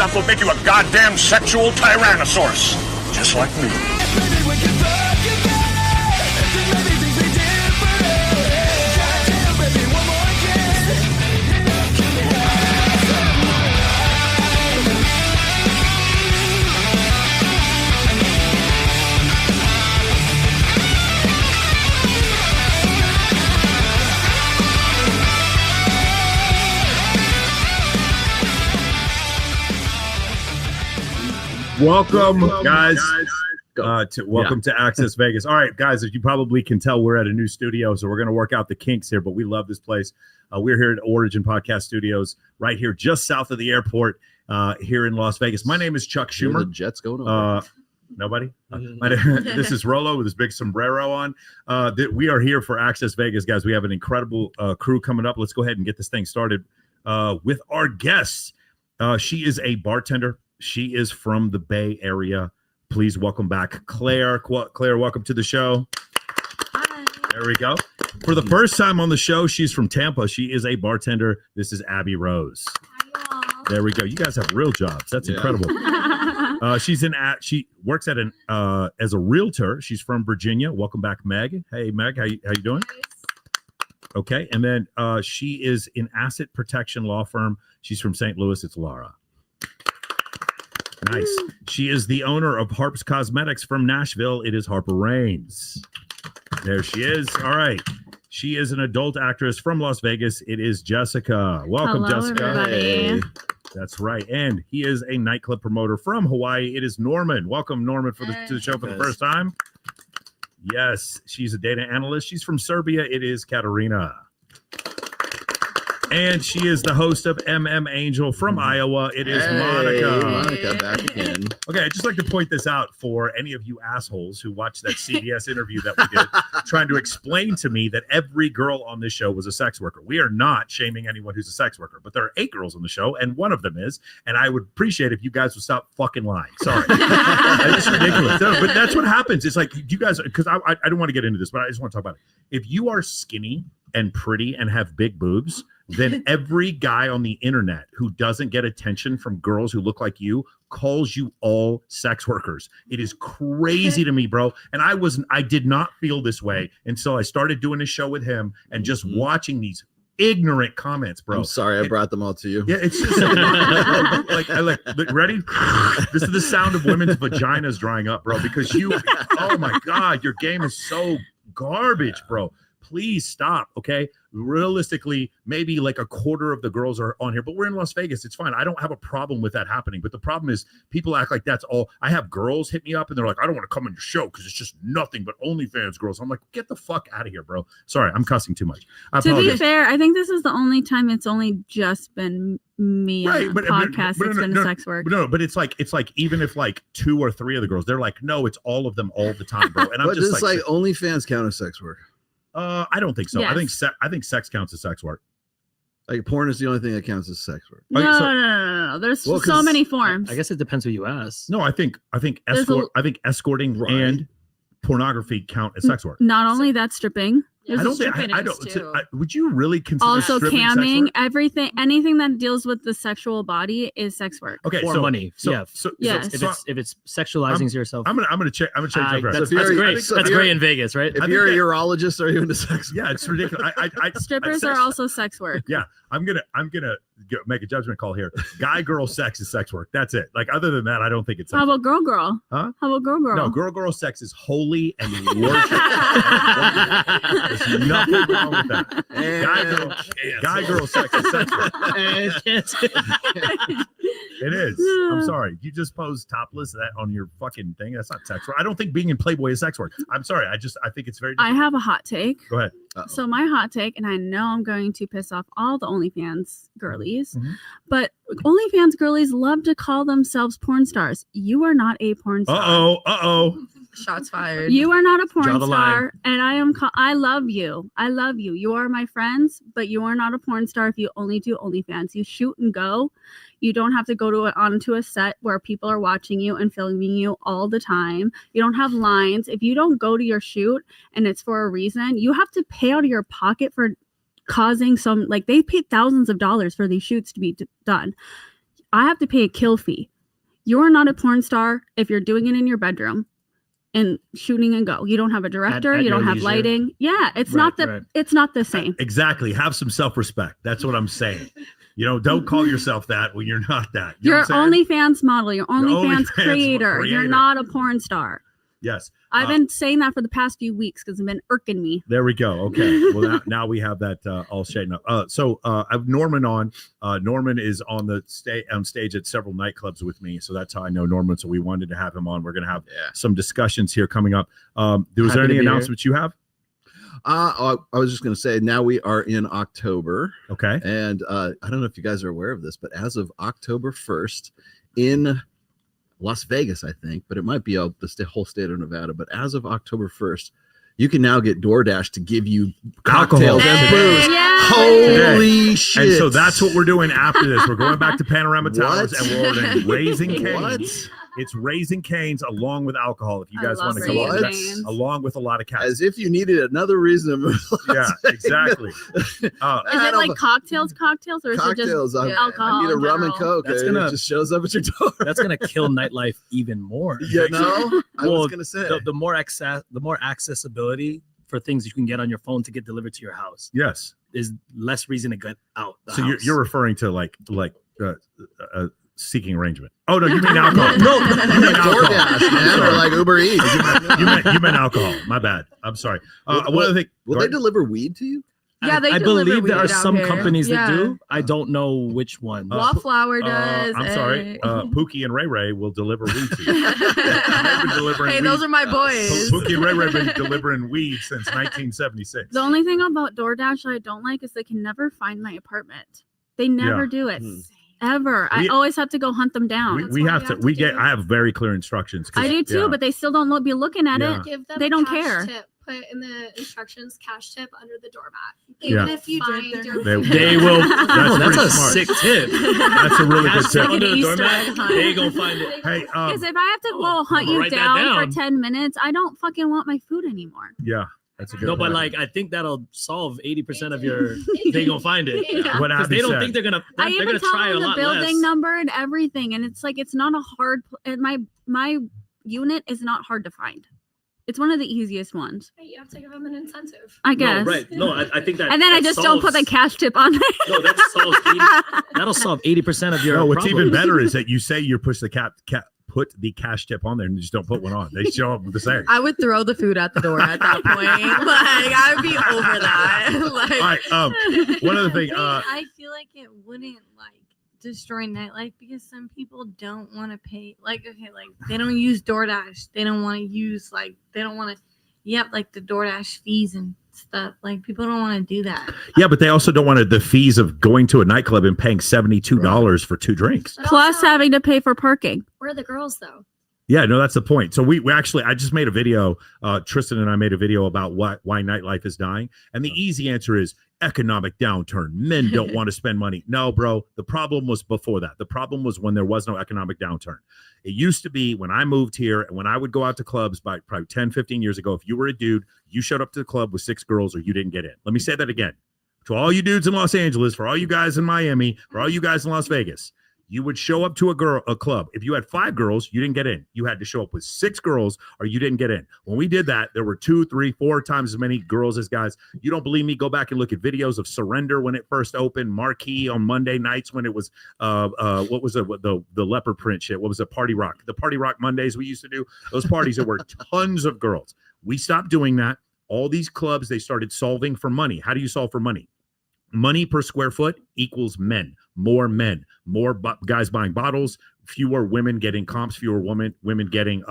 stuff will make you a goddamn sexual tyrannosaurus. Just like me. Welcome, guys. Welcome to Access Vegas. All right, guys, as you probably can tell, we're at a new studio, so we're going to work out the kinks here, but we love this place. We're here at Origin Podcast Studios, right here just south of the airport here in Las Vegas. My name is Chuck Schumer. The Jets going on. Nobody? This is Rollo with his big sombrero on. We are here for Access Vegas, guys. We have an incredible crew coming up. Let's go ahead and get this thing started with our guest. She is a bartender. She is from the Bay Area. Please welcome back Claire. Claire, welcome to the show. Hi. There we go. For the first time on the show, she's from Tampa. She is a bartender. This is Abby Rose. Hi, y'all. There we go. You guys have real jobs. That's incredible. She works at as a realtor. She's from Virginia. Welcome back, Meg. Hey, Meg, how you doing? Okay, and then she is in asset protection law firm. She's from St. Louis. It's Laura. Nice. She is the owner of Harp's Cosmetics from Nashville. It is Harper Raines. There she is. All right. She is an adult actress from Las Vegas. It is Jessica. Welcome, Hello, Jessica. everybody. That's right. And he is a nightclub promoter from Hawaii. It is Norman. Welcome, Norman, to the show for the first time. Yes, she's a data analyst. She's from Serbia. It is Katerina. And she is the host of MM Angel from Iowa. It is Monica. Monica back again. Okay, I'd just like to point this out for any of you assholes who watched that CBS interview that we did, trying to explain to me that every girl on this show was a sex worker. We are not shaming anyone who's a sex worker, but there are 8 girls on the show, and one of them is, and I would appreciate if you guys would stop fucking lying. Sorry. It's ridiculous. No, but that's what happens. It's like, you guys, because I don't want to get into this, but I just want to talk about it. If you are skinny and pretty and have big boobs, then every guy on the internet who doesn't get attention from girls who look like you calls you all sex workers. It is crazy to me, bro. And I did not feel this way until I started doing a show with him and just watching these ignorant comments, bro. I'm sorry, I brought them all to you. Yeah, it's just like ready? This is the sound of women's vaginas drying up, bro, because oh my God, your game is so garbage, bro. Please stop, okay? Realistically, maybe like a quarter of the girls are on here, but we're in Las Vegas. It's fine. I don't have a problem with that happening. But the problem is people act like that's all. I have girls hit me up and they're like, I don't want to come on your show because it's just nothing but OnlyFans girls. I'm like, get the fuck out of here, bro. Sorry, I'm cussing too much. To be fair, I think this is the only time it's only just been me on a podcast that's been sex work. No, but it's like even if like 2 or 3 of the girls, they're like, no, it's all of them all the time, bro. And I'm but just like OnlyFans count as sex work? I don't think so. Yes. I think sex counts as sex work. Like porn is the only thing that counts as sex work. No. There's so many forms. I guess it depends who you ask. No, I think escorting and pornography count as sex work. Not only that, stripping. I don't think. Would you really consider also camming, everything, anything that deals with the sexual body is sex work. Okay, for money. Yes. If it's sexualizing yourself, I'm gonna check. That's great. That's great in Vegas, right? If you're a urologist, are you into sex? Yeah, it's ridiculous. Strippers are also sex work. Yeah, I'm gonna make a judgment call here. Guy girl sex is sex work. That's it. Like other than that, I don't think it's. How about girl? Huh? How about girl? No, girl sex is holy and worship. There's nothing wrong with that. Guy girl sex is sex work. It is. I'm sorry. You just posed topless that on your fucking thing. That's not sex work. I don't think being in Playboy is sex work. I'm sorry. I think it's very different. I have a hot take. Go ahead. So my hot take, and I know I'm going to piss off all the OnlyFans girlies, but OnlyFans girlies love to call themselves porn stars. You are not a porn star. Uh-oh. Shots fired. You are not a porn Draw the star, line. and I love you. I love you. You are my friends, but you are not a porn star if you only do OnlyFans. You shoot and go. You don't have to go onto a set where people are watching you and filming you all the time. You don't have lines. If you don't go to your shoot and it's for a reason, you have to pay out of your pocket for causing some, like, they paid thousands of dollars for these shoots to be done. I have to pay a kill fee. You're not a porn star if you're doing it in your bedroom and shooting and go. You don't have a director. At you don't have leisure. lighting. Yeah, it's not the same. Exactly. Have some self-respect. That's what I'm saying. Don't call yourself that when you're not that. You know You're what I'm saying? OnlyFans model. You're OnlyFans creator. creator. You're not a porn star. Yes. I've been saying that for the past few weeks because it's been irking me. There we go. Okay. Well, now we have that all straightened up. So I have Norman on. Norman is on stage at several nightclubs with me, so that's how I know Norman. So we wanted to have him on. We're going to have some discussions here coming up. Was there any announcements you have? I was just going to say, now we are in October. Okay. And I don't know if you guys are aware of this, but as of October 1st in Las Vegas, I think, but it might be the whole state of Nevada. But as of October 1st, you can now get DoorDash to give you cocktails and booze. Yeah. Holy shit. And so that's what we're doing after this. We're going back to Panorama Towers and we're ordering Raising Cane's. What? It's Raising Cane's along with alcohol if you guys want to come Raising on. Cane's. Along with a lot of cats. As if you needed another reason to move. Yeah, exactly. Is it like cocktails, or is it just alcohol? I need a rum and general? coke. It just shows up at your door. That's gonna kill nightlife even more. I was gonna say the more accessibility for things you can get on your phone to get delivered to your house. Yes, is less reason to get out. So you're referring to like seeking arrangement. Oh no, you mean alcohol? No, you mean alcohol. DoorDash, man, or like Uber Eats. You meant alcohol. My bad. I'm sorry. One other thing. Will they deliver weed to you? Yeah, I believe there are some companies that do. I don't know which one. Wallflower does. I'm sorry. Pookie and Ray Ray will deliver weed to you. Hey, those are my boys. Pookie and Ray Ray have been delivering weed since 1976. The only thing about DoorDash I don't like is they can never find my apartment. They never do it. Ever. I always have to go hunt them down. I have very clear instructions. I do too, but they still don't be looking at it. Give them they don't care. Tip. Put in the instructions, cash tip under the doormat. Even if you find your they will. That's a sick tip. That's a really good tip. Under the doormat, they gonna find it. Hey, because if I have to go hunt you down for 10 minutes, I don't fucking want my food anymore. Yeah. That's a good point. But like I think that'll solve 80% of your. They gonna find it. Because they don't think they're gonna. I even tell them the building number and everything, and it's like it's not a hard. My unit is not hard to find. It's one of the easiest ones. You have to give them an incentive. I guess. No, right. No, I think that. And then I just don't put the cash tip on there. No, that'll solve 80% of your. No, what's even better is that you say you push the put the cash tip on there and you just don't put one on. They show up the same. I would throw the food at the door at that point. Like I'd be over that. Like, all right. One other thing. I feel like it wouldn't destroy nightlife because some people don't want to pay. They don't use DoorDash. They don't want to use they don't want to. The DoorDash fees and stuff. People don't want to do that. Yeah, but they also don't want the fees of going to a nightclub and paying $72 for 2 drinks. Plus having to pay for parking. Where are the girls though? Yeah, no, that's the point. So we actually, I just made a video. Tristan and I made a video about why nightlife is dying. And the easy answer is economic downturn. Men don't want to spend money. No, bro. The problem was before that. The problem was when there was no economic downturn. It used to be when I moved here and when I would go out to clubs by probably 10, 15 years ago, if you were a dude, you showed up to the club with 6 girls or you didn't get in. Let me say that again. To all you dudes in Los Angeles, for all you guys in Miami, for all you guys in Las Vegas, you would show up to a club. If you had 5 girls, you didn't get in. You had to show up with 6 girls or you didn't get in. When we did that, there were 2, 3, 4 times as many girls as guys. You don't believe me? Go back and look at videos of Surrender when it first opened, Marquee on Monday nights when it was, what was it? The leopard print shit. What was it? Party Rock. The Party Rock Mondays we used to do. Those parties, there were tons of girls. We stopped doing that. All these clubs, they started solving for money. How do you solve for money? Money per square foot equals men, more guys buying bottles, fewer women getting comps, fewer women getting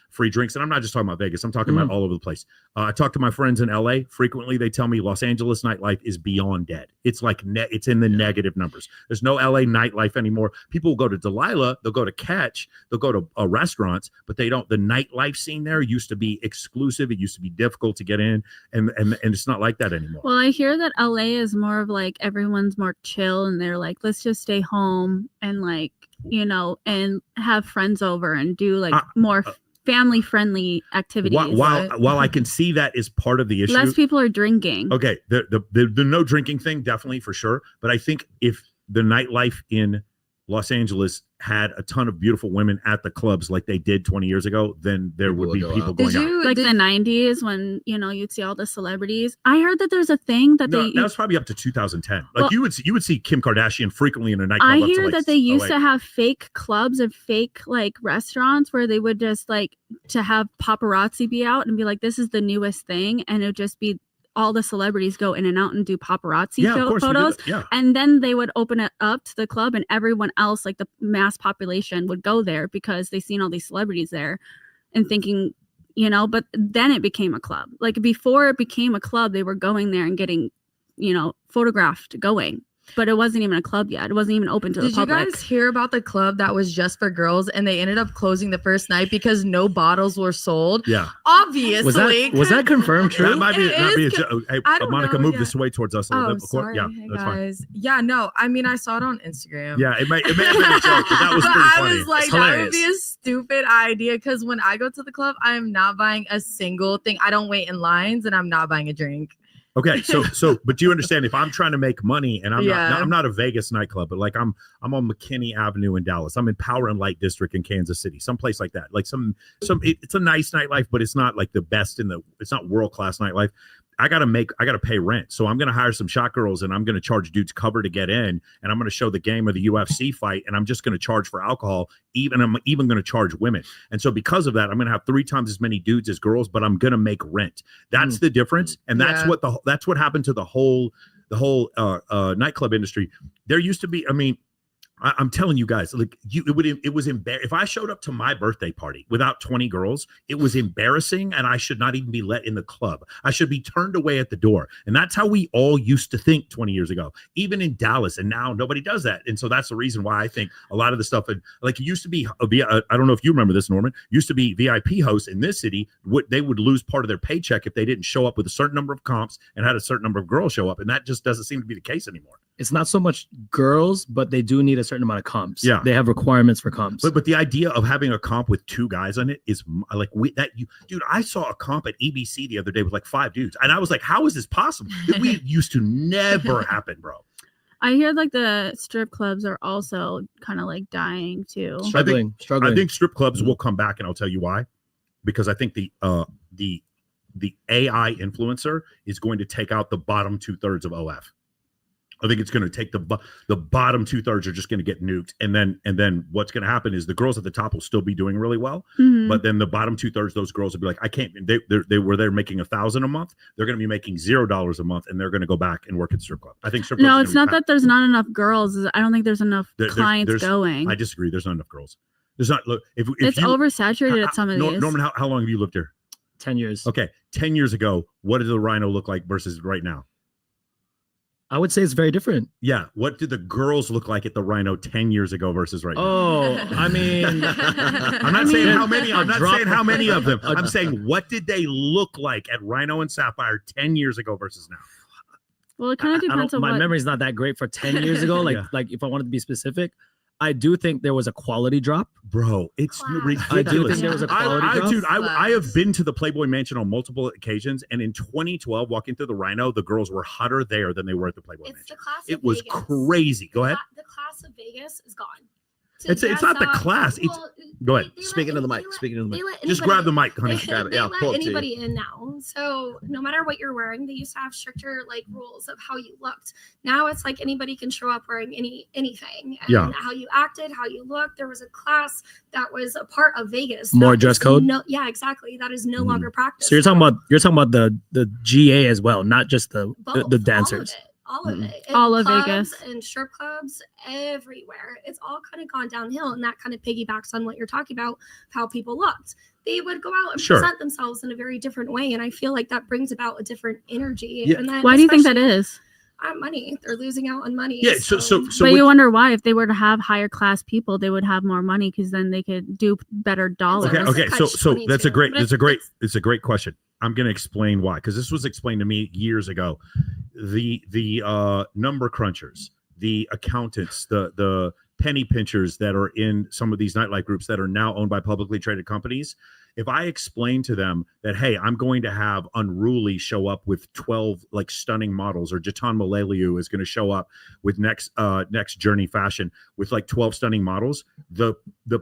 free drinks. And I'm not just talking about Vegas. I'm talking about all over the place. I talk to my friends in LA frequently. They tell me Los Angeles nightlife is beyond dead. It's like it's in the negative numbers. There's no LA nightlife anymore. People will go to Delilah, they'll go to Catch, they'll go to restaurants, but they don't. The nightlife scene there used to be exclusive. It used to be difficult to get in, and it's not like that anymore. Well, I hear that LA is more of everyone's more chill, and they're let's just stay home and and have friends over and do more family friendly activities. While I can see that is part of the issue, less people are drinking. Okay, the no drinking thing definitely for sure, but I think if the nightlife in Los Angeles had a ton of beautiful women at the clubs like they did 20 years ago, then there would be people going out. Like the 90s when, you'd see all the celebrities. I heard that there's a thing that that was probably up to 2010. Like you would see Kim Kardashian frequently in a nightclub. I hear that they used to have fake clubs and fake like restaurants where they would just like to have paparazzi be out and be like, this is the newest thing. And it would just be all the celebrities go in and out and do paparazzi photos. Yeah. And then they would open it up to the club and everyone else, like the mass population, would go there because they seen all these celebrities there and thinking, but then it became a club. Like before it became a club, they were going there and getting, photographed going. But it wasn't even a club yet. It wasn't even open to the public. Did you guys hear about the club that was just for girls and they ended up closing the first night because no bottles were sold? Yeah. Obviously. Was that confirmed true? That might be a joke. Hey, Monica, move this way towards us a little bit. Sorry. Yeah, hey that's guys. Yeah, no. I mean, I saw it on Instagram. Yeah, it may have been a joke, but that was pretty funny. I was like, that would be a stupid idea because when I go to the club, I'm not buying a single thing. I don't wait in lines and I'm not buying a drink. Okay, but do you understand if I'm trying to make money and I'm not a Vegas nightclub, but like I'm on McKinney Avenue in Dallas. I'm in Power and Light District in Kansas City, someplace like that. Like it's a nice nightlife, but it's not like the best it's not world-class nightlife. I gotta pay rent. So I'm gonna hire some shot girls and I'm gonna charge dudes cover to get in, and I'm gonna show the game of the UFC fight, and I'm just gonna charge for alcohol. I'm even gonna charge women. And so because of that, I'm gonna have 3 times as many dudes as girls, but I'm gonna make rent. That's the difference. And that's what happened to the whole nightclub industry. There used to be, I'm telling you guys, like it was embarrassing. If I showed up to my birthday party without 20 girls, it was embarrassing, and I should not even be let in the club. I should be turned away at the door. And that's how we all used to think 20 years ago, even in Dallas. And now nobody does that. And so that's the reason why I think a lot of the stuff, like it used to be, I don't know if you remember this, Norman, used to be VIP hosts in this city. They would lose part of their paycheck if they didn't show up with a certain number of comps and had a certain number of girls show up. And that just doesn't seem to be the case anymore. It's not so much girls, but they do need a certain amount of comps. Yeah, they have requirements for comps. But the idea of having a comp with 2 guys on it is like dude. I saw a comp at EBC the other day with like 5 dudes, and I was like, "How is this possible?" We used to never happen, bro. I hear like the strip clubs are also kind of like dying too. Struggling. I think strip clubs will come back, and I'll tell you why. Because I think the AI influencer is going to take out the bottom 2/3 of OF. I think it's going to take the bottom 2/3 are just going to get nuked, and then what's going to happen is the girls at the top will still be doing really well, but then the bottom 2/3, those girls will be like, I can't. They're making $1,000 a month. They're going to be making $0 a month, and they're going to go back and work at strip club. I think strip. No, it's not that there's not enough girls. I don't think there's enough clients going. I disagree. There's not enough girls. There's not. Look, if it's oversaturated at some of these. Norman, how long have you lived here? 10 years. Okay, 10 years ago, what did the Rhino look like versus right now? I would say it's very different. Yeah. What did the girls look like at the Rhino 10 years ago versus right now? Oh, I mean, I'm not saying how many. I'm not saying how many of them. I'm saying what did they look like at Rhino and Sapphire 10 years ago versus now? Well, it kind of depends on my memory's not that great for 10 years ago. Like if I wanted to be specific, I do think there was a quality drop. Bro, it's ridiculous. I do think there was a quality drop. Dude, I have been to the Playboy Mansion on multiple occasions, and in 2012, walking through the Rhino, the girls were hotter there than they were at the Playboy Mansion. The class it was Vegas. Crazy. Go ahead. The class of Vegas is gone. It's not the class. Go ahead. Speaking of the mic. Just grab the mic, honey. They let anybody in now. So no matter what you're wearing, they used to have stricter like rules of how you looked. Now it's like anybody can show up wearing anything. And how you acted, how you looked. There was a class that was a part of Vegas. More dress code. Yeah, exactly. That is no longer practiced. So you're talking about the GA as well, not just the dancers. All of it. All of clubs Vegas. And strip clubs everywhere. It's all kind of gone downhill. And that kind of piggybacks on what you're talking about, how people looked. They would go out and present themselves in a very different way. And I feel like that brings about a different energy. Yeah. And then why do you think that is? Money. They're losing out on money. Yeah. So but you wonder why, if they were to have higher class people, they would have more money because then they could do better dollars. Okay. So that's a great question. I'm going to explain why, because this was explained to me years ago. The number crunchers, the accountants, the penny pinchers that are in some of these nightlife groups that are now owned by publicly traded companies, if I explain to them that, hey, I'm going to have Unruly show up with 12 like stunning models, or Jatan Malaliu is going to show up with next Journey Fashion with like 12 stunning models, the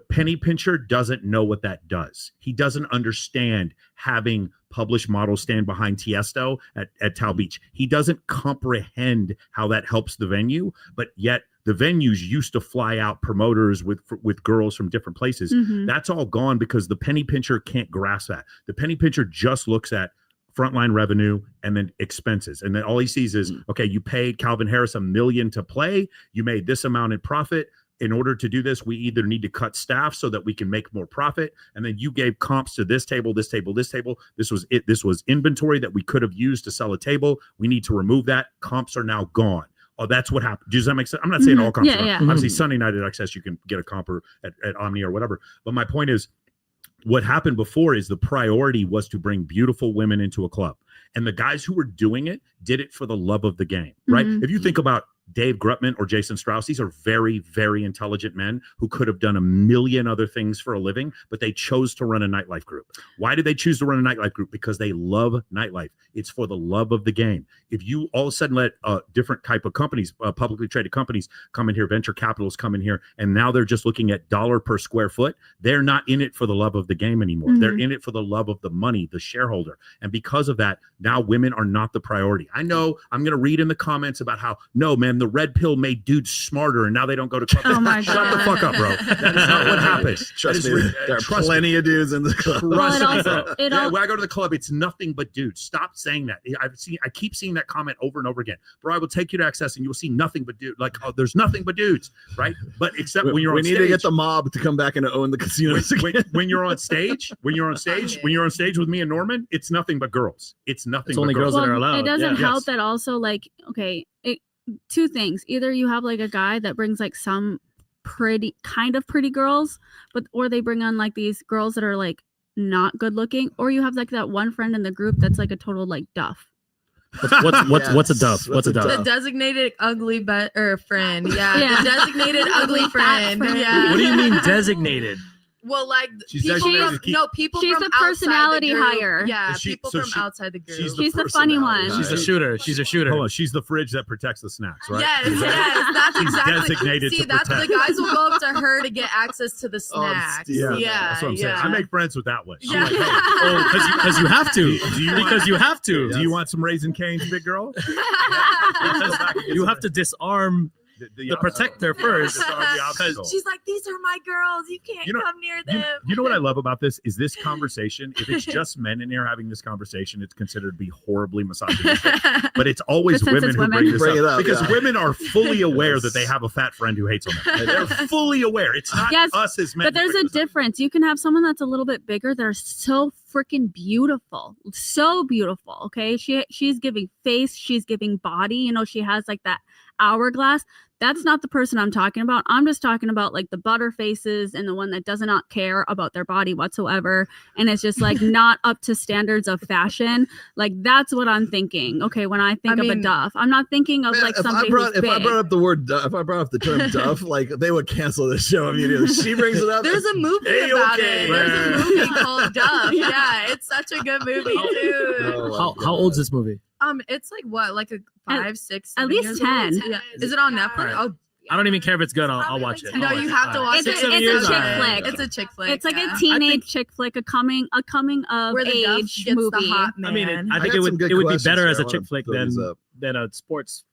penny pincher doesn't know what that does. He doesn't understand having published models stand behind Tiesto at Tao Beach. He doesn't comprehend how that helps the venue, but yet the venues used to fly out promoters with girls from different places. That's all gone because the penny pincher can't grasp that. The penny pincher just looks at frontline revenue and then expenses. And then all he sees is, okay, you paid Calvin Harris $1 million to play. You made this amount in profit. In order to do this, we either need to cut staff so that we can make more profit. And then you gave comps to this table, this table, this table. This was it. This was inventory that we could have used to sell a table. We need to remove that. Comps are now gone. Oh, that's what happened. Does that make sense? I'm not saying all comps are. Obviously, Sunday night at Exes, you can get a comp at Omni or whatever. But my point is, what happened before is the priority was to bring beautiful women into a club. And the guys who were doing it did it for the love of the game, right? If you think about Dave Grutman or Jason Strauss, these are very, very intelligent men who could have done a million other things for a living, but they chose to run a nightlife group. Why did they choose to run a nightlife group? Because they love nightlife. It's for the love of the game. If you all of a sudden let different type of companies, publicly traded companies come in here, venture capitalists come in here, and now they're just looking at dollar per square foot, they're not in it for the love of the game anymore. They're in it for the love of the money, the shareholder. And because of that, now women are not the priority. I know I'm going to read in the comments about how, no, man, the red pill made dudes smarter and now they don't go to clubs. Oh my God. Shut the fuck up, bro. That is not what happens. Trust me, there are plenty of dudes in the club. Trust me, bro. When I go to the club, it's nothing but dudes. Stop saying that. I keep seeing that comment over and over again. Bro, I will take you to Access and you will see nothing but dudes. Like, oh, there's nothing but dudes, right? But except when you're on stage. We need to get the mob to come back and own the casinos. When you're on stage, when you're on stage with me and Norman, it's nothing but girls. It's nothing but only girls that are allowed. It doesn't help that also, like, okay, two things. Either you have like a guy that brings like some pretty girls, or they bring on like these girls that are like not good looking, or you have like that one friend in the group that's like a total like duff. What's a duff? What's a duff? The designated ugly friend. Yeah. The designated ugly friend. Yeah. What do you mean designated? Well, like people she's from a personality hire. Yeah, people from outside the group. She's the funny one. She's a shooter. She's a shooter. Hold on, she's the fridge that protects the snacks, right? Yes, that's exactly. Designated See, that's the guys will go up to her to get access to the snacks. Yeah, that's what I'm saying. I make friends with that one. Yeah. Because you have to. Because you have to. Do you want some Raisin Cane's, big girl? You have to disarm the protector first. She's like, these are my girls. You can't come near them. You know what I love about this is this conversation. If it's just men in here having this conversation, it's considered to be horribly misogynistic. But it's always women who bring this up because women are fully aware that they have a fat friend who hates on them. They're fully aware. It's not us as men. But there's a difference. You can have someone that's a little bit bigger. They're so freaking beautiful. So beautiful. Okay. She's giving face. She's giving body. You know, she has like that hourglass. That's not the person I'm talking about. I'm just talking about like the butter faces and the one that does not care about their body whatsoever. And it's just like not up to standards of fashion. Like that's what I'm thinking. Okay. When I think of a duff, I'm not thinking of like somebody who's big. If I brought up the word duff, if I brought up the term duff, like they would cancel the show immediately. She brings it up. There's a movie about it. There's a movie called Duff. Yeah. It's such a good movie too. How old's this movie? It's like what, like a 5, 6, 7 at least 10. Yeah. Is it on Netflix? Right. Oh, I don't even care if it's good. I'll watch it. No, you have to watch it. It's a chick flick. It's a chick flick. It's like a teenage chick flick, a coming of where the age gets movie. The hot man. I mean, I think it would be better as a chick flick than a sports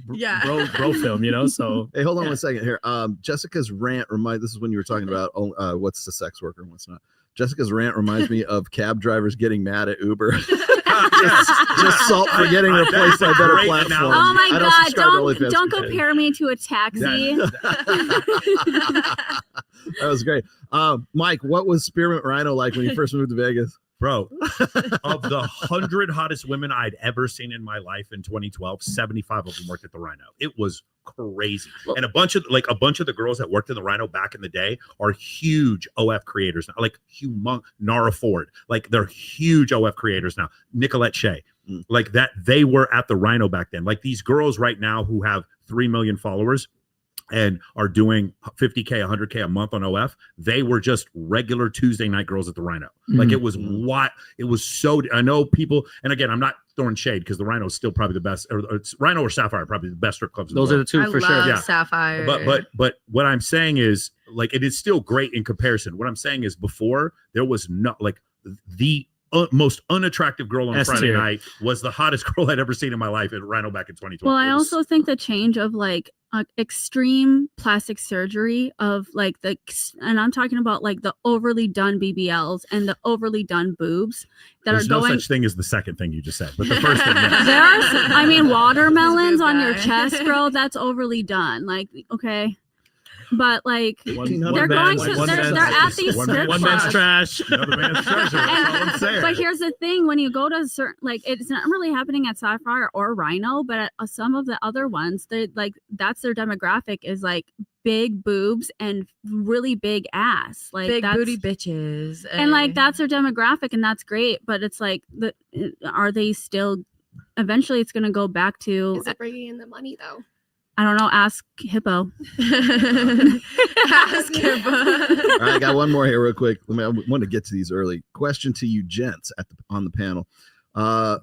bro film, you know. So hey, hold on 1 second here. Jessica's rant this is when you were talking about what's the sex worker and what's not. Jessica's rant reminds me of cab drivers getting mad at Uber. just salt for getting replaced by better platforms. Oh my God! Don't compare me to a taxi. That was great. Mike, what was Spearmint Rhino like when you first moved to Vegas? Bro, of the 100 hottest women I'd ever seen in my life in 2012, 75 of them worked at the Rhino. It was crazy. And a bunch of the girls that worked in the Rhino back in the day are huge OF creators now, like Nara Ford. Like they're huge OF creators now. Nicolette Shea. Like that, they were at the Rhino back then. Like these girls right now who have 3 million followers, and are doing 50K, 100K a month on OF, they were just regular Tuesday night girls at the Rhino. Like it was so, I know people, and again, I'm not throwing shade because the Rhino is still probably the best, or it's Rhino or Sapphire, probably the best strip clubs in the world. Those are the two for sure. Yeah. Sapphire. But what I'm saying is, like, it is still great in comparison. What I'm saying is, before there was not like the most unattractive girl on Friday night was the hottest girl I'd ever seen in my life at Rhino back in 2020. Well, I also think the change of like extreme plastic surgery of like and I'm talking about like the overly done BBLs and the overly done boobs that There's are going. No such thing as the second thing you just said, but the first thing. There are, I mean, watermelons on your chest, bro. That's overly done. Like, okay. But like they're at these strip one man's trash, another man's treasure. But here's the thing: when you go to certain, like, it's not really happening at Sapphire or Rhino, but at some of the other ones, they like that's their demographic is like big boobs and really big ass, like big booty bitches, and like that's their demographic, and that's great. But it's like, are they still? Eventually, it's going to go back to. Is it bringing in the money though? I don't know. Ask Hippo. Ask Hippo. All right, I got one more here real quick. I want to get to these early. Question to you gents on the panel.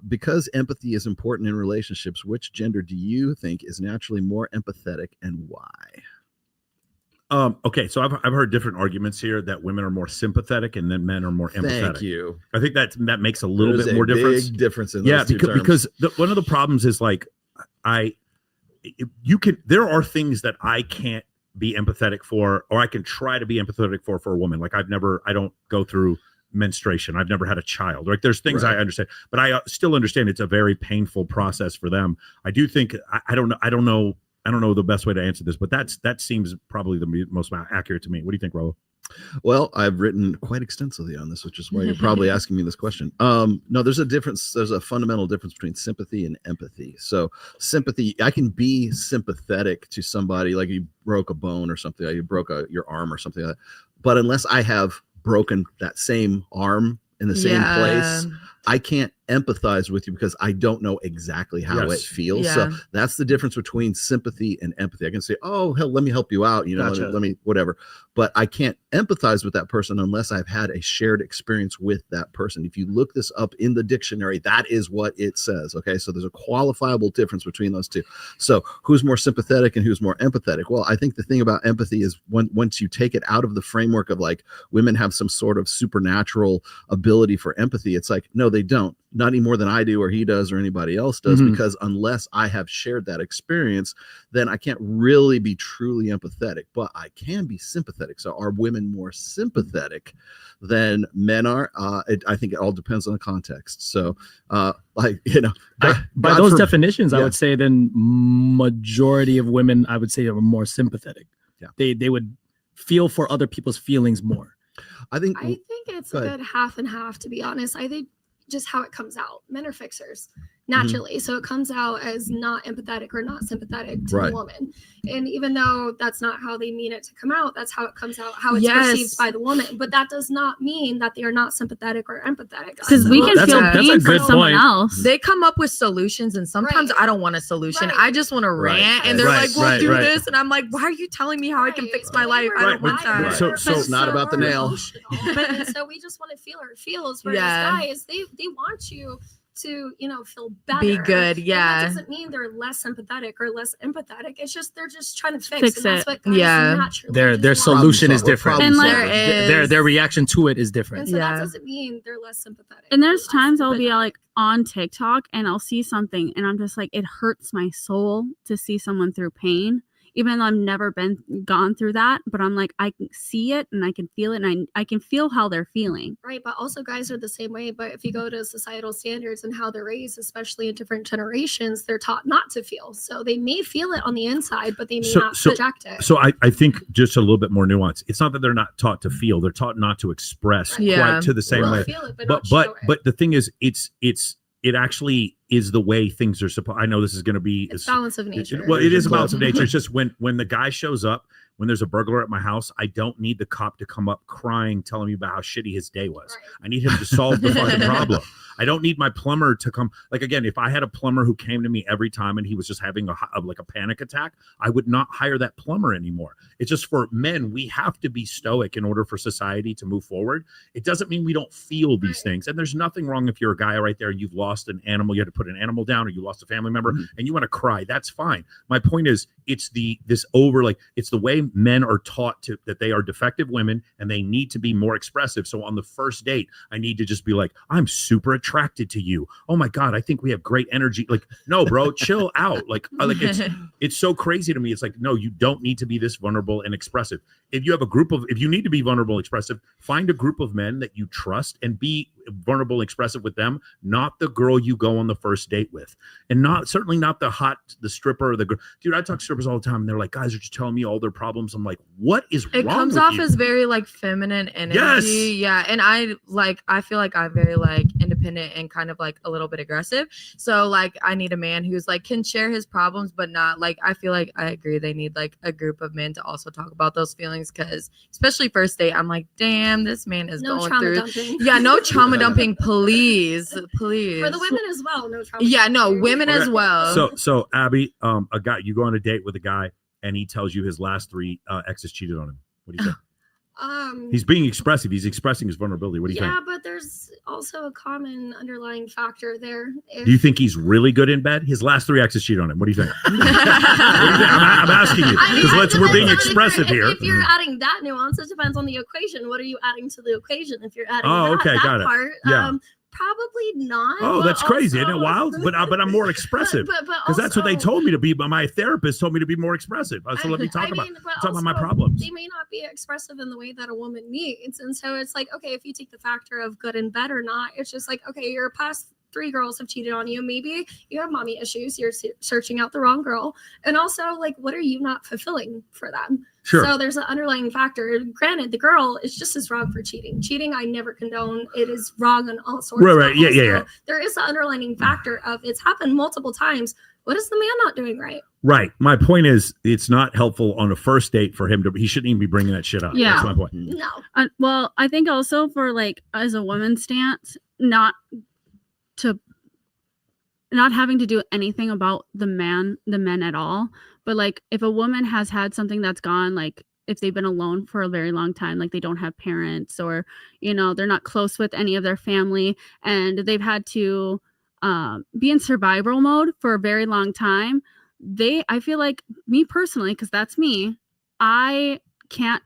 Because empathy is important in relationships, which gender do you think is naturally more empathetic and why? Okay, so I've heard different arguments here that women are more sympathetic and then men are more empathetic. Thank you. I think that makes a little bit more difference. Big difference in those two terms. Because one of the problems is like there are things that I can't be empathetic for, or I can try to be empathetic for a woman. Like I don't go through menstruation. I've never had a child. Like there's things I understand, but I still understand it's a very painful process for them. I do think, I don't know the best way to answer this, but that seems probably the most accurate to me. What do you think, Rollo? Well, I've written quite extensively on this, which is why you're probably asking me this question. No, there's a difference. There's a fundamental difference between sympathy and empathy. So sympathy, I can be sympathetic to somebody like you broke a bone or something, like you broke your arm or something like that. But unless I have broken that same arm in the same place, I can't empathize with you because I don't know exactly how it feels. Yeah. So that's the difference between sympathy and empathy. I can say, oh, hell, let me help you out. Let me whatever. But I can't empathize with that person unless I've had a shared experience with that person. If you look this up in the dictionary, that is what it says. Okay. So there's a qualifiable difference between those two. So who's more sympathetic and who's more empathetic? Well, I think the thing about empathy is once you take it out of the framework of like women have some sort of supernatural ability for empathy, it's like, no, they don't. Not any more than I do or he does or anybody else does, because unless I have shared that experience, then I can't really be truly empathetic, but I can be sympathetic. So are women more sympathetic than men are? I think it all depends on the context. So by those definitions, I would say then majority of women, I would say, are more sympathetic. Yeah. They would feel for other people's feelings more. I think it's a good half and half, to be honest. I think just how it comes out. Men are fixers naturally. So it comes out as not empathetic or not sympathetic to the woman. And even though that's not how they mean it to come out, that's how it comes out, how it's perceived by the woman. But that does not mean that they are not sympathetic or empathetic. Because we can feel pain for someone else. They come up with solutions, and sometimes I don't want a solution. I just want to rant. And they're like, we'll do this. And I'm like, why are you telling me how I can fix my life? I don't want that. So it's not about the nail. But so we just want to feel our feels. Whereas guys, they want you to feel better, be good. And that doesn't mean they're less sympathetic or less empathetic. It's just they're just trying to fix it. That's what guys naturally their solution is different, and their reaction to it is different. And so that doesn't mean they're less sympathetic. And there's times I'll be like on TikTok and I'll see something and I'm just like, it hurts my soul to see someone through pain. Even though I've never gone through that, but I'm like, I can see it and I can feel it, and I can feel how they're feeling. Right, but also guys are the same way. But if you go to societal standards and how they're raised, especially in different generations, they're taught not to feel. So they may feel it on the inside, but they may not project it. So I think just a little bit more nuance. It's not that they're not taught to feel; they're taught not to express quite to the same way. Feel it, but the thing is, it actually is the way things are supposed. I know this is going to be it's balance of nature. Well, it is a balance of nature. It's just when the guy shows up, when there's a burglar at my house, I don't need the cop to come up crying, telling me about how shitty his day was. Right. I need him to solve the fucking problem. I don't need my plumber to come. Like, again, if I had a plumber who came to me every time and he was just having a panic attack, I would not hire that plumber anymore. It's just for men, we have to be stoic in order for society to move forward. It doesn't mean we don't feel these things. And there's nothing wrong if you're a guy right there and you've lost an animal, you had to put an animal down, or you lost a family member and you want to cry. That's fine. My point is, it's the way men are taught that they are defective women and they need to be more expressive. So on the first date, I need to just be like, I'm super attracted to you. Oh my God, I think we have great energy. Like, no, bro, chill out. Like it's so crazy to me. It's like, no, you don't need to be this vulnerable and expressive. If you need to be vulnerable and expressive, find a group of men that you trust and be vulnerable and expressive with them, not the girl you go on the first date with, and certainly not the stripper or the girl. Dude, I talk to strippers all the time and they're like, guys are just telling me all their problems. I'm like, what is wrong with you? It comes off as very like feminine energy. Yes. Yeah. And I feel like I'm very like independent and kind of like a little bit aggressive. So like I need a man who's like can share his problems, but not like, I feel like I agree they need like a group of men to also talk about those feelings, because especially first date, I'm like, damn, this man is going through. Dumping. Yeah, no trauma dumping, please. For the women as well, no trauma. Yeah, no, dumping. women as well. So Abby, you go on a date with a guy and he tells you his last 3 exes cheated on him. What do you think? He's being expressive. He's expressing his vulnerability. What do you think? Yeah, but there's also a common underlying factor there. Do you think he's really good in bed? His last 3 exes cheated on him. What do you think? I'm asking you, because we're being expressive here. If you're adding that nuance, it depends on the equation. What are you adding to the equation? If you're adding got it. part, yeah. Probably not. Oh, that's crazy. Isn't it wild? But I'm more expressive. Because that's what they told me to be. But my therapist told me to be more expressive. So let me talk about my problems. They may not be expressive in the way that a woman needs. And so it's like, okay, if you take the factor of good and bad or not, it's just like, okay, your past 3 girls have cheated on you. Maybe you have mommy issues. You're searching out the wrong girl. And also, like, what are you not fulfilling for them? Sure. So there's an underlying factor. Granted, the girl is just as wrong for cheating. Cheating, I never condone. It is wrong on all sorts. Right. Yeah. There is an underlying factor of it's happened multiple times. What is the man not doing right? Right. My point is, it's not helpful on a first date for him he shouldn't even be bringing that shit up. Yeah. That's my point. No. Well, I think also for like as a woman's stance, not having to do anything about the men at all, but like if a woman has had something that's gone, like if they've been alone for a very long time, like they don't have parents, or they're not close with any of their family, and they've had to be in survival mode for a very long time, I feel like, me personally, because that's me, I can't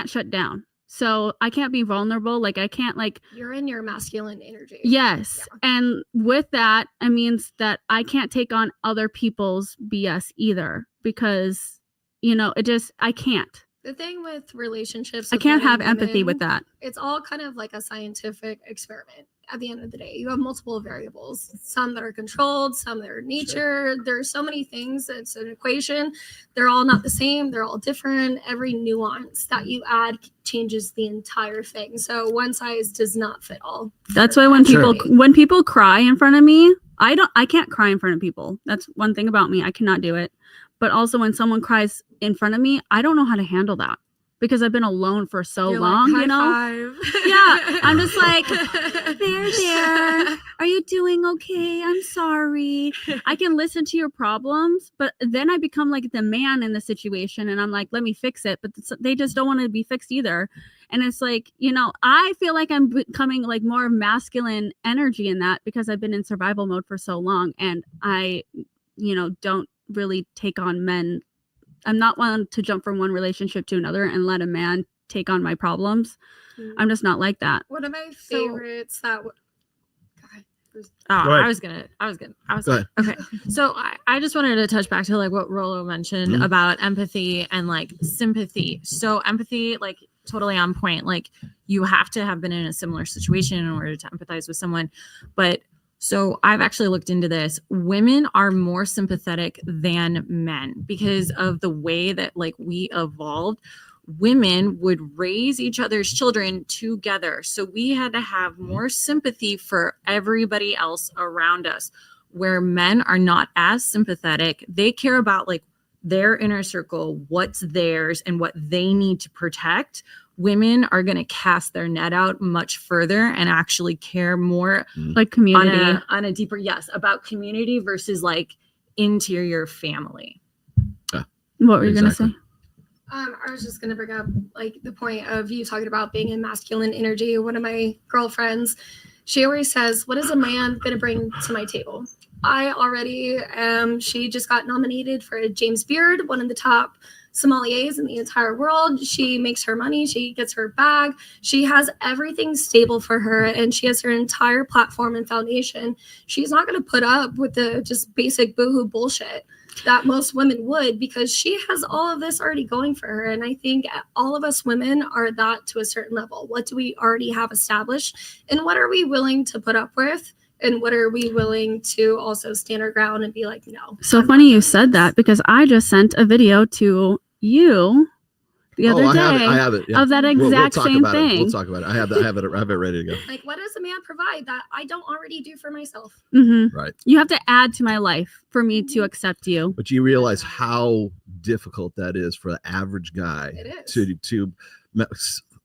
shut down. So I can't be vulnerable. Like I can't you're in your masculine energy. Yes. Yeah. And with that, it means that I can't take on other people's BS either, because, I can't. The thing with relationships, I can't have empathy with that. It's all kind of like a scientific experiment. At the end of the day, you have multiple variables, some that are controlled, some that are nature. Sure. There's so many things. It's an equation. They're all not the same. They're all different. Every nuance that you add changes the entire thing. So one size does not fit all. That's why when people cry in front of me, I can't cry in front of people. That's one thing about me. I cannot do it. But also when someone cries in front of me, I don't know how to handle that, because I've been alone for so long, Five. Yeah. I'm just like, there. Are you doing okay? I'm sorry. I can listen to your problems, but then I become like the man in the situation, and I'm like, let me fix it. But they just don't want to be fixed either. And it's like, I feel like I'm becoming like more masculine energy in that, because I've been in survival mode for so long, and I, don't really take on men. I'm not one to jump from one relationship to another and let a man take on my problems. I'm just not like that. One of my favorites I was gonna. Okay. So I just wanted to touch back to like what Rollo mentioned about empathy and like sympathy. So empathy, like totally on point. Like you have to have been in a similar situation in order to empathize with someone. But so I've actually looked into this. Women are more sympathetic than men because of the way that like we evolved. women would raise each other's children together. So we had to have more sympathy for everybody else around us, where men are not as sympathetic. They care about like their inner circle, what's theirs and what they need to protect. Women are going to cast their net out much further and actually care more like community on a deeper, about community versus like interior family. What were you going to say? I was just going to bring up like the point of you talking about being in masculine energy. One of my girlfriends, she always says, what is a man going to bring to my table? I already am. She just got nominated for a James Beard, one of the top sommeliers in the entire world. She makes her money. She gets her bag. She has everything stable for her, and she has her entire platform and foundation. She's not going to put up with the just basic boohoo bullshit that most women would, because she has all of this already going for her. And I think all of us women are that to a certain level. What do we already have established, and what are we willing to put up with? And what are we willing to also stand our ground and be like, no. So funny you said that, because I just sent a video to you the other day I have it, of that exact same thing. We'll talk about it. I have it ready to go. Like, what does a man provide that I don't already do for myself? Mm-hmm. Right. You have to add to my life for me to accept you. But you realize how difficult that is for the average guy to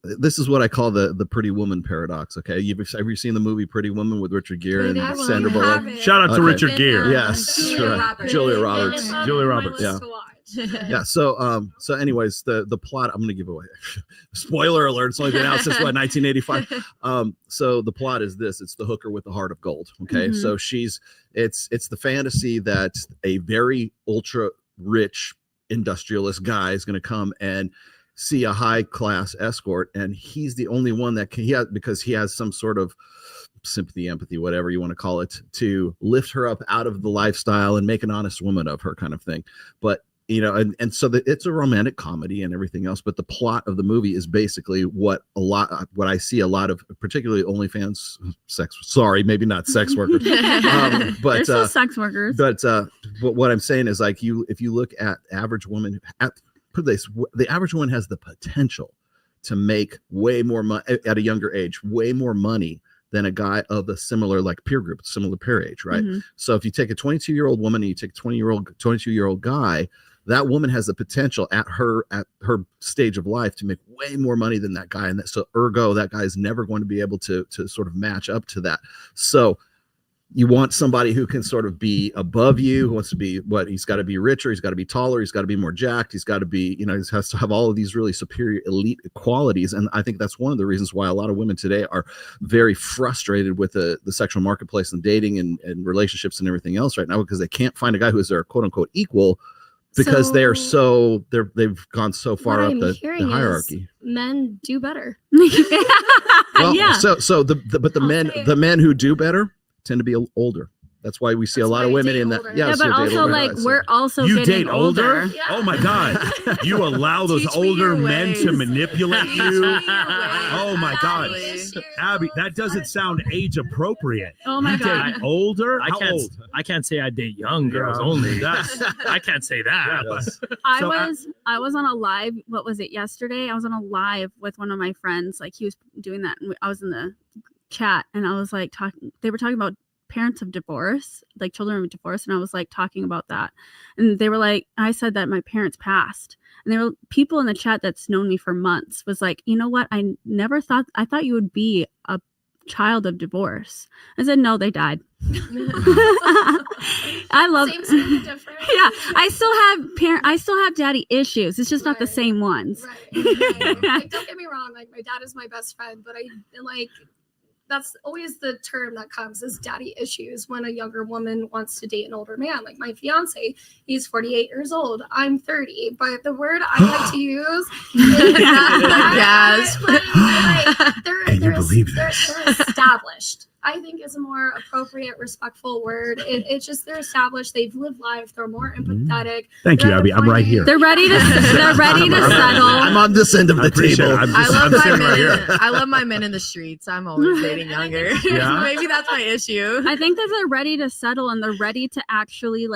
this is what I call the Pretty Woman paradox. Okay, have you seen the movie Pretty Woman with Richard Gere and Sandra Bullock? Shout out to Richard Gere. Yes, Julia Roberts. Julia Roberts. Yeah. Yeah. So anyways, the plot, I'm going to give away. Spoiler alert. It's only been out since 1985. So the plot is this: it's the hooker with the heart of gold. Okay. Mm-hmm. So it's the fantasy that a very ultra rich industrialist guy is going to come and see a high class escort, and he's the only one that because he has some sort of sympathy, empathy, whatever you want to call it, to lift her up out of the lifestyle and make an honest woman of her, kind of thing. But and so it's a romantic comedy and everything else, but the plot of the movie is basically what I see a lot of, particularly OnlyFans maybe not sex workers, but there's still sex workers. But what I'm saying is, like, if you look at average woman, the average woman has the potential to make way more money at a younger age, way more money than a guy of a similar peer group, similar peer age, right? Mm-hmm. So if you take a 22-year-old woman and you take a 22-year-old guy, that woman has the potential at her stage of life to make way more money than that guy, and so ergo that guy is never going to be able to sort of match up to that. So you want somebody who can sort of be above you, who wants to be he's got to be richer, he's got to be taller, he's got to be more jacked, he's got to be, he has to have all of these really superior elite qualities. And I think that's one of the reasons why a lot of women today are very frustrated with the sexual marketplace and dating and relationships and everything else right now, because they can't find a guy who is their quote unquote equal, because they've gone so far up the hierarchy. Men do better. Well, yeah. So the men who do better tend to be older. That's why we see a lot of women in that. Yeah, but also we're also you getting date older. Yeah. Oh my God! You allow those older men to manipulate you. Oh my God, Abby, that doesn't sound age appropriate. Oh my God, date older. I can't say I date young girls only. I can't say that. Yeah, I was on a live. What was it yesterday? I was on a live with one of my friends. Like, he was doing that, and I was in the chat, and I was like they were talking about parents of divorce, like children of divorce, and I was like talking about that, and they were like, I said that my parents passed, and there were people in the chat that's known me for months was like, you know what, I thought you would be a child of divorce. I said, no, they died. I love same different. Yeah, I still have daddy issues. It's just not the same ones. Right. Like, don't get me wrong, like, my dad is my best friend, but that's always the term that comes is daddy issues when a younger woman wants to date an older man. Like, my fiance, he's 48 years old. I'm 30. But the word I like to use is they're established. I think is a more appropriate, respectful word. It's just they're established. They've lived life. They're more empathetic. Thank you, Abby. I'm right here. They're ready to settle. I'm on this end of the table. I love my men in the streets. I'm always dating younger. Yeah. Maybe that's my issue. I think that they're ready to settle, and they're ready to actually,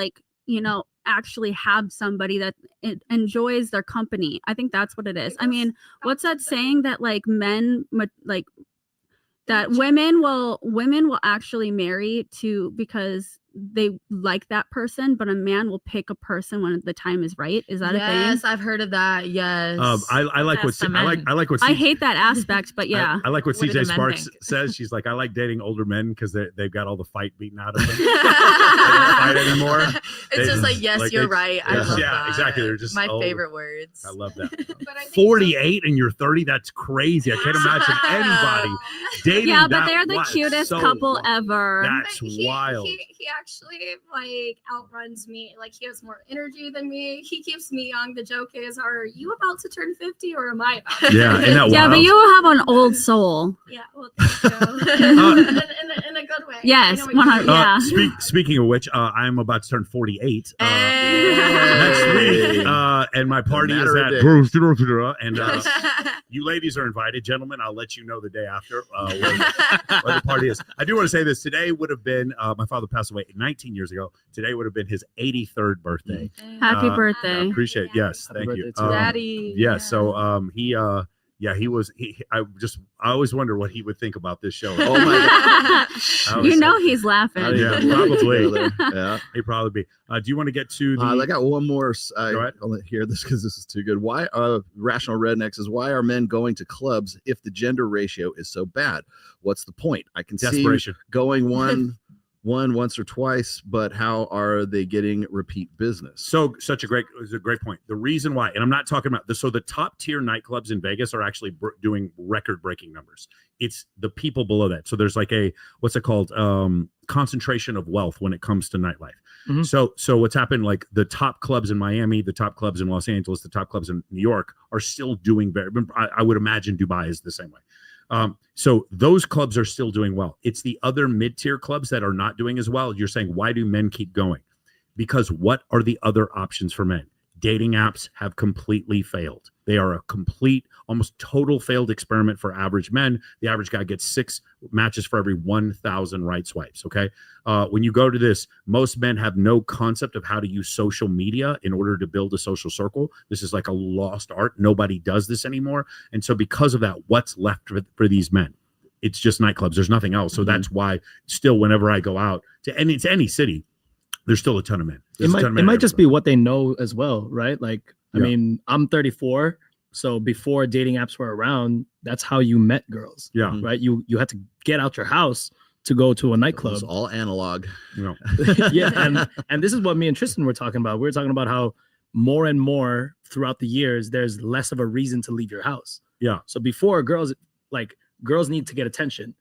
actually have somebody that enjoys their company. I think that's what it is. I mean, what's that saying that like men like that women will actually marry to because they like that person, but a man will pick a person when the time is right. Is that a thing? Yes, I've heard of that. Yes. I like what I like what I hate that aspect, but yeah. I like what What do CJ the men Sparks think? says. She's like, I like dating older men because they've got all the fight beaten out of them. They don't fight anymore. It's just like, yes, you're right. I love yeah, that. exactly. They're just my old. favorite words. I love that. But I think 48 and you're 30. That's crazy. I can't imagine anybody dating. Yeah, but that they're the wild. cutest So couple wild. ever. That's wild. He actually like outruns me. Like he has more energy than me. He keeps me young. The joke is, are you about to turn 50 or am I about to Yeah, turn isn't that 50? Yeah, but wild? you have an old soul. Yeah, well, thank you. in a good way. Yes, I know what you 100 mean. yeah. Speaking of which, I'm about to turn 48 Hey. next week, and my party is Matter of at day. and you ladies are invited, gentlemen. I'll let you know the day after where the party is. I do want to say this. Today would have been my father passed away 19 years ago. Today would have been his 83rd birthday. Happy I birthday. appreciate it. Yes, Happy thank birthday you. to you. Daddy. Yeah, so he I always wonder what he would think about this show. Oh my God. You know he's laughing. I didn't Yeah, even look probably. there. Yeah. He'd probably be. Do you want to get to the I got one more. Go ahead. I'll hear this because this is too good. Why Rational Rednecks is why are men going to clubs if the gender ratio is so bad? What's the point? I can see desperation? going once or twice, but how are they getting repeat business? So it's a great point. The reason why, and I'm not talking about this. So the top tier nightclubs in Vegas are actually doing record breaking numbers. It's the people below that. So there's like a, what's it called? Concentration of wealth when it comes to nightlife. Mhm. So what's happened, like the top clubs in Miami, the top clubs in Los Angeles, the top clubs in New York are still doing very, I would imagine Dubai is the same way. So those clubs are still doing well. It's the other mid-tier clubs that are not doing as well. You're saying, why do men keep going? Because what are the other options for men? Dating apps have completely failed. They are a complete, almost total failed experiment for average men. The average guy gets 6 matches for every 1,000 right swipes. Okay. When you go to this, most men have no concept of how to use social media in order to build a social circle. This is like a lost art. Nobody does this anymore. And so because of that, what's left for these men? It's just nightclubs. There's nothing else. So that's why still, whenever I go out to any city, there's still a ton of men. It might just be what they know as well, right? Like, I mean, I'm 34, so before dating apps were around, that's how you met girls. Yeah. Right. You had to get out your house to go to a nightclub. It's all analog. Yeah, and this is what me and Tristan were talking about. We were talking about how more and more throughout the years, there's less of a reason to leave your house. Yeah. So before girls need to get attention.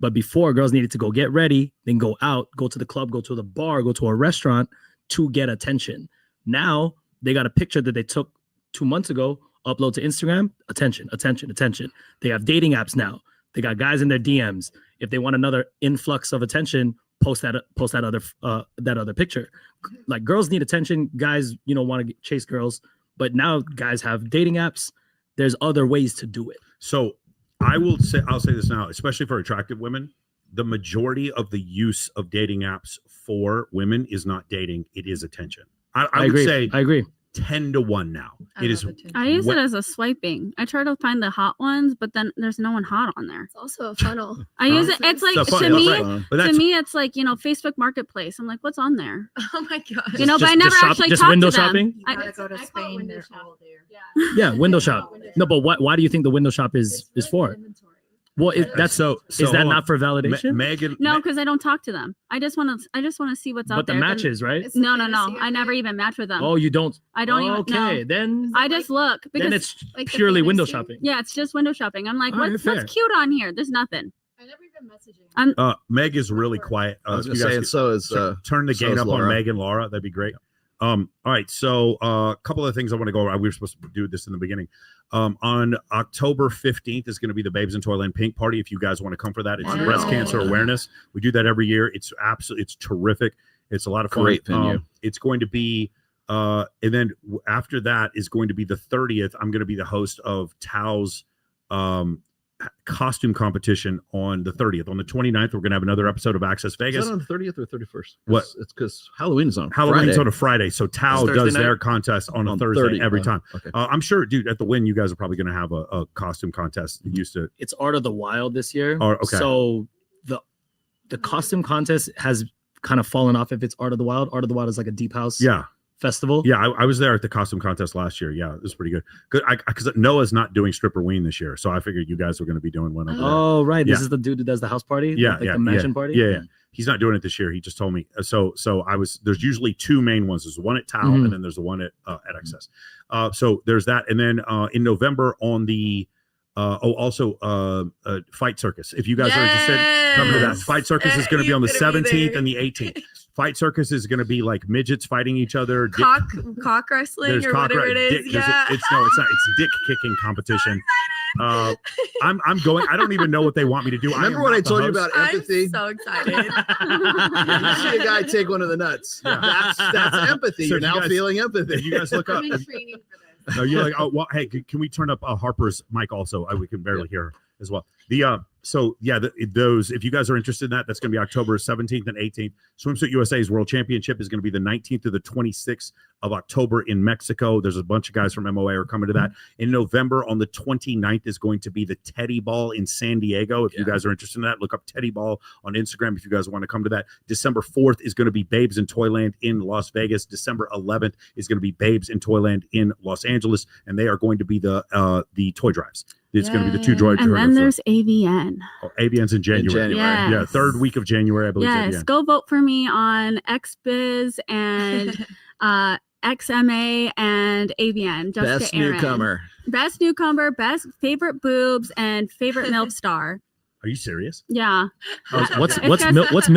But before, girls needed to go get ready, then go out, go to the club, go to the bar, go to a restaurant to get attention. Now they got a picture that they took 2 months ago, upload to Instagram, attention. They have dating apps now. They got guys in their DMs. If they want another influx of attention, post that other picture. Like, girls need attention. Guys, want to chase girls, but now guys have dating apps. There's other ways to do it. So I'll say this now, especially for attractive women, the majority of the use of dating apps for women is not dating, it is attention. I would agree. say I agree. 10-1 now. I It is. love attention. I use it as a swiping. I try to find the hot ones, but then there's no one hot on there. It's also a funnel. I use it. It's like So fun, to that's me. right. But To that's me, it's like Facebook Marketplace. I'm like, what's on there? Oh my god. But I never actually just talked window to them. shopping? You I- gotta go to I call it Spain. window They're shop. all there. Yeah. Yeah, window shop. No, but why do you think the window shop is for? Well, that's so. Is that hold on. not for validation? Megan? No, because I don't talk to them. I just want to see what's out But the there. matches, right? It's No. fantasy, I never okay? even match with them. Oh, you don't. I don't even. Okay, No. then I just look because then it's like the purely window fantasy. shopping. yeah, it's just window shopping. I'm like, All right, what's fair. cute on here? There's nothing. I never even messaging. Meg is really quiet. I was if you gonna say, guys and could so is turn the so gain is up on Laura. Meg and Laura. That'd be great. All right. So a couple of things I want to go over. We were supposed to do this in the beginning. On October 15th is going to be the Babes in Toyland Pink Party. If you guys want to come for that, it's Wow. breast cancer awareness. We do that every year. It's absolutely, it's terrific. It's a lot of fun. Great venue. It's going to be, and then after that is going to be the 30th. I'm going to be the host of Tao's costume competition on the 30th. On the 29th, we're going to have another episode of Access Vegas. Is that on the 30th or 31st? What? It's because Halloween is on Halloween's Friday. on a Friday, so Tao does their contest on a Thursday 30. every time. Okay. I'm sure, dude, at the Win, you guys are probably going to have a costume contest. You used to. It's Art of the Wild this year. Oh, okay. So the costume contest has kind of fallen off if it's Art of the Wild. Art of the Wild is like a deep house festival. Yeah, I was there at the costume contest last year. Yeah, it was pretty good. Good, because Noah's not doing Stripperween this year, so I figured you guys were going to be doing one. Oh, right. This is the dude who does the house party. The mansion party. Yeah. He's not doing it this year. He just told me. So I was. There's usually two main ones. There's one at Tao, and then there's the one at Exes. So there's that, and then in November on the. Fight Circus. If you guys are interested, come to that. Fight Circus is going to be on the 17th and the 18th. Fight Circus is going to be like midgets fighting each other. Cock wrestling or whatever it is. It's not. It's dick kicking competition. I'm going. I don't even know what they want me to do. Remember when I told you about empathy? I'm so excited. You see a guy take one of the nuts. That's empathy. So You're now feeling empathy. You guys look up. I'm in training for this. No, you're like, oh, well, hey, can we turn up Harper's mic also? We can barely hear her as well. Those, if you guys are interested in that, that's going to be October 17th and 18th. Swimsuit USA's World Championship is going to be the 19th to the 26th of October in Mexico. There's a bunch of guys from MOA are coming to that. In November, on the 29th, is going to be the Teddy Ball in San Diego. If you guys are interested in that, look up Teddy Ball on Instagram if you guys want to come to that. December 4th is going to be Babes in Toyland in Las Vegas. December 11th is going to be Babes in Toyland in Los Angeles, and they are going to be the toy drives. It's going to be the two droid. And then there's AVN. Oh, AVN's in January. Yes. Yeah, third week of January, I believe. Yes, AVN. go vote for me on XBiz and XMA and AVN. Just Best newcomer. Best newcomer, best favorite boobs, and favorite MILF star. Are you serious? Yeah. What's MILF I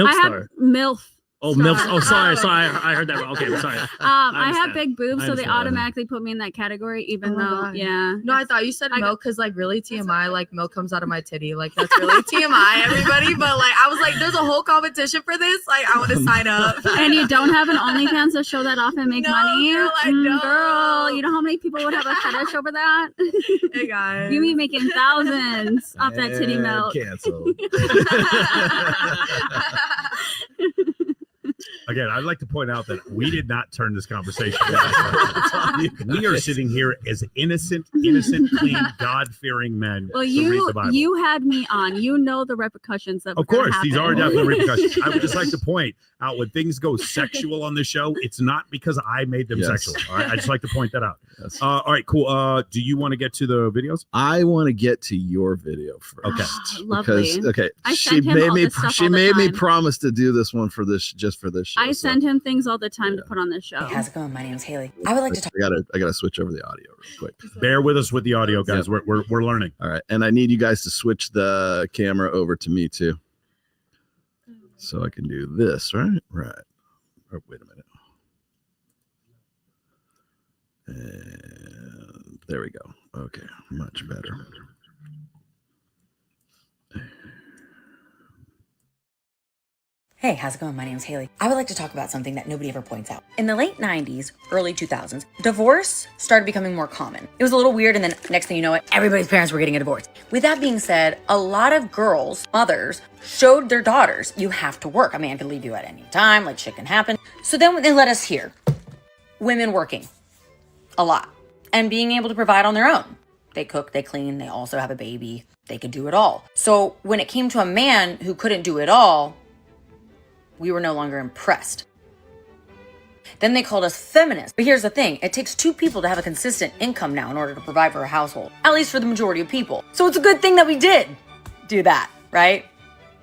have star? MILF. Oh, MILF. Oh, sorry. I heard that wrong. Okay, sorry. I have big boobs, so they understand. automatically put me in that category, even Oh my though, God. yeah. No, I thought you said milk because, like, really TMI, like, milk comes out of my titty. Like, that's really TMI, everybody. But, like, I was like, there's a whole competition for this. Like, I want to sign up. And you don't have an OnlyFans to show that off and make No, money? girl, I don't. Girl, you know how many people would have a fetish over that? Hey, guys. You be making thousands off that titty milk. Canceled. Again, I'd like to point out that we did not turn this conversation. We are sitting here as innocent, clean, God-fearing men. Well, who read the Bible. you had me on. You know the repercussions that Of were gonna course, these are happen. definitely repercussions. I would just like to point out when things go sexual on this show, it's not because I made them Yes. sexual. All right, I just like to point that out. Yes. All right, cool. Do you want to get to the videos? I want to get to your video first. Okay. Lovely. Because okay, I she send him made all me this stuff she all the made me time. promise to do this one for this show. I so send him things all the time to put on this show. Hey, how's it going? My name's Haley. I would like to talk. I gotta switch over the audio real quick. Bear with us with the audio, guys. Yep. We're learning. All right, and I need you guys to switch the camera over to me too, so I can do this. Right. Oh, wait a minute. And there we go. Okay, much better. Hey, how's it going? My name's Haley. I would like to talk about something that nobody ever points out. In the late 90s, early 2000s, divorce started becoming more common. It was a little weird, and then next thing you know it, everybody's parents were getting a divorce. With that being said, a lot of girls, mothers, showed their daughters, you have to work. A man can leave you at any time, like shit can happen. So then they let us hear women working a lot and being able to provide on their own. They cook, they clean, they also have a baby. They could do it all. So when it came to a man who couldn't do it all, we were no longer impressed. Then they called us feminists. But here's the thing, it takes two people to have a consistent income now in order to provide for a household, at least for the majority of people. So it's a good thing that we did do that, right?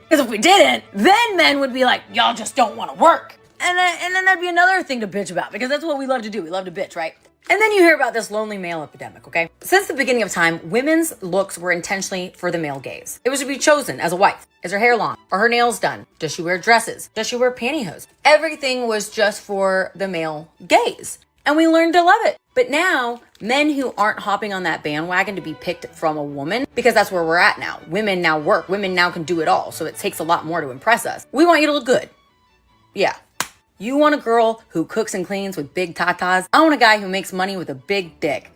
Because if we didn't, then men would be like, y'all just don't want to work. And then that'd be another thing to bitch about, because that's what we love to do. We love to bitch, right? And then you hear about this lonely male epidemic, okay? Since the beginning of time, women's looks were intentionally for the male gaze. It was to be chosen as a wife. Is her hair long? Are her nails done? Does she wear dresses? Does she wear pantyhose? Everything was just for the male gaze. And we learned to love it. But now, men who aren't hopping on that bandwagon to be picked from a woman, because that's where we're at now. Women now work. Women now can do it all. So it takes a lot more to impress us. We want you to look good. Yeah. You want a girl who cooks and cleans with big tatas? I want a guy who makes money with a big dick.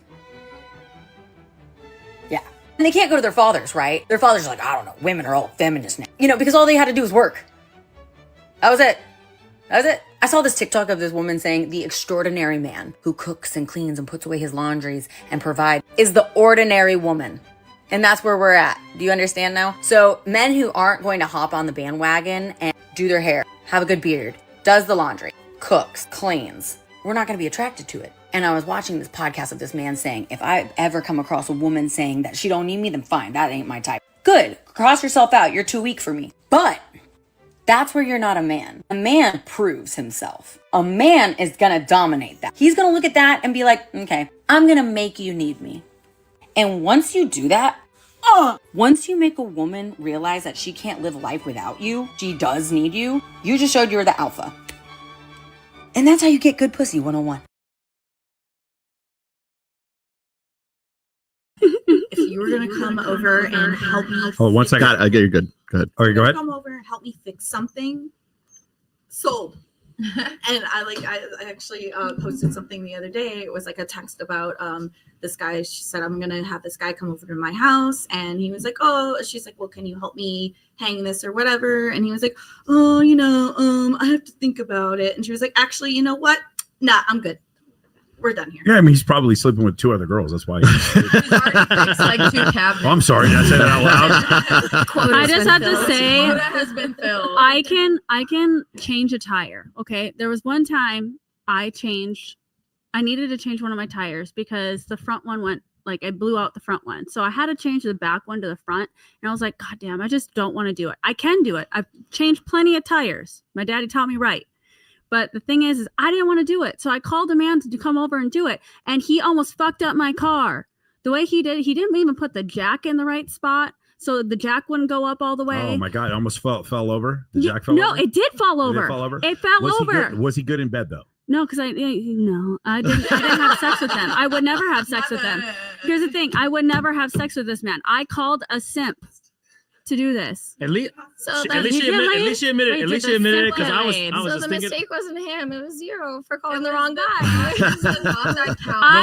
Yeah. And they can't go to their fathers, right? Their fathers are like, I don't know, women are all feminist now. You know, because all they had to do was work. That was it. That was it. I saw this TikTok of this woman saying the extraordinary man who cooks and cleans and puts away his laundries and provides is the ordinary woman. And that's where we're at. Do you understand now? So men who aren't going to hop on the bandwagon and do their hair, have a good beard, does the laundry, cooks, cleans, we're not going to be attracted to it. And I was watching this podcast of this man saying, if I ever come across a woman saying that she don't need me, then fine, that ain't my type. Good, cross yourself out. You're too weak for me. But that's where you're not a man. A man proves himself. A man is going to dominate that. He's going to look at that and be like, okay, I'm going to make you need me. And once you do that, once you make a woman realize that she can't live life without you, she does need you, you just showed you're the alpha. And that's how you get good pussy 101. If you were gonna come over and help me, one second. I get you. Good. Go ahead. All right, go ahead. Come over and help me fix something. Sold. And I actually posted something the other day. It was like a text about this guy. She said, I'm gonna have this guy come over to my house, and he was like, oh, she's like, well, can you help me hang this or whatever? And he was like, oh, I have to think about it. And she was like, actually, you know what? Nah, I'm good. We're done here. Yeah, I mean, he's probably sleeping with 2 other girls. That's why. It's like 2 cabinets. I'm sorry, did I say that out loud? I just have to say, Quota has been filled. I can change a tire. Okay, there was one time I needed to change one of my tires because the front one went, like, I blew out the front one. So I had to change the back one to the front. And I was like, God damn, I just don't want to do it. I can do it. I've changed plenty of tires. My daddy taught me right. But the thing is I didn't want to do it. So I called a man to come over and do it. And he almost fucked up my car. The way he did, he didn't even put the jack in the right spot. So the jack wouldn't go up all the way. Oh my God, it almost fell over. The jack fell over? No, it did fall over. Did it fall over? It fell over. Was he good in bed though? No, because I didn't have sex with them. I would never have sex with them. Here's the thing. I would never have sex with this man. I called a simp to do this. At least You she admitted it because I was So just the thinking. mistake wasn't him. It was you for calling the wrong guy. I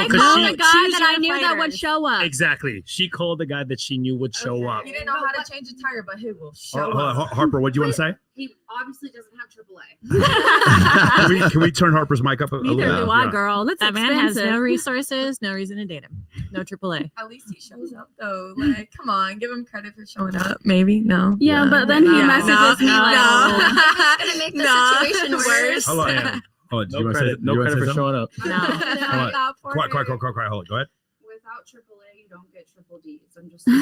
called a guy that I knew that would show up. Exactly. She called the guy that she knew would show up. He didn't know how to change a tire, but he will show up. Harper, what do you want to say? He obviously doesn't have AAA. Can we turn Harper's mic up a little Neither bit? do I, girl. That's That man has expensive. no resources, no reason to date him. No AAA. At least he shows up though. Like, come on, give him credit for showing up. Maybe no. Yeah, but then he messages me like, It's gonna make the situation worse. Hold on. Hold on. No credit, no credit for showing up. No. Quiet. Hold it. Go ahead. Without AAA, you don't get triple D's. I'm just. You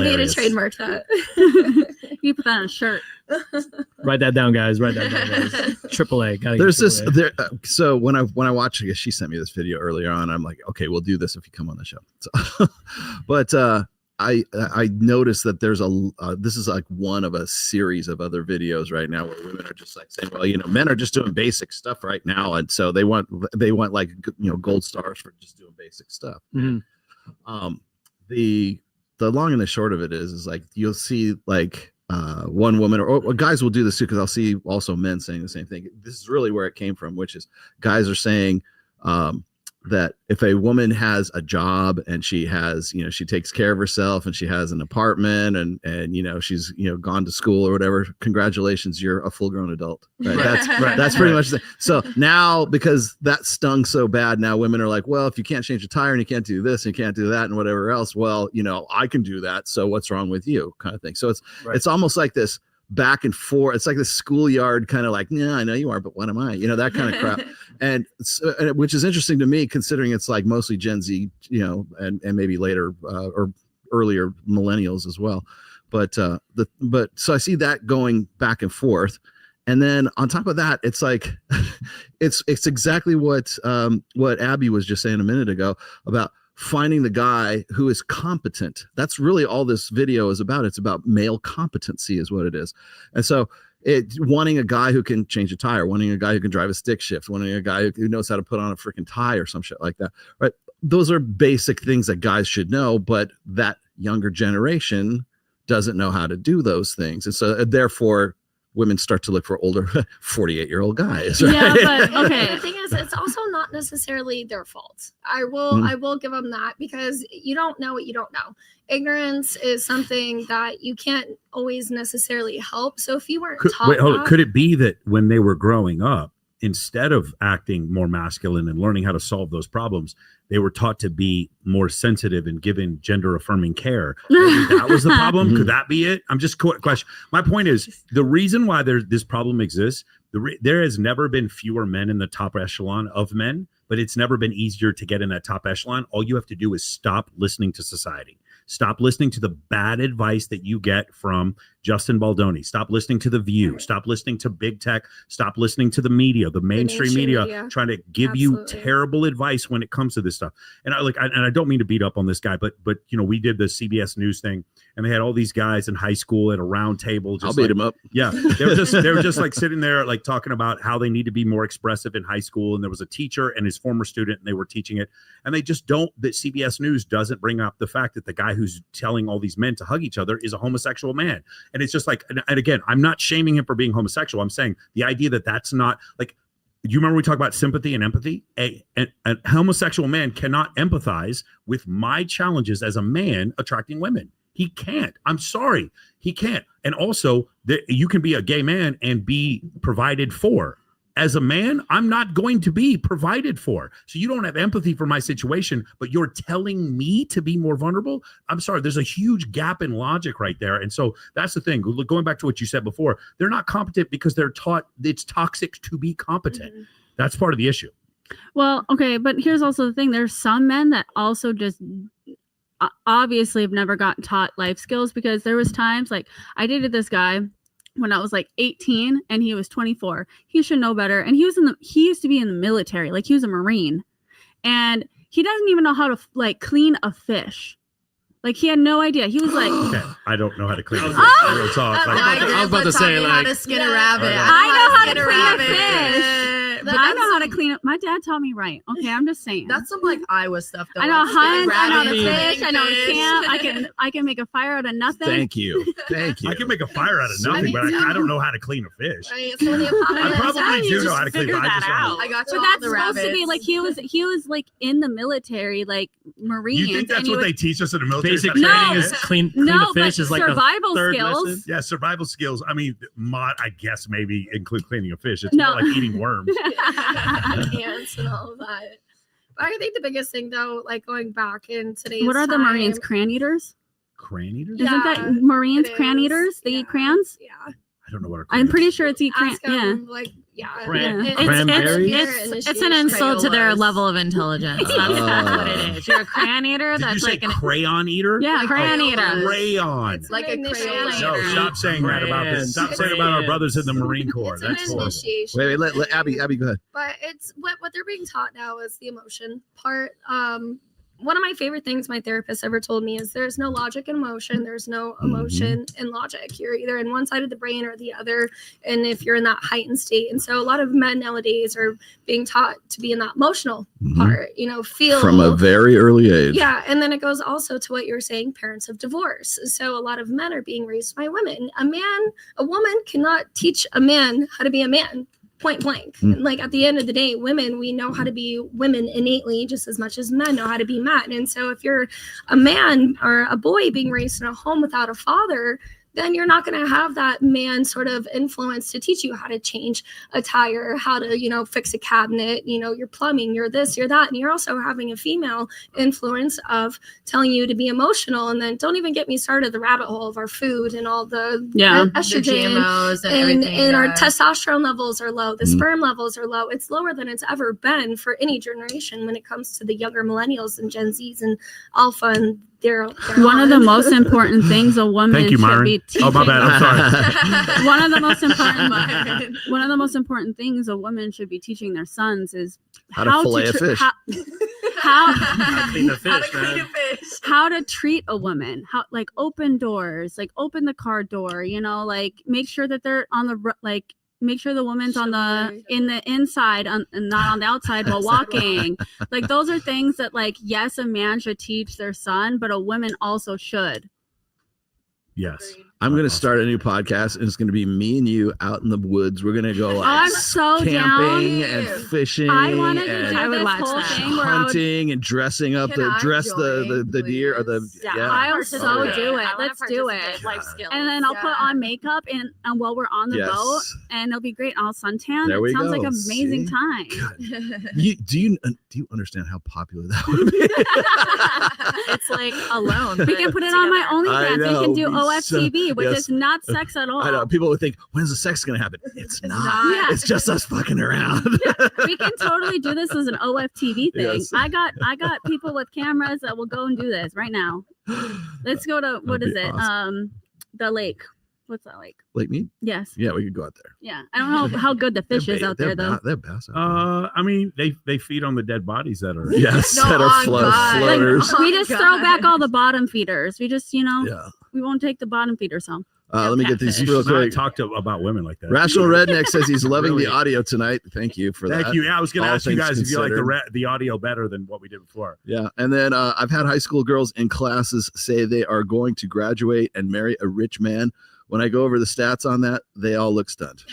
need to Hilarious. trademark that. you put that on a shirt. Write that down, guys. AAA. Gotta There's get this AAA. there. So when I watched, I guess she sent me this video earlier on. I'm like, okay, we'll do this if you come on the show. So, but I noticed that there's this is like one of a series of other videos right now where women are just like saying, well, men are just doing basic stuff right now, and so they want like gold stars for just doing basic stuff. Mm-hmm. The long and the short of it is like you'll see like one woman or guys will do this too, because I'll see also men saying the same thing. This is really where it came from, which is guys are saying that if a woman has a job and she has, she takes care of herself and she has an apartment and she's, gone to school or whatever, congratulations, you're a full grown adult. Right? That's pretty much the, so now, because that stung so bad, now women are like, well, if you can't change a tire and you can't do this and you can't do that and whatever else, well, I can do that. So what's wrong with you, kind of thing. So it's almost like this back and forth. It's like the schoolyard kind of like, yeah, I know you are, but what am I? That kind of crap. And which is interesting to me, considering it's like mostly Gen Z, and maybe later or earlier millennials as well. But so I see that going back and forth. And then on top of that, it's like, it's exactly what Abby was just saying a minute ago about finding the guy who is competent. That's really all this video is about. It's about male competency is what it is. And so wanting a guy who can change a tire, wanting a guy who can drive a stick shift, wanting a guy who knows how to put on a freaking tie or some shit like that. Right. Those are basic things that guys should know, but that younger generation doesn't know how to do those things. And so therefore women start to look for older 48-year-old guys. Right? Yeah, but okay. The thing is, it's also not necessarily their fault. I Mm. will give them that, because you don't know what you don't know. Ignorance is something that you can't always necessarily help. So if you weren't taught that, Could it be that when they were growing up, instead of acting more masculine and learning how to solve those problems, they were taught to be more sensitive and given gender affirming care? Maybe that was the problem. Could that be it? I'm just question. My point is, the reason why this problem exists, there has never been fewer men in the top echelon of men, but it's never been easier to get in that top echelon. All you have to do is stop listening to society. Stop listening to the bad advice that you get from Justin Baldoni. Stop listening to The View. Stop listening to big tech. Stop listening to the media, the mainstream media, trying to give you terrible advice when it comes to this stuff. And I don't mean to beat up on this guy, but you know, we did the CBS News thing, and they had all these guys in high school at a round table. I'll beat him up. Yeah, they were just like sitting there, like talking about how they need to be more expressive in high school. And there was a teacher and his former student, and they were teaching it. And they just don't. That CBS News doesn't bring up the fact that the guy who's telling all these men to hug each other is a homosexual man. And it's just like, and again, I'm not shaming him for being homosexual. I'm saying the idea that that's not like, do you remember we talked about sympathy and empathy? A homosexual man cannot empathize with my challenges as a man attracting women. He can't. I'm sorry. He can't. And also, you can be a gay man and be provided for. As a man, I'm not going to be provided for. So you don't have empathy for my situation, but you're telling me to be more vulnerable? I'm sorry. There's a huge gap in logic right there. And so that's the thing. Going back to what you said before, they're not competent because they're taught it's toxic to be competent. Mm-hmm. That's part of the issue. Well, okay, but here's also the thing. There's some men that also just obviously have never gotten taught life skills, because there was times like I dated this guy when I was like 18 and he was 24. He should know better. And he used to be in the military. Like, he was a Marine, and he doesn't even know how to like clean a fish. Like, he had no idea. He was like, okay, I don't know how to clean a fish. Oh! Real talk. Like, I was about to say, like, how to skin a rabbit. I know how to clean a fish. I know how to clean it. My dad taught me right. Okay, I'm just saying. That's some like Iowa stuff though. I know like, hunt, I know how to rabbit, fish, I know how to camp. I can make a fire out of nothing. Thank you. I can make a fire out of nothing, but I don't know how to clean a fish. Right, so I probably do know how to clean a fish. I got you. But that's supposed to be like he was like in the military, like Marine. You think that's what they teach us in the military? Basic training is clean the fish is like survival the third skills. lesson. Yeah, survival skills. I mean, I guess maybe include cleaning a fish. It's No. more like eating worms. ants and all of that. But I think the biggest thing though, like going back in today's What are the time, Marines? Crayon eaters? Crayon eaters? Yeah, Isn't that Marines it crayon is. eaters? They Yeah. eat crayons? Yeah. I don't know what. I'm pretty sure it's eat crayon. Ask Yeah. them, like, yeah. Cranberries? It's an insult to their level of intelligence. That's what it is. You're a crayon eater. Did That's you say like an crayon eater? Yeah, crayon eater. Crayon. It's like a initiation. crayon. No, stop saying that about this. Stop saying about our brothers in the Marine Corps. It's an That's horrible. initiation. Wait, let Abby go ahead. But it's what they're being taught now is the emotion part. One of my favorite things my therapist ever told me is there's no logic in emotion. There's no emotion in logic. You're either in one side of the brain or the other. And if you're in that heightened state. And so a lot of men nowadays are being taught to be in that emotional part, feel From a very early age. Yeah. And then it goes also to what you're saying, parents of divorce. So a lot of men are being raised by women. A woman cannot teach a man how to be a man. Point blank. And like at the end of the day, women, we know how to be women innately just as much as men know how to be men. And so if you're a man or a boy being raised in a home without a father, then you're not going to have that man sort of influence to teach you how to change a tire, how to, fix a cabinet, your plumbing, you're this, you're that. And you're also having a female influence of telling you to be emotional. And then don't even get me started the rabbit hole of our food and all the estrogen the GMOs and everything. And our testosterone levels are low. The sperm levels are low. It's lower than it's ever been for any generation when it comes to the younger millennials and Gen Zs and Alpha and they're one of the most important things a woman Thank you, should Myron. be teaching. Oh, my bad. I'm sorry. one of the most important things a woman should be teaching their sons is how to fillet a fish. How to clean the fish, man. How to treat a woman, how like open doors, like open the car door, like make sure that they're on the make sure the woman's on in the inside and not on the outside while walking. Like those are things that yes, a man should teach their son, but a woman also should. Yes. I'm going to start a new podcast, and it's going to be me and you out in the woods. We're going to go I'm so camping down. and fishing I wanted to and do I would this watch whole that. thing where I would, hunting and dressing up, Can I dress join, the deer or the please? I'll so yeah. do it. I wanna Let's do it. participate, life skills. And then I'll put on makeup and while we're on the Yes. boat, and it'll be great. I'll suntan. There It we sounds like go. an amazing See? time. Do you understand how popular that would be? It's like alone. We can put it on my I OnlyFans. know, We can do we OFTV, which yes. is not sex at all. I know people would think, when's the sex going to happen? It's not. not. It's just us fucking around. We can totally do this as an OFTV thing. Yes. I got people with cameras that will go and do this right now. Let's go to what That'd is be it? awesome. The lake. What's that lake? Like me? Yes. Yeah, we could go out there. Yeah. I don't know how good the fish is out there though. They're bass. Out I mean, they feed on the dead bodies that are. there. Yes, No, that are on God. floaters. Like, We just Oh, throw God. back all the bottom feeders. We just, Yeah. we won't take the bottom feeders home. Let me get these You real should not quick. talk about women like that. Rational Redneck says he's loving Really? the audio tonight. Thank you for that. Thank you. Yeah, I was going to All ask you things guys if you like considered. the audio better than what we did before. Yeah. And then I've had high school girls in classes say they are going to graduate and marry a rich man. When I go over the stats on that, they all look stunned.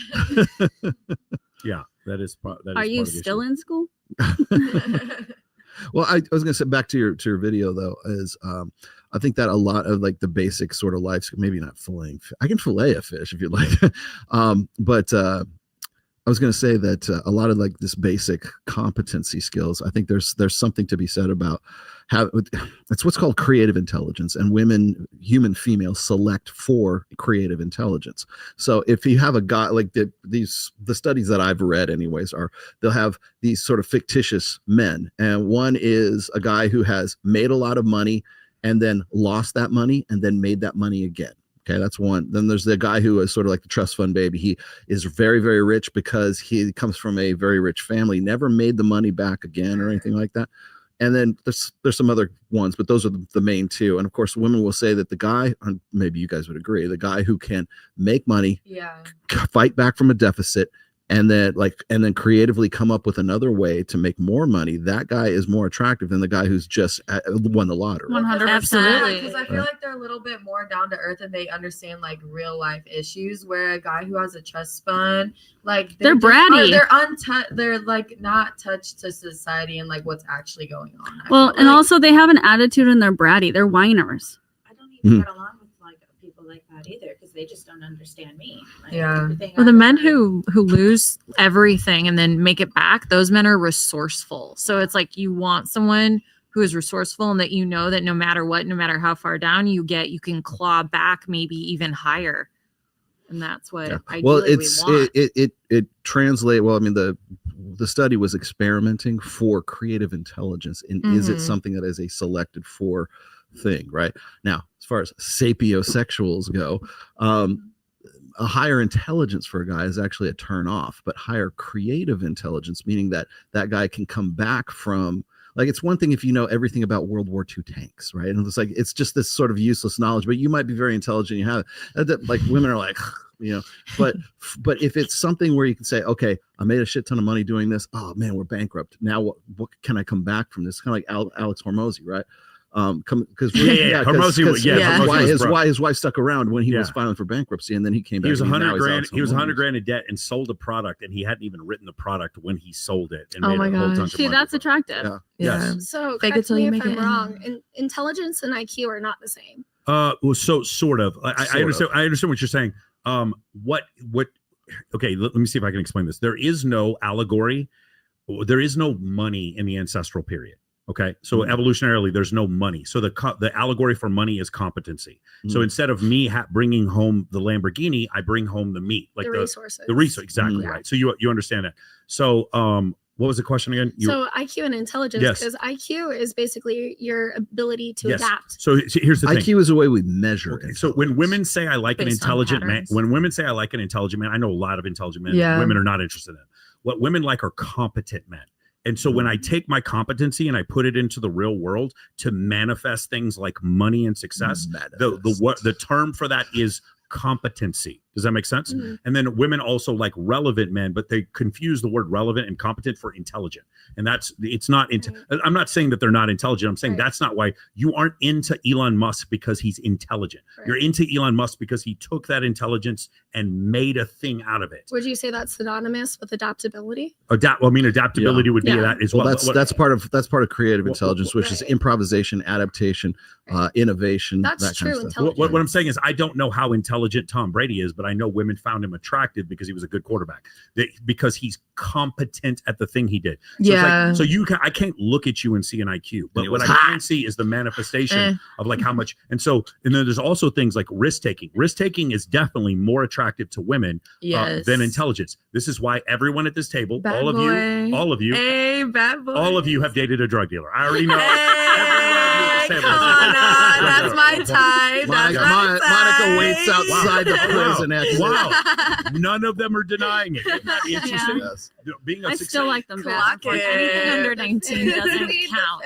Yeah, that is part. That is Are you part of the still issue. in school? Well, I was going to say back to your video though, is I think that a lot of like the basic sort of life, maybe not filleting. I can fillet a fish if you'd like. But I was going to say that a lot of like this basic competency skills, I think there's something to be said about how it's what's called creative intelligence, and women, human females, select for creative intelligence. So if you have a guy like the studies that I've read anyways are they'll have these sort of fictitious men, and one is a guy who has made a lot of money and then lost that money and then made that money again. Okay, that's one. Then there's the guy who is sort of like the trust fund baby. He is very, very rich because he comes from a very rich family, never made the money back again or anything like that. And then there's some other ones, but those are the main two. And of course, women will say that the guy, and maybe you guys would agree, the guy who can make money, fight back from a deficit, and then creatively come up with another way to make more money, that guy is more attractive than the guy who's just won the lottery. 100%. Absolutely. Because I feel like they're a little bit more down to earth and they understand like real life issues. Where a guy who has a trust fund, like They're just- bratty. they're untouched. They're like not touched to society and like what's actually going on. I Well, feel and like. also they have an attitude and they're bratty. They're whiners. I don't even Mhm. get along with like people like that either because they just don't understand me. Like, Yeah. everything Well, I the men learn- who lose everything and then make it back, those men are resourceful. So it's like you want someone who is resourceful and that you know that no matter what, no matter how far down you get, you can claw back maybe even higher. And that's what Well, ideally we want. it translate. Well, I mean, the study was experimenting for creative intelligence, and is it Mhm. something that is a selected for thing? Right now, as far as sapiosexuals go, a higher intelligence for a guy is actually a turn off, but higher creative intelligence, meaning that guy can come back from. Like, it's one thing if you know everything about World War II tanks, right? And it's like, it's just this sort of useless knowledge, but you might be very intelligent. You have it. Like, women are like, but if it's something where you can say, okay, I made a shit ton of money doing this. Oh man, we're bankrupt. Now what can I come back from this? Kind of like Alex Hormozy, right? Because Hormozy was why his wife stuck around when he was Yeah. filing for bankruptcy, and then he came back. He was and now $100 he's grand. Alex He was Hormozy. $100 grand in debt and sold a product, and he hadn't even written the product when he sold it. And Oh made my a whole gosh. bunch of See, money that's from it. attractive. Yeah. Yes. So Fake it correct till me you if make I'm it. wrong. Intelligence and IQ are not the same. Well, so sort of. I Sort understand. of. I understand what you're saying. What? Okay, let me see if I can explain this. There is no allegory. There is no money in the ancestral period. Okay, so evolutionarily, there's no money. So the allegory for money is competency. So instead of me bringing home the Lamborghini, I bring home the meat, like The resources. The resource, exactly Mhm. right. So you understand that. So what was the question again? So IQ and intelligence, Yes. because IQ is basically your ability to Yes. adapt. So here's the thing. IQ is the way we measure. Okay, so when women say I like an Based on intelligent man, patterns. when women say I like an intelligent man, I know a lot of intelligent men. Yeah. Women are not interested in. What women like are competent men. And so when I take my competency and I put it into the real world to manifest things like money and success, the term for that is competency. Does that make sense? Mhm. And then women also like relevant men, but they confuse the word relevant and competent for intelligent. And it's not I'm not saying that they're not intelligent. I'm saying that's not why you aren't into Elon Musk because he's intelligent. Right. You're into Elon Musk because he took that intelligence and made a thing out of it. Would you say that's synonymous with adaptability? Adaptability would be that as well. That's part of creative intelligence, which is improvisation, adaptation, innovation. That's that kind true of stuff. What I'm saying is, I don't know how intelligent Tom Brady is, but I know women found him attractive because he was a good quarterback, because he's competent at the thing he did. So it's like, I can't look at you and see an IQ, but what I can see is the manifestation of like how much. And then there's also things like risk taking. Risk taking is definitely more attractive to women than intelligence. This is why everyone at this table, all of you, hey, bad boy, all of you have dated a drug dealer. I already know. Come on, that's my type. Monica waits outside the prison. Wow, none of them are denying it. Isn't that interesting? Yes. I still like them best. Anything under 19 doesn't count.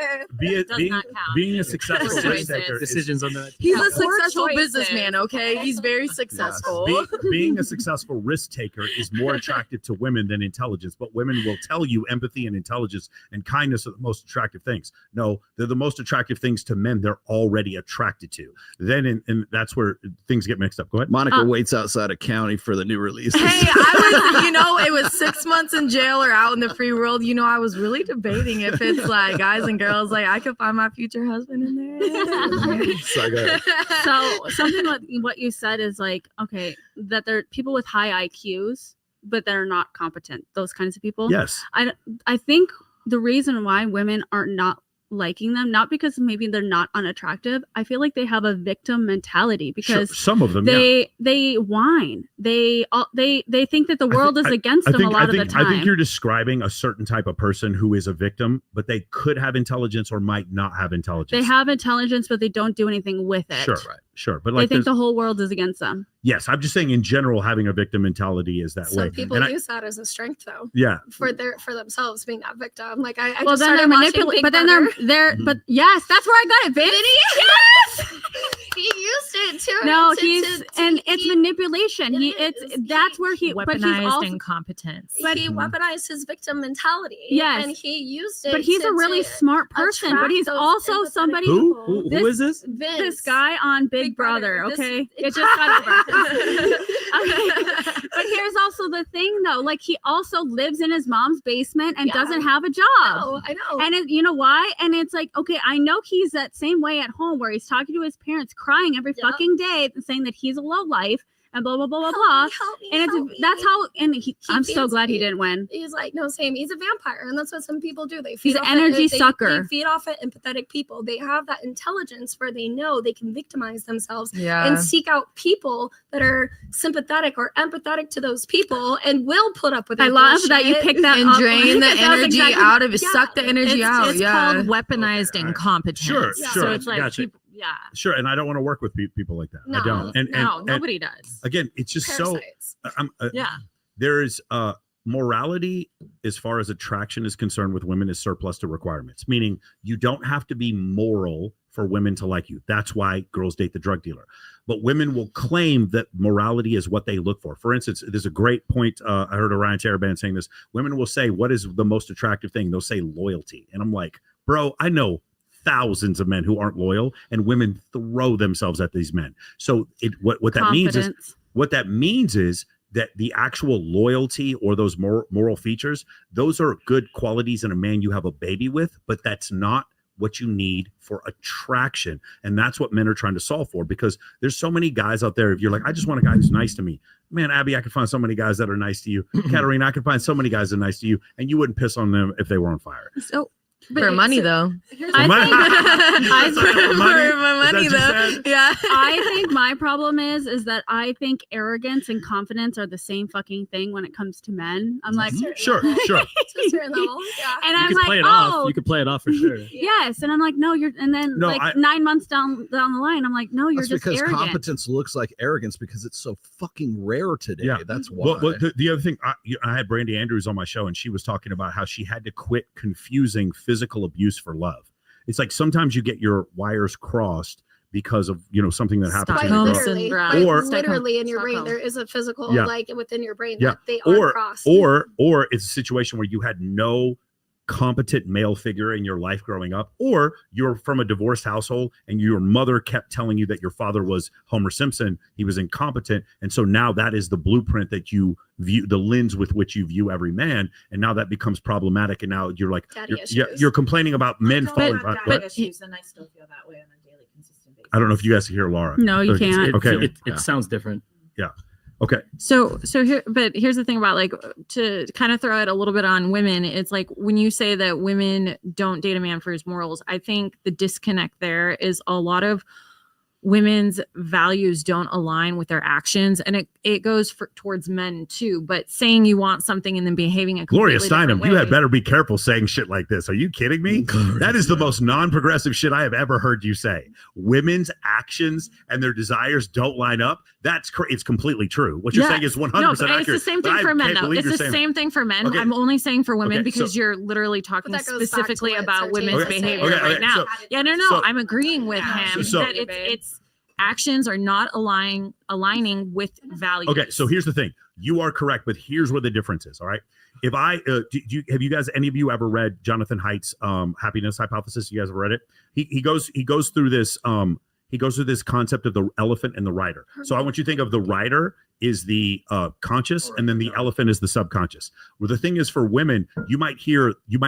Being a successful risk taker. Decisions on that. He's a successful businessman, okay? He's very successful. Being a successful risk taker is more attractive to women than intelligence, but women will tell you empathy and intelligence and kindness are the most attractive things. No, they're the most attractive things to men they're already attracted to. Then and that's where things get mixed up. Go ahead. Monica waits outside of county for the new releases. Hey, I was, it was 6 months in jail or out in the free world. I was really debating if it's like guys and girls, like I could find my future husband in there. So something like what you said is like, okay, that they're people with high IQs, but they're not competent. Those kinds of people. Yes. I think the reason why women are not liking them, not because maybe they're not unattractive. I feel like they have a victim mentality because some of them they whine. They think that the world is against them a lot of the time. I think you're describing a certain type of person who is a victim, but they could have intelligence or might not have intelligence. They have intelligence, but they don't do anything with it. Sure. But they think the whole world is against them. Yes, I'm just saying in general, having a victim mentality is that way. Some people use that as a strength, though. Yeah. For themselves being that victim. Like I well, just then they're manipulating. But then but yes, that's where I got it, Vince. Yes. He used it too. No, it's manipulation. That's where he weaponized but he's also incompetence. But he weaponized his victim mentality. Yes, and he used it. But he's a really smart person. But he's also somebody who is this? Vince. This guy on Big Brother. Okay, it just got over. Okay, but here's also the thing, though. Like he also lives in his mom's basement and doesn't have a job. I know. And you know why? And it's like, okay, I know he's that same way at home where he's talking to his parents, crying every fucking day, and saying that he's a low life and blah blah blah blah blah. That's how. And I'm so glad he didn't win. He's like, no, same. He's a vampire, and that's what some people do. They he's an energy sucker. They feed off of empathetic people. They have that intelligence where they know they can victimize themselves Yeah. and seek out people that are sympathetic or empathetic to those people and will put up with it. I love that you picked that and up. drain the energy out of it. Yeah. Suck the energy out. It's called weaponized incompetence. Sure. So it's like Gotcha. people, yeah. Sure, and I don't want to work with people like that. No. I don't. And Nobody does. Again, it's just Parasites. there is morality as far as attraction is concerned with women is surplus to requirements, meaning you don't have to be moral for women to like you. That's why girls date the drug dealer. But women will claim that morality is what they look for. For instance, there's a great point. I heard Orion Taraban saying this. Women will say, what is the most attractive thing? They'll say loyalty. And I'm like, bro, I know thousands of men who aren't loyal, and women throw themselves at these men. So what that means is that the actual loyalty or those moral features, those are good qualities in a man you have a baby with, but that's not what you need for attraction. And that's what men are trying to solve for, because there's so many guys out there. If you're like, I just want a guy who's nice to me, man, Abby, I could find so many guys that are nice to you. Katarina, I could find so many guys that are nice to you, and you wouldn't piss on them if they were on fire. So for money, though. I Yeah. think my problem is that I think arrogance and confidence are the same fucking thing when it comes to men. I'm like, sure. To a certain level, yeah. And You I'm could like, play it oh, off. You could play it off for sure. yes. And I'm like, no, you're. And then No, 9 months down the line, I'm like, no, you're That's just because arrogant. competence looks like arrogance because it's so fucking rare today. Yeah. That's why. Well, the other thing, I had Brandy Andrews on my show, and she was talking about how she had to quit confusing physical abuse for love. It's like sometimes you get your wires crossed because of something that happens Quite in your girl. literally, literally in your brain, there is a physical like within your brain that they are crossed. Or it's a situation where you had no competent male figure in your life growing up, or you're from a divorced household and your mother kept telling you that your father was Homer Simpson, he was incompetent, and so now that is the blueprint that you view, the lens with which you view every man, and now that becomes problematic, and now you're like you're complaining about men falling. Issues, and I still feel that way on a daily, consistent basis. I don't know if you guys hear Laura. No, you can't. Okay, it sounds different. Yeah. Okay. So here, but here's the thing about like to kind of throw it a little bit on women. It's like when you say that women don't date a man for his morals, I think the disconnect there is a lot of women's values don't align with their actions, and it goes towards men too. But saying you want something and then behaving a Gloria completely Steinem, you had better be careful saying shit like this. Are you kidding me? That is the most non-progressive shit I have ever heard you say. Women's actions and their desires don't line up. It's completely true. What you're saying is 100% accurate. It's the same thing for men, though. It's the same thing for men. Okay. I'm only saying for women Okay, because so- you're literally talking specifically about women's Okay, behavior okay, right now. so- I'm agreeing with him so- that it's actions are not aligning with values. Okay, so here's the thing. You are correct, but here's where the difference is. All right. If I have you guys, any of you ever read Jonathan Haidt's Happiness Hypothesis? You guys ever read it? He goes through this concept of the elephant and the rider. So I want you to think of the rider is the conscious, and then the elephant is the subconscious. Well, the thing is, for women, you might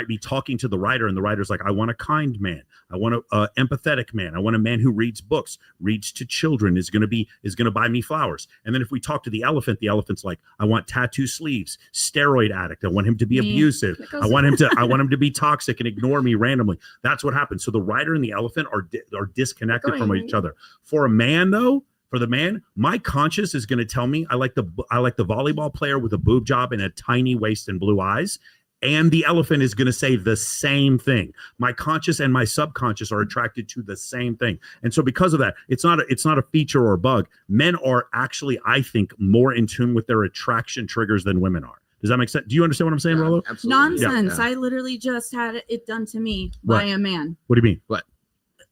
be talking to the rider, and the rider's like, I want a kind man, I want a empathetic man, I want a man who reads books, reads to children, is going to buy me flowers. And then if we talk to the elephant's like, I want tattoo sleeves, steroid addict, I want him to be abusive, I want him to be toxic and ignore me randomly. That's what happens. So the rider and the elephant are disconnected from each other. For a man, though, for the man, my conscience is going to tell me I like the volleyball player with a boob job and a tiny waist and blue eyes. And the elephant is going to say the same thing. My conscious and my subconscious are attracted to the same thing. And so because of that, it's not a feature or a bug. Men are actually, I think, more in tune with their attraction triggers than women are. Does that make sense? Do you understand what I'm saying, Rollo? Absolutely. Nonsense. Yeah. I literally just had it done to me What? by a man. What do you mean? What?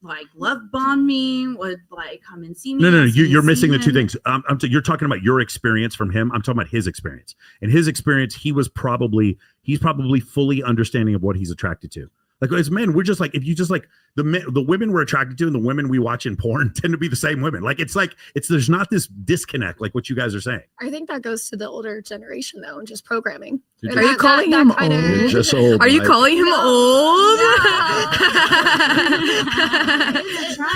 Like love bomb me, would like come and see me. No. ask me to You're see missing the two him. things. You're talking about your experience from him. I'm talking about his experience. In his experience, he's probably fully understanding of what he's attracted to. Like as men, we're just like, if you just like the women we're attracted to and the women we watch in porn tend to be the same women. Like there's not this disconnect like what you guys are saying. I think that goes to the older generation though, and just programming. You're And just- Are you calling him kind of- You're just old. Are you Mike. calling him old?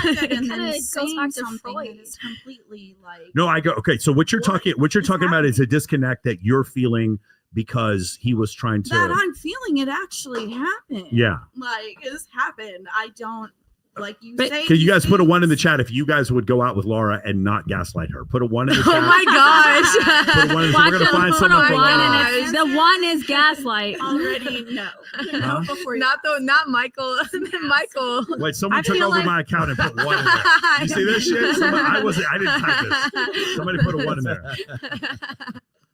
It kinda goes back to something Freud. that is completely like No, okay. So what you're talking about is a disconnect that you're feeling because he was trying that to. I'm feeling it actually happened. Yeah. Like it's happened. I don't like you But- say. Can you guys put a 1 in the things- chat if you guys would go out with Laura and not gaslight her? Put a 1 in the Oh chat. my gosh. Put a 1 in, so we're gonna find someone for Laura. The one is gaslight. Already no. Huh? Before you- Not Michael. Michael. Wait, someone I took feel over like- my account and put 1 in there. You see this shit? I didn't type this. Somebody put a 1 in there.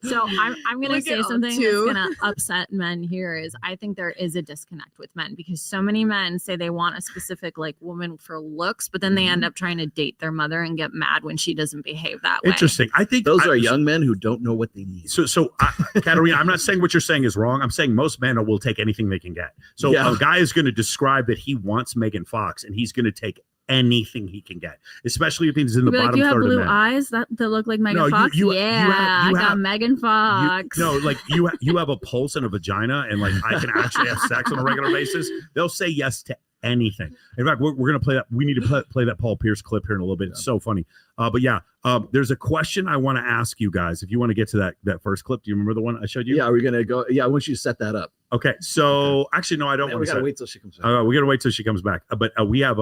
So I'm gonna Look say at something two. that's gonna upset men here is I think there is a disconnect with men because so many men say they want a specific like woman for looks, but then they end up trying to date their mother and get mad when she doesn't behave that way. Interesting. I think Those are young men who don't know what they need. So Katarina, I'm not saying what you're saying is wrong. I'm saying most men will take anything they can get. So Yeah. a guy is going to describe that he wants Megan Fox, and he's going to take anything he can get, especially if he's in the Be like, bottom you have third of blue men. eyes that look like Megan No, you- Fox. you I got have- Megan Fox. Like you have a pulse and a vagina, and like I can actually have sex on a regular basis. They'll say yes to anything. In fact, we're going to play that. We need to play that Paul Pierce clip here in a little bit. It's so funny. But yeah, there's a question I want to ask you guys. If you want to get to that first clip, do you remember the one I showed you? Yeah, we're gonna go. Yeah, I want you to set that up. Okay. So actually, no, I don't Man, want we to. gotta wait till she comes back. We gotta wait till she comes back. But we have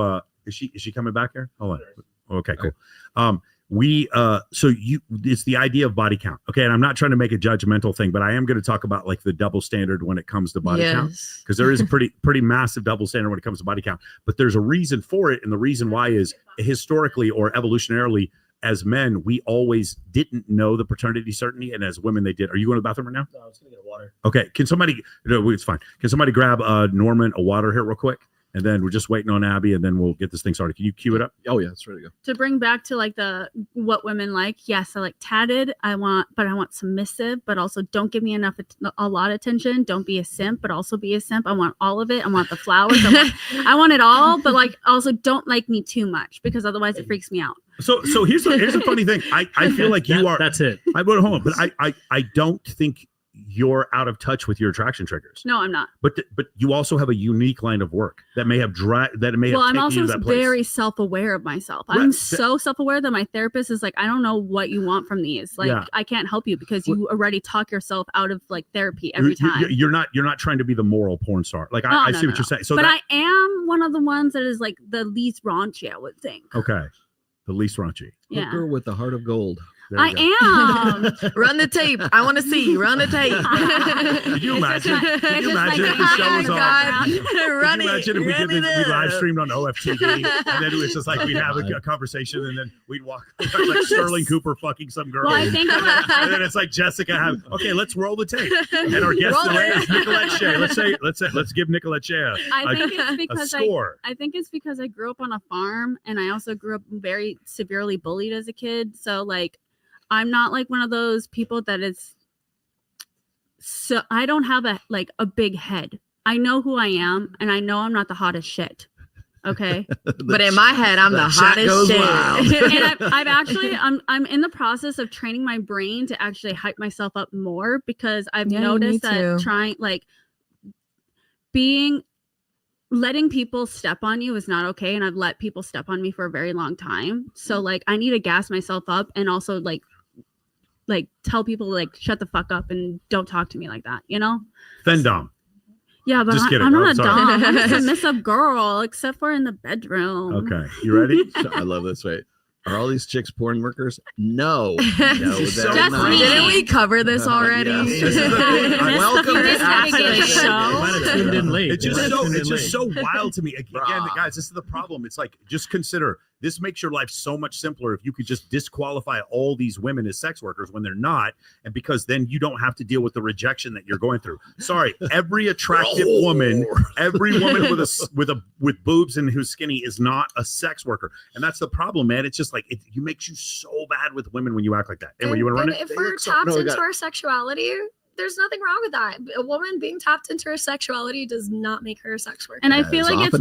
is she coming back here? Hold on. Okay, cool. It's the idea of body count. Okay, and I'm not trying to make a judgmental thing, but I am going to talk about like the double standard when it comes to body count, because there is a pretty massive double standard when it comes to body count. But there's a reason for it, and the reason why is historically or evolutionarily, as men, we always didn't know the paternity certainty, and as women, they did. Are you going to the bathroom right now? No, I was gonna get water. Okay, can somebody? No, it's fine. Can somebody grab Norman a water here real quick? and then we're just waiting on Abby, and then we'll get this thing started. Can you cue it up? Oh yeah, it's ready to go. To bring back to like the what women like, yes, I like tatted. I want submissive, but also don't give me a lot of attention. Don't be a simp, but also be a simp. I want all of it. I want the flowers. I want it all, but like also don't like me too much because otherwise it freaks me out. So here's a funny thing. I feel like you are. That's it. I went home, but I don't think you're out of touch with your attraction triggers. No, I'm not. But you also have a unique line of work that may have Well, I'm also you to that place. very self-aware of myself. Right. I'm so self-aware that my therapist is like, I don't know what you want from these. Like, I can't help you because you already talk yourself out of like therapy every time. You're not trying to be the moral porn star. Like I see what you're saying. So but I am one of the ones that is like the least raunchy, I would think. Okay, the least raunchy. Yeah. Hooker with the heart of gold. I am. Run the tape. I want to see. Run the tape. Could you imagine? Could you imagine if the show was on? Run Could you imagine if we live streamed on OFTV and then it was just like we'd have a conversation and then we'd walk like Sterling Cooper fucking some girl. Well, I think and then it's like Jessica okay, let's roll the tape. And our guest today is Nicolette Shea. Let's give Nicolette Shea a score. I think it's because I grew up on a farm and I also grew up very severely bullied as a kid. So like I'm not like one of those people that is so I don't have a big head. I know who I am and I know I'm not the hottest shit. Okay. But in my head, I'm the hottest shit. And I've actually I'm in the process of training my brain to actually hype myself up more because I've noticed that letting people step on you is not okay. And I've let people step on me for a very long time. So like I need to gas myself up and also like tell people like shut the fuck up and don't talk to me like that, you know? Fendom. Yeah, but Just kidding. I'm not a dom. I'm a submissive girl, except for in the bedroom. Okay, you ready? I love this. Right? Are all these chicks porn workers? No, Just me. Didn't we cover this already? Welcome to the show. Tuned in late. It's just so wild to me. Again, guys, this is the problem. It's like just consider this makes your life so much simpler if you could just disqualify all these women as sex workers when they're not, and because then you don't have to deal with the rejection that you're going through. Sorry, every attractive woman, every woman with boobs and who's skinny is not a sex worker, and that's the problem, man. It's just like it makes you so bad with women when you act like that. Anyway, you want to run it? If we're tapped into our sexuality, there's nothing wrong with that. A woman being tapped into her sexuality does not make her a sex worker. And I feel like it's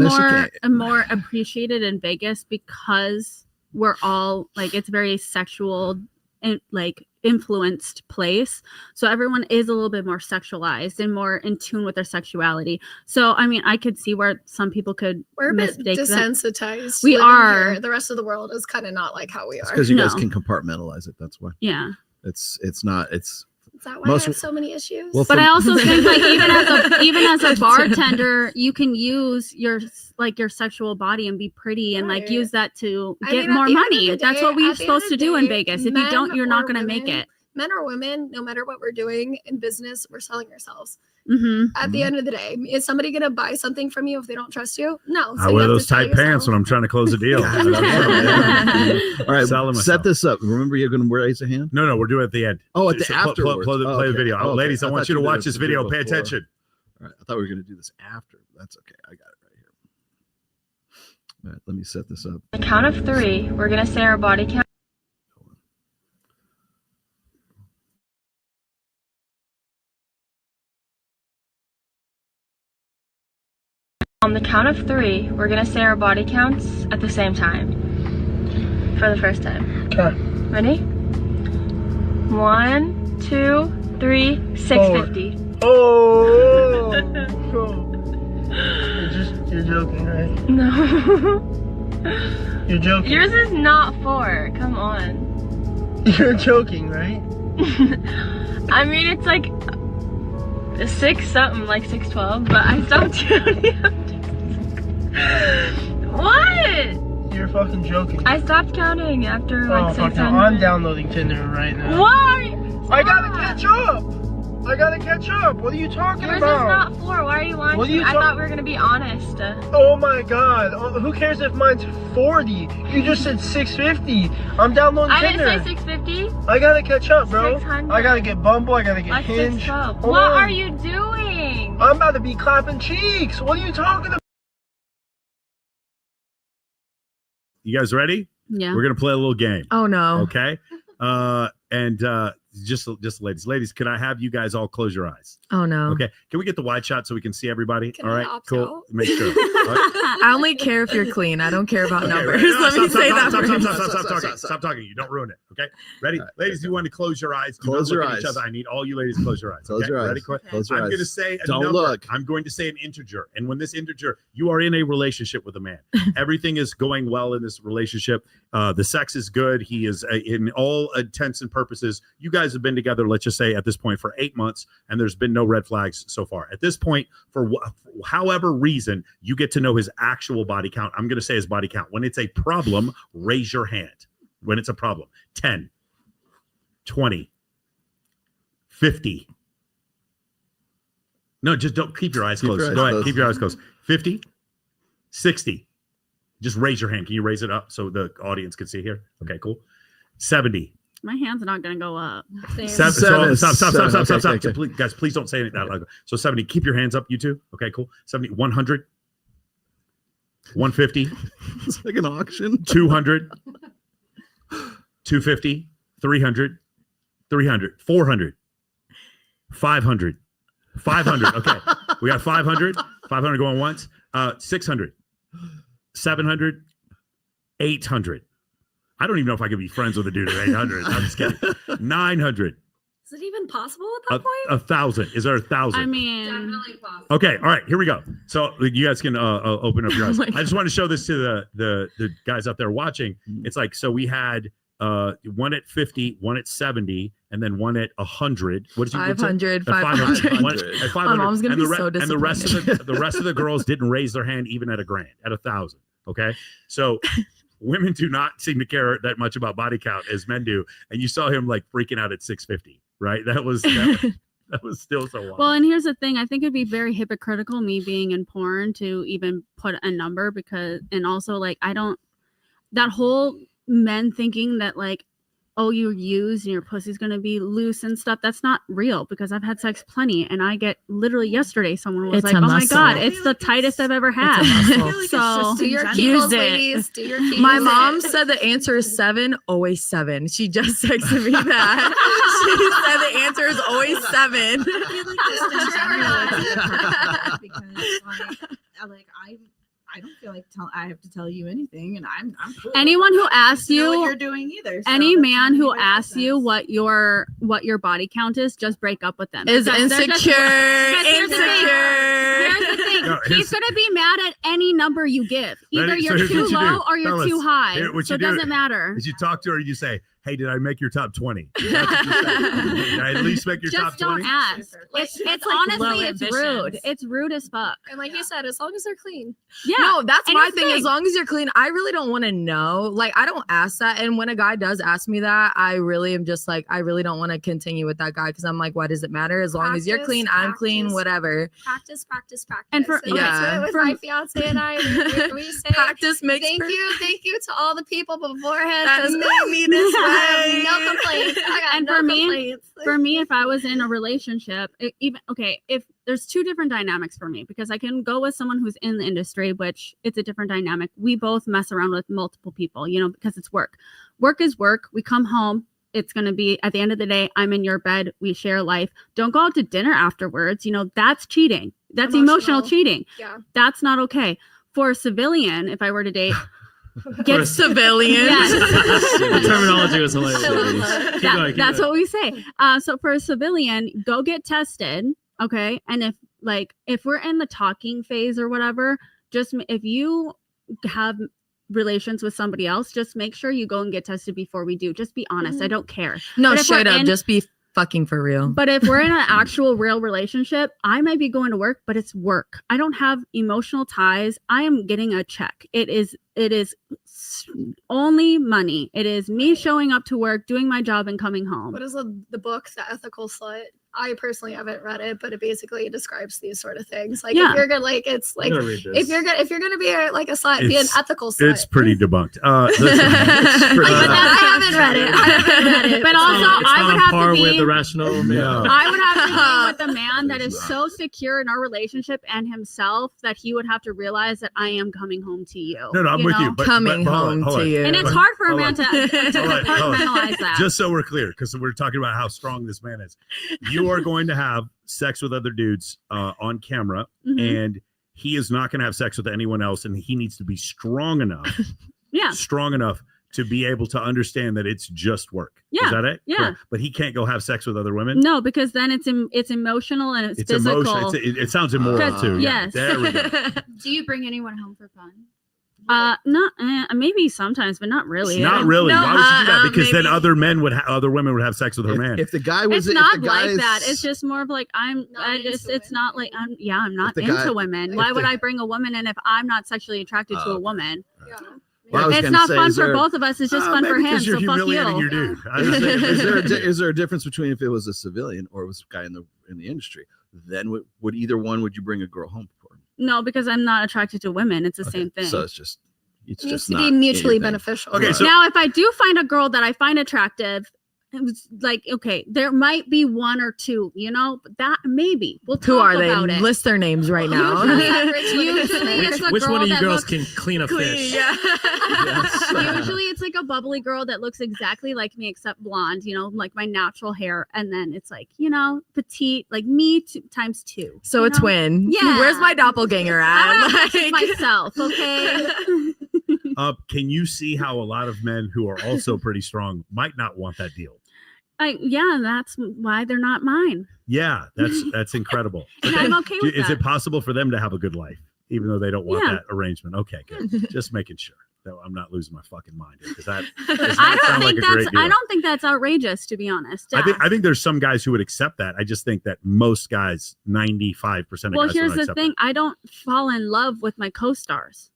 more appreciated in Vegas because we're all like it's very sexual and like influenced place. So everyone is a little bit more sexualized and more in tune with their sexuality. So I mean, I could see where some people could we're a bit desensitized. We are. Here. The rest of the world is kind of not like how we are. Because you guys can compartmentalize it. That's why. Yeah. It's not. Is that why I have so many issues? Well, but I also think like even as a bartender, you can use your sexual body and be pretty and like use that to get more money. That's what we're supposed to do in Vegas. If you don't, you're not going to make it. Men or women, no matter what we're doing in business, we're selling ourselves. Mm-hmm. At the end of the day, is somebody going to buy something from you if they don't trust you? No. I wear those tight pants when I'm trying to close a deal. All right, set this up. Remember, you're going to raise a hand? No, we're doing it at the end. Oh, at the afterwards. Play the video. Ladies, I want you to watch this video. Pay attention. All right, I thought we were going to do this after. That's okay. I got it right here. All right, let me set this up. On the count of 3, we're going to say our body count. On the count of 3, we're gonna say our body counts at the same time. For the first time. Okay. Ready? 1, 2, 3, 650. Oh! You're joking, right? No. You're joking. Yours is not 4. Come on. You're joking, right? I mean, it's like 6 something, like 612, but I stopped counting. What? You're fucking joking. I stopped counting after like 600. I'm downloading Tinder right now. Why? I gotta catch up. What are you talking Yours about? Yours is not 4. Why are you lying to me? I thought we were gonna be honest. Oh my god. Who cares if mine's 40? You just said 650. I'm downloading Tinder. I didn't say 650. I gotta catch up, bro. 600. I gotta get Bumble. I gotta get like Hinge. What are you doing? I'm about to be clapping cheeks. What are you talking about? You guys ready? Yeah. We're gonna play a little game. Oh no. Okay. And just ladies, can I have you guys all close your eyes? Oh no. Okay. Can we get the wide shot so we can see everybody? Can all I right. opt Cool. out? Make sure. Right. I only care if you're clean. I don't care about Okay, numbers. right. No, Let me say that. Stop first. talking. Stop talking. You don't ruin it. Okay. Ready? Right. Ladies, you want to close your eyes. Do Close not your look at each eyes. other. I need all you ladies to close your eyes. Close okay? your eyes. Ready? Close your I'm eyes. going to say a Don't number. look. I'm going to say an integer. And when this integer, you are in a relationship with a man. Everything is going well in this relationship. The sex is good. He is, in all intents and purposes, you guys have been together, let's just say at this point, for 8 months, and there's been no red flags so far. At this point, for however reason, you get to know his actual body count. I'm going to say his body count. When it's a problem, raise your hand. When it's a problem. 10, 20, 50. No, just don't keep your eyes closed. Go ahead. Keep your eyes closed. 50, 60. Just raise your hand. Can you raise it up so the audience can see here? Okay, cool. 70. My hand's not gonna go up. Stop. Okay. Please don't say anything that loud. So 70. Keep your hands up, you two. Okay, cool. 70, 100, 150. It's like an auction. 200, 250, 300, 300, 400, 500, 500. Okay, we got 500. 500 going once. 600, 700, 800. I don't even know if I could be friends with a dude at 800. I'm just kidding. 900. Is it even possible at that point? 1,000. Is there 1,000? I mean, Definitely possible. Okay, all right, here we go. So you guys can open up your eyes. my I just want to show this to the guys out there watching. It's like, so we had one at 50, one at 70, and then one at 100. What did you 500, 500. 500. At 500. My mom's gonna And the be so And the rest of the rest of the girls didn't raise their hand even at $1,000, at 1,000. Okay, so women do not seem to care that much about body count as men do. And you saw him like freaking out at 650, right? That was still so wild. well, and here's the thing. I think it'd be very hypocritical, me being in porn, to even put a number because, and also like, that whole men thinking that like, oh, you're used and your pussy's gonna be loose and stuff. That's not real because I've had sex plenty, and I get literally yesterday someone was It's like, a "Oh my muscle. god, it's the tightest I've ever had." So Do your Use Kegels, it. ladies. Do your Kegels. My mom said the answer is 7, always 7. She just texted me that. She said the answer is always 7. I don't feel like I have to tell you anything, and I'm cool. anyone who asks You know you what you're doing either. so any that's man none who of your asks you business. what your body count is, just break up with them. Is Because they're just- insecure. because here's the thing. Insecure. Here's the thing. No, He's gonna be mad at any number you give. Either Ready? So you're here's too what you low do. or you're Fellas, too high. here, what So you it do doesn't matter. Is you talk to her and you say, hey, did I make your top 20? Did I at least make your top Just don't 20? ask. It's like honestly, low it's ambitions. rude. It's rude as fuck. And like you said, as long as they're clean. Yeah. No, that's And my here's the thing. As thing. long as you're clean, I really don't want to know. Like, I don't ask that. And when a guy does ask me that, I really am just like, I really don't want to continue with that guy because I'm like, why does it matter? As long as you're Practice, clean, I'm clean, practice. whatever. Practice. And for- that's yeah. what with For- my fiance and I, we say Practice makes thank you to all the people beforehand That because made me this I way. have no complaints. I got And no for me, complaints. For me, if I was in a relationship, if there's two different dynamics for me, because I can go with someone who's in the industry, which it's a different dynamic. We both mess around with multiple people, because it's work. Work is work. We come home. It's going to be at the end of the day, I'm in your bed. We share life. Don't go out to dinner afterwards. That's cheating. That's emotional cheating. Yeah. That's not okay. For a civilian, if I were to date, Get civilians. The terminology was hilarious. Keep going, That's what we say. So for a civilian, go get tested. Okay. And if we're in the talking phase or whatever, if you have relations with somebody else, just make sure you go and get tested before we do. Just be honest. I don't care. No, But if straight we're up. Just be fucking for real. But if we're in an actual real relationship, I might be going to work, but it's work. I don't have emotional ties. I am getting a check. It is only money. It is me showing up to work, doing my job, and coming home. What is the book, The Ethical Slut? I personally haven't read it, but it basically describes these sort of things. Like Yeah. if you're gonna it's like if you're gonna be a slut, be an ethical slut. It's pretty debunked. I haven't read it. But also, I would have to be with the rational. I would have to be with a man that is so secure in our relationship and himself that he would have to realize that I am coming home to you. No, I'm with you. But, coming but home hold on. to you. And it's hard for a man to Hold on. compartmentalize that. Just so we're clear, because we're talking about how strong this man is. You are going to have sex with other dudes on camera, and he is not going to have sex with anyone else, and he needs to be strong enough to be able to understand that it's just work. Yeah. Is that it? Yeah. Correct. But he can't go have sex with other women? No, because then it's emotional and it's physical. Emotional. It sounds immoral too. Yes. There we go. Do you bring anyone home for fun? Not maybe sometimes, but not really. Not really. No, why would you do that? Because maybe. then other women would have sex with her man. If the guy was, It's not like that. It's just more of like it's not like I'm not into women. Why would I bring a woman in if I'm not sexually attracted to a woman? Yeah. Well, it's not fun for both of us. It's just fun for him. Because you're So fuck humiliating you. your dude. Is there a difference between if it was a civilian or it was a guy in the industry? Then would either one would you bring a girl home for? No, because I'm not attracted to women. It's the same thing. So it's just It needs to be mutually beneficial. Okay, so now if I do find a girl that I find attractive, it was like, okay, there might be one or two, but that maybe we'll talk Who are they? about it. List their names right now. Usually it's a Which girl one of you that girls looks can clean a fish? Usually it's like a bubbly girl that looks exactly like me except blonde, like my natural hair, and then it's like, petite, like me times two. So a twin. Yeah. Where's my doppelganger I at? don't myself, okay? can you see how a lot of men who are also pretty strong might not want that deal? That's why they're not mine. Yeah, that's incredible. And I'm okay with Is that. it possible for them to have a good life, even though they don't want Yeah. that arrangement? Okay, good. Just making sure that I'm not losing my fucking mind here, because that does not I sound like a great deal. I don't think that's outrageous, to be honest. I think there's some guys who would accept that. I just think that most guys, 95% of Well, guys, here's don't the accept thing: I don't fall in love with my co-stars.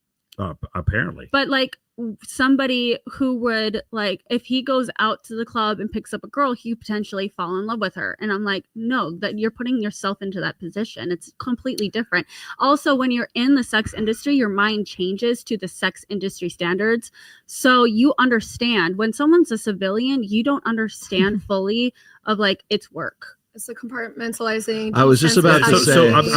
Apparently. But like somebody who would, like, if he goes out to the club and picks up a girl, he potentially fall in love with her. And I'm like, no, that you're putting yourself into that position. It's completely different. Also, when you're in the sex industry, your mind changes to the sex industry standards. So you understand when someone's a civilian, you don't understand fully of like it's work. It's the compartmentalizing. I was just about to say.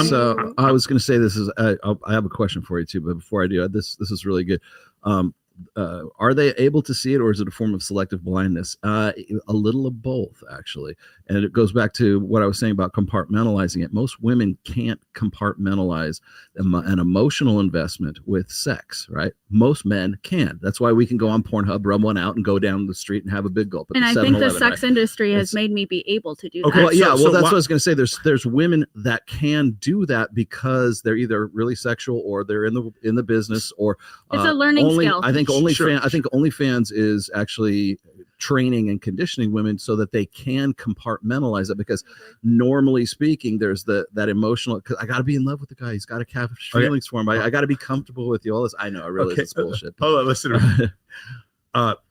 So I was going to say this is. I have a question for you too, but before I do, this is really good. Are they able to see it, or is it a form of selective blindness? A little of both, actually. And it goes back to what I was saying about compartmentalizing it. Most women can't compartmentalize an emotional investment with sex, right? Most men can. That's why we can go on Pornhub, rub one out, and go down the street and have a big gulp. And I think the sex industry has made me be able to do that. Okay, well, that's what I was going to say. There's women that can do that because they're either really sexual or they're in the business, or it's a learning skill. I think OnlyFans is actually training and conditioning women so that they can compartmentalize it, because normally speaking, there's that emotional, because I got to be in love with the guy. He's got to have feelings for him. I got to be comfortable with you. All this. I know. I realize it's bullshit. Hold on, listen.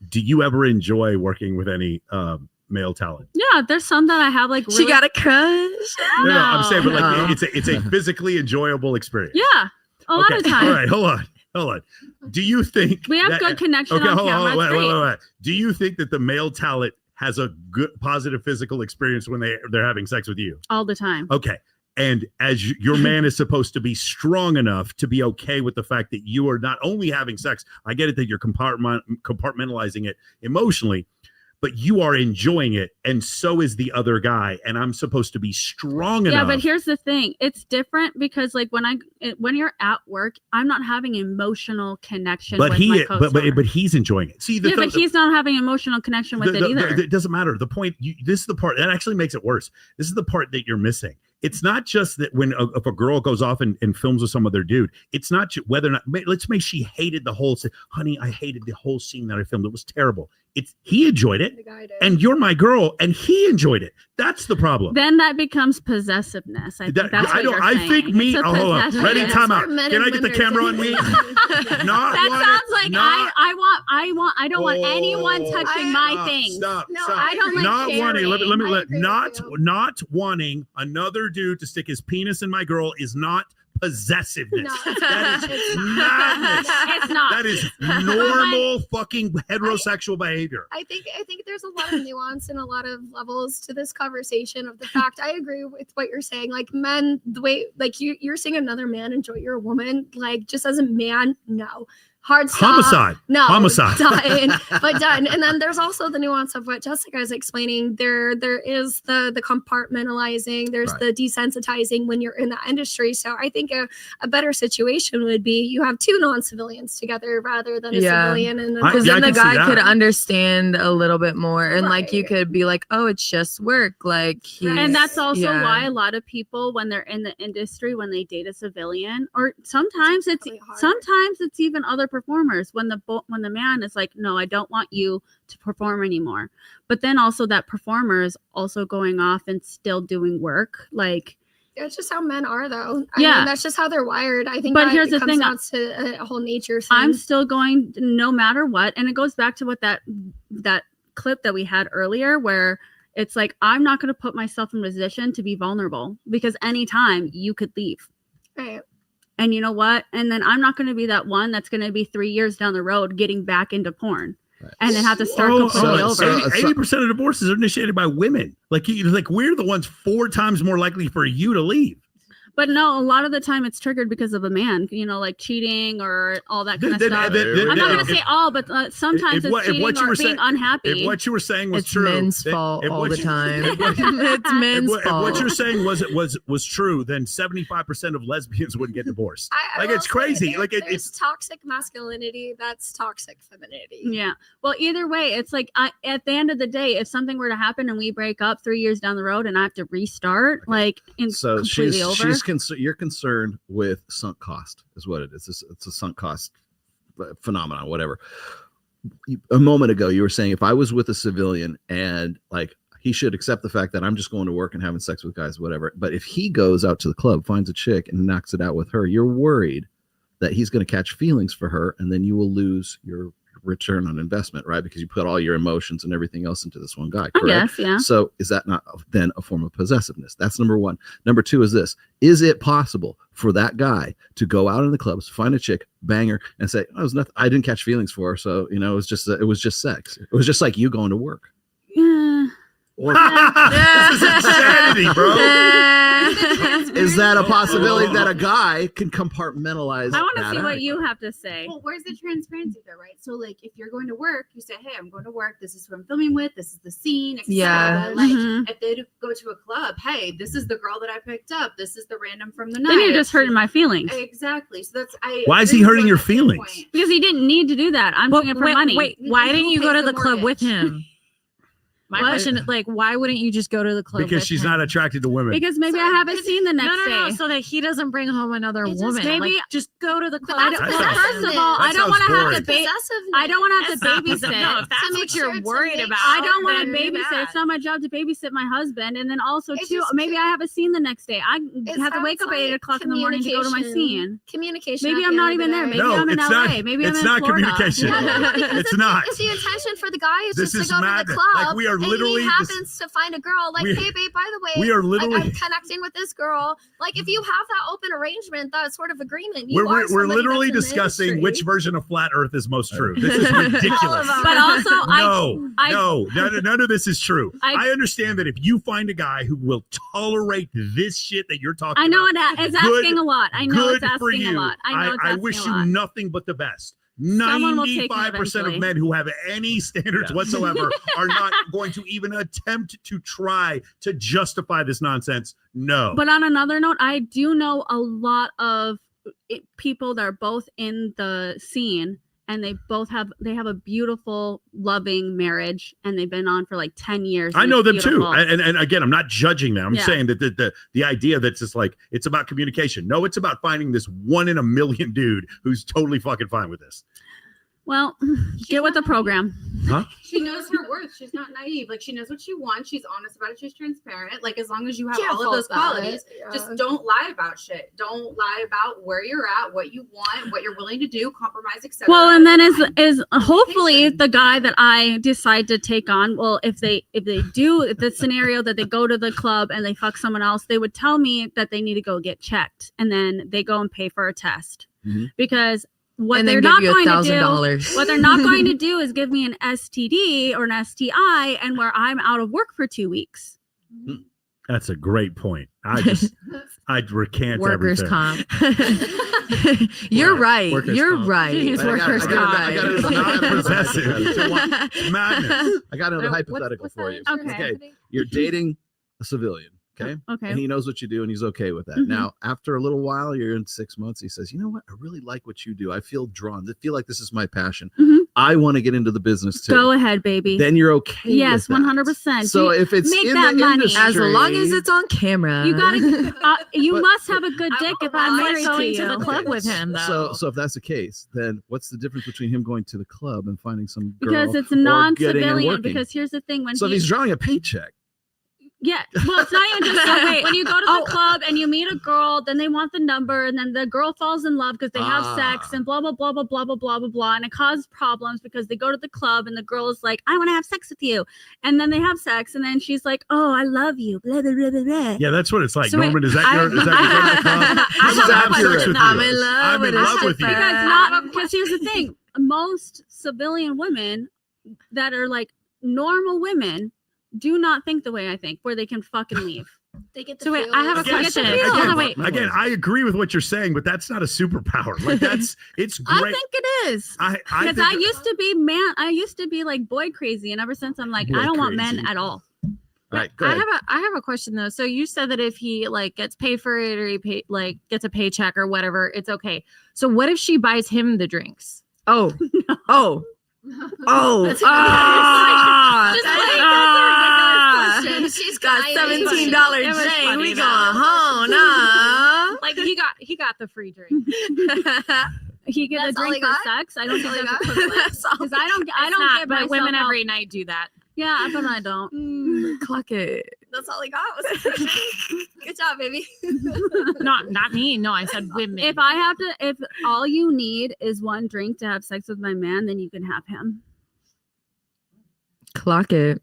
Do you ever enjoy working with any male talent? Yeah, there's some that I have like. Really... She got a crush. No, I'm saying, but like it's a physically enjoyable experience. Yeah, a lot of times. All right, hold on. Do you think we have good connection on camera? Wait. Do you think that the male talent has a good, positive physical experience when they're having sex with you? All the time. Okay. And as your man is supposed to be strong enough to be okay with the fact that you are not only having sex, I get it that you're compartmentalizing it emotionally, but you are enjoying it, and so is the other guy, and I'm supposed to be strong enough. Yeah, but here's the thing. It's different because like when you're at work, I'm not having emotional connection with my co-star. But he's enjoying it. See, but he's not having emotional connection with it either. It doesn't matter. The point, this is the part that actually makes it worse. This is the part that you're missing. It's not just that when if a girl goes off and films with some other dude, it's not whether or not, let's say she hated the whole scene. Honey, I hated the whole scene that I filmed. It was terrible. he enjoyed it, and you're my girl, and he enjoyed it. That's the problem. Then that becomes possessiveness. I think that's what you're saying. Think me. It's a Hold on. possession. Ready? Time out. Can I get the camera on me? That sounds like I don't want anyone touching my things. Stop. I don't like not sharing. wanting. Not wanting another dude to stick his penis in my girl is not possessiveness. No, that is madness. It's not. That is normal fucking heterosexual behavior. I think there's a lot of nuance and a lot of levels to this conversation of the fact. I agree with what you're saying. Like men, the way like you're seeing another man enjoy your woman, like just as a man, no. Hard stop. Homicide. No. Homicide. Done. And then there's also the nuance of what Jessica is explaining. There is the compartmentalizing. There's the desensitizing when you're in that industry. So I think a better situation would be you have two non-civilians together rather than a civilian. And because then the guy could understand a little bit more, and like you could be like, oh, it's just work. Like, and that's also why a lot of people, when they're in the industry, when they date a civilian, or sometimes it's even other performers, when the man is like, no, I don't want you to perform anymore, but then also that performer is also going off and still doing work. Like, it's just how men are, though. I mean, that's just how they're wired. I think. But here's the thing: down to a whole nature thing. I'm still going no matter what, and it goes back to what that clip that we had earlier, where it's like, I'm not going to put myself in a position to be vulnerable, because anytime you could leave. Right. And you know what? And then I'm not going to be that one that's going to be 3 years down the road getting back into porn, and then have to start completely over. 80% of divorces are initiated by women. Like we're the ones 4 times more likely for you to leave. But no, a lot of the time it's triggered because of a man, like cheating or all that kind of stuff. I'm not going to say all, but sometimes it's cheating or being unhappy. If what you were saying was it's true, men's fault all the time. It's men's fault. If what you're saying was true, then 75% of lesbians wouldn't get divorced. It's crazy. It's toxic masculinity. That's toxic femininity. Yeah. Well, either way, it's like at the end of the day, if something were to happen and we break up 3 years down the road and I have to restart, it's completely over. You're concerned with sunk cost is what it is. It's a sunk cost phenomenon, whatever. A moment ago, you were saying if I was with a civilian and he should accept the fact that I'm just going to work and having sex with guys, whatever. But if he goes out to the club, finds a chick and knocks it out with her, you're worried that he's going to catch feelings for her, and then you will lose your return on investment, right? Because you put all your emotions and everything else into this one guy, correct? Yes, yeah. So is that not then a form of possessiveness? That's number one. Number two is this: is it possible for that guy to go out in the clubs, find a chick, bang her, and say, "Oh, it was nothing. I didn't catch feelings for her, so it was just sex. It was just like you going to work." Yeah. This is insanity, bro. Is that a possibility that a guy can compartmentalize? I want to see what you have to say. Well, where's the transparency there, right? So, if you're going to work, you say, "Hey, I'm going to work. This is who I'm filming with. This is the scene." Etc. Yeah. If they go to a club, hey, this is the girl that I picked up. This is the random from the night. Then you're just hurting my feelings. Exactly. So that's Why is he hurting your feelings? Because he didn't need to do that. I'm doing it for money. Wait, why didn't you go to the club with him? My question is, why wouldn't you just go to the club? Because she's not attracted to women. Because maybe I haven't seen the next day. No, so that he doesn't bring home another woman. Maybe just go to the club. First of all, I don't want to have to I don't want to have to babysit. No, if that's what you're worried about. I don't want to babysit. It's not my job to babysit my husband. And then also too, maybe I haven't seen the next day. I have to wake up at 8 o'clock in the morning to go to my scene. Communication. Maybe I'm not even there. Maybe I'm in LA. Maybe I'm in Florida. It's not communication. It's not. If the intention for the guy is just to go to the club, like we are literally to find a girl, hey babe, by the way, we are literally I'm connecting with this girl. If you have that open arrangement, that sort of agreement, we're literally discussing which version of flat Earth is most true. This is ridiculous. But also, none of this is true. I understand that if you find a guy who will tolerate this shit that you're talking about, I know it's asking a lot. I know it's asking a lot. I wish you nothing but the best. 95% of men who have any standards whatsoever are not going to even attempt to try to justify this nonsense. No. But on another note, I do know a lot of people that are both in the scene, and they have a beautiful, loving marriage, and they've been on for 10 years. I know them too. And again, I'm not judging them. I'm saying that the idea that's just it's about communication. No, it's about finding this 1 in a million dude who's totally fucking fine with this. Well, get with the program. Huh? She knows her worth. She's not naive. Like, she knows what she wants. She's honest about it. She's transparent. Like, as long as you have all of those qualities, just don't lie about shit. Don't lie about where you're at, what you want, what you're willing to do, compromise, etc. Well, and then is hopefully the guy that I decide to take on. Well, if they do, if the scenario that they go to the club and they fuck someone else, they would tell me that they need to go get checked, and then they go and pay for a test because. What they're not going to do is give me an STD or an STI and where I'm out of work for 2 weeks. That's a great point. I recant workers' everything. comp. You're right. You're right. He's workers' comp. I got it. Madness. I got another hypothetical for you. Okay. You're dating a civilian. Okay. Okay. And he knows what you do and he's okay with that. Now, after a little while, you're in 6 months, he says, you know what? I really like what you do. I feel drawn. I feel like this is my passion. I want to get into the business too. Go ahead, baby. Then you're okay. Yes, with that. 100%. So if it's make in that the money, industry, As long as it's on camera. you gotta. You must have a good dick if I'm married to going you. to the club with him, though. So if that's the case, then what's the difference between him going to the club and finding some girl Because it's or getting and non-civilian. working? Because here's the thing: when So if he's drawing a paycheck. Yeah, well, it's not even just that. When you go to the club and you meet a girl, then they want the number, and then the girl falls in love because they have sex and blah blah blah blah blah blah blah blah blah, and it causes problems because they go to the club and the girl is like, "I want to have sex with you," and then they have sex, and then she's like, "Oh, I love you," blah blah blah blah blah. Yeah, that's what it's like. So Norman, is that your club? I'm in love with you. Because here's the thing: most civilian women that are like normal women do not think the way I think, where they can fucking leave. They get the So wait, feel. I have a question. Hold on, wait. Again, I agree with what you're saying, but that's not a superpower. Like it's great. I think it is. Because I used to be like boy crazy, and ever since I'm like, I don't want men at all. Right, I have a question though. So you said that if he like gets paid for it or he gets a paycheck or whatever, it's okay. So what if she buys him the drinks? Oh. She's got $17 Jane. We going home now. Like he got the free drink. He get a drink for sex. I don't think that's equivalent. Because I don't get but women myself every night do that. Yeah, but I don't. Clock it. That's all he got. Good job, baby. Not me. No, I said women. If all you need is one drink to have sex with my man, then you can have him. Clock it.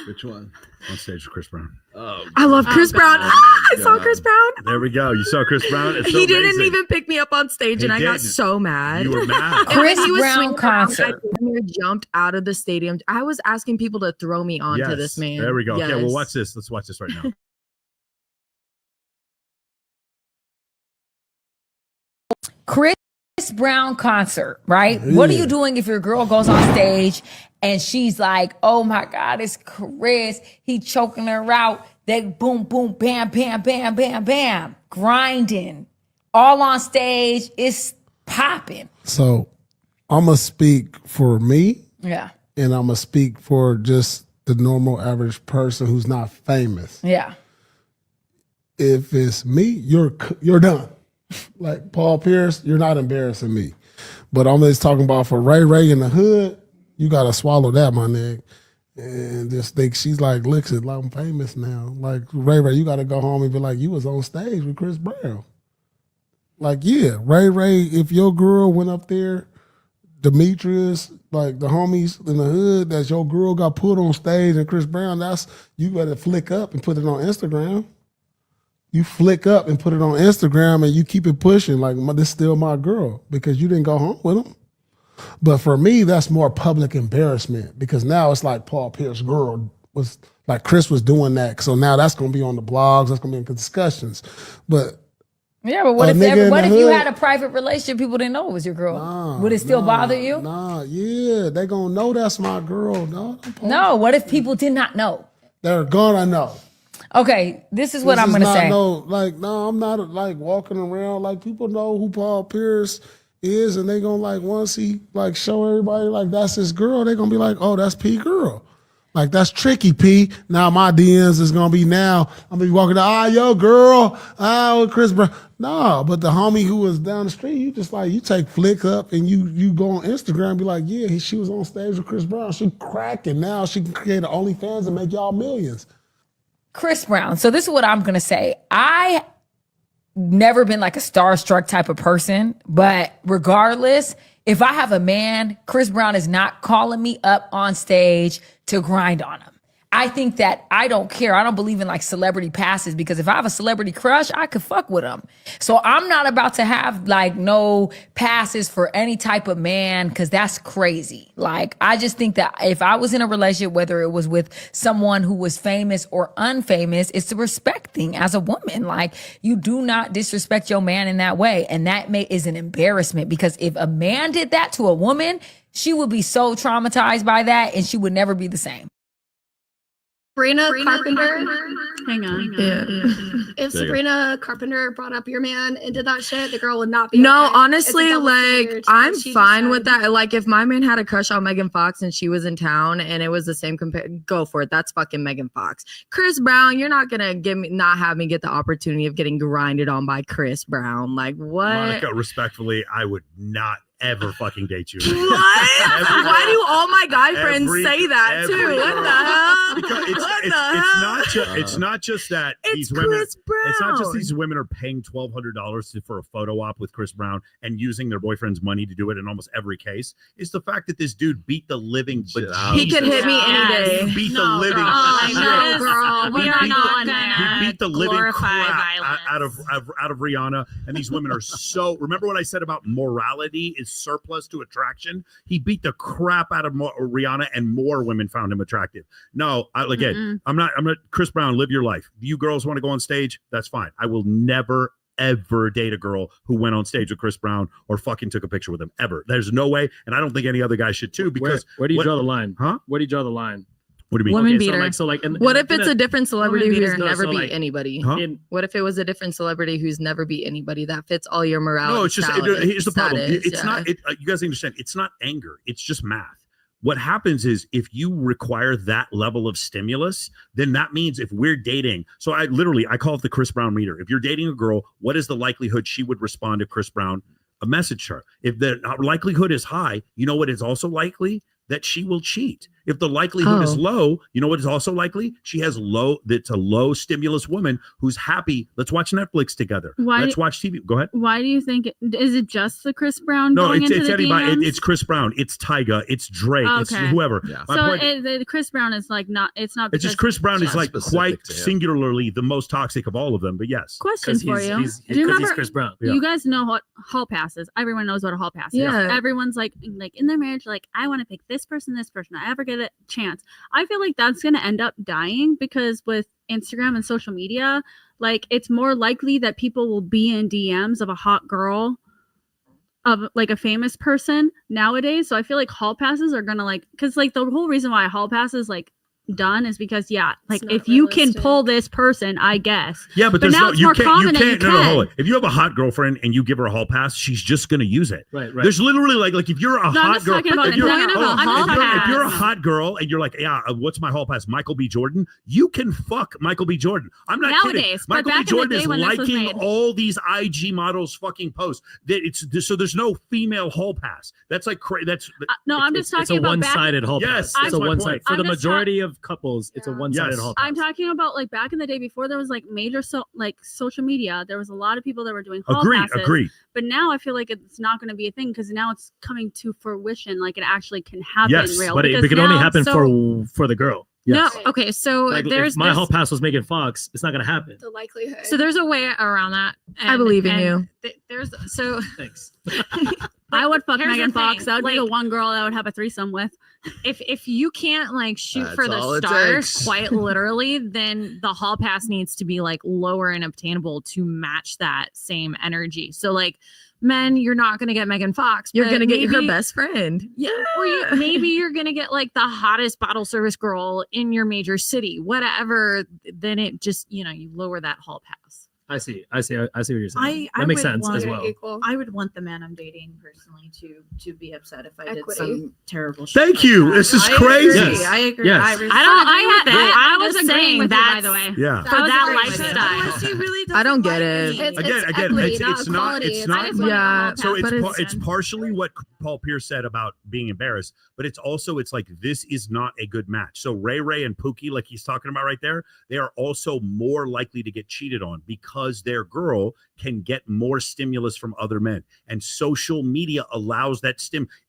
Which one? On stage with Chris Brown. Oh, I love Chris Brown. I saw Chris Brown. There we go. You saw Chris Brown. It's so he didn't amazing. even pick me up on stage, and I got so mad. You were mad. Chris He was Brown swinging concert. around, I jumped out of the stadium. I was asking people to throw me onto Yes, this man. There we go. Yes. Okay, well, watch this. Let's watch this right now. Chris Brown concert, right? What are you doing if your girl goes on stage and she's like, "Oh my God, it's Chris. He choking her out." They boom, boom, bam, bam, bam, bam, bam, grinding, all on stage. It's popping. So I'm gonna speak for me, Yeah, and I'm gonna speak for just the normal average person who's not famous. yeah. If it's me, you're done. Like Paul Pierce, you're not embarrassing me. But I'm just talking about for Ray in the hood, you gotta swallow that, my nigga. And just think she's like, look, I'm famous now. Like Ray, you gotta go home and be like, you was on stage with Chris Brown. Like, yeah, Ray, if your girl went up there, Demetrius, like the homies in the hood, that your girl got put on stage and Chris Brown, you better flick up and put it on Instagram. You flick up and put it on Instagram and you keep it pushing like, this is still my girl because you didn't go home with him. But for me, that's more public embarrassment because now it's like Paul Pierce's girl was like Chris was doing that. So now that's going to be on the blogs. That's going to be in discussions. But yeah, but what if you had a private relationship, people didn't know it was your girl? Would it still bother you? Yeah, they going to know that's my girl. No, what if people did not know? They're going to know. Okay, this is what I'm going to say. I'm not like walking around like people know who Paul Pierce is, and they gonna like once he like show everybody like that's his girl, they gonna be like, oh, that's P girl. Like, that's tricky, P. Now my DMs is gonna be now. I'm gonna be walking down, yo, girl, Chris Brown. No, but the homie who was down the street, you just like, you take flick up and you go on Instagram and be like, yeah, she was on stage with Chris Brown. She cracking. Now she can create an OnlyFans and make y'all millions. Chris Brown. So this is what I'm gonna say. I never been like a starstruck type of person, but regardless, if I have a man, Chris Brown is not calling me up on stage to grind on him. I think that I don't care. I don't believe in like celebrity passes, because if I have a celebrity crush, I could fuck with him. So I'm not about to have like no passes for any type of man, because that's crazy. Like, I just think that if I was in a relationship, whether it was with someone who was famous or unfamous, it's the respect thing as a woman. Like, you do not disrespect your man in that way. And that is an embarrassment, because if a man did that to a woman, she would be so traumatized by that and she would never be the same. Sabrina Carpenter. Hang on. If Sabrina Carpenter brought up your man and did that shit, the girl would not be. No, okay. honestly, like, I'm She fine just with that. Like, if my man had a crush on Megan Fox and she was in town and it was the same go for it. That's fucking Megan Fox. Chris Brown, you're not gonna not have me get the opportunity of getting grinded on by Chris Brown. Like, what? Monica, respectfully, I would not ever fucking date you. What? Why do all my guy friends say that too? What the hell? Because it's not just that these women. Chris Brown. It's not just these women are paying $1,200 for a photo op with Chris Brown and using their boyfriend's money to do it in almost every case. It's the fact that this dude beat the living. He could hit me any day. He beat the living. No, girl, we are not gonna He beat the living glorify crap violence. out of Rihanna, and these women are so. Remember what I said about morality is surplus to attraction? He beat the crap out of Rihanna, and more women found him attractive. No, again, I'm not. Chris Brown, live your life. You girls want to go on stage? That's fine. I will never ever date a girl who went on stage with Chris Brown or fucking took a picture with him ever. There's no way, and I don't think any other guy should too. Because where do you draw the line? Huh? Where do you draw the line? What do you mean? Women Okay, beater. So what if it's a different celebrity who's never beat like, anybody? Huh? What if it was a different celebrity who's never beat anybody that fits all your morality? No, it's just here's the problem. It's not. You guys understand? It's not anger. It's just math. What happens is if you require that level of stimulus, then that means if we're dating. So I call it the Chris Brown meter. If you're dating a girl, what is the likelihood she would respond to Chris Brown? A message her. If the likelihood is high, you know what is also likely? That she will cheat. If the likelihood is low, you know what is also likely? She has that's a low stimulus woman who's happy. Let's watch Netflix together. Let's watch TV. Go ahead. Why do you think is it just the Chris Brown? No, going it's into the anybody. DMs? It's Chris Brown. It's Tyga. It's Drake. Okay. It's whoever. Yeah. So the Chris Brown is like not. It's not. It's just Chris Brown is like quite to him. singularly the most toxic of all of them. But yes. Question for you. He's Do you remember? Chris Brown. Yeah. You guys know what hall passes. Everyone knows what a hall pass is. Yeah. Everyone's like in their marriage, like I want to pick this person. I ever get a chance. I feel like that's going to end up dying because with Instagram and social media, like it's more likely that people will be in DMs of a hot girl of like a famous person nowadays. So I feel like hall passes are going to like, because like the whole reason why hall passes like done is because like if you can pull this person, I guess. Yeah, but now it's more common that you no, can. hold on. If you have a hot girlfriend and you give her a hall pass, she's just gonna use it. Right. There's literally like if you're a hot girl, if you're a hot girl and you're like, yeah, what's my hall pass? Michael B. Jordan. You can fuck Michael B. Jordan. I'm not kidding. Nowadays, but Michael B. back in the Jordan day is when this was liking made. all these IG models fucking posts. So there's no female hall pass. That's like that's No, I'm just talking about It's a one-sided hall Yes, pass. It's a my one-sided. point. For I'm the just majority of couples, it's a one-sided hall pass. I'm talking about like back in the day before there was like major social media. There was a lot of people that were doing hall passes. Agreed. But now I feel like it's not going to be a thing because now it's coming to fruition. Like it actually can happen. Yes, real. But it Because can only now- happen so- for the girl. No, okay, so Like, there's if my this- hall pass was Megan Fox, it's not gonna happen. The likelihood. so there's a way around that. I believe in you. There's so Thanks. I would fuck here's the Megan Fox. thing, That would be the like- one girl that I would have a threesome with. if you can't like shoot That's for all the it stars takes. quite literally, then the hall pass needs to be like lower and obtainable to match that same energy. So like men, you're not gonna get Megan Fox. You're but gonna get her maybe- best friend. Yeah, or maybe you're gonna get like the hottest bottle service girl in your major city, whatever. Then it just you lower that hall pass. I see what you're saying. I That makes would sense want, as well. I would want the man I'm dating personally to be upset if I did some terrible shit. Thank like you. that. This is I crazy. Agree. Yes. I agree. Yes. I was agreeing saying with you, that by the way. Yeah. for that Unless he really I don't get it. It's not. Yeah, So but it's partially what Paul Pierce said about being embarrassed, but it's also it's like this is not a good match. So Ray and Pookie, like he's talking about right there, they are also more likely to get cheated on because their girl can get more stimulus from other men, and social media allows that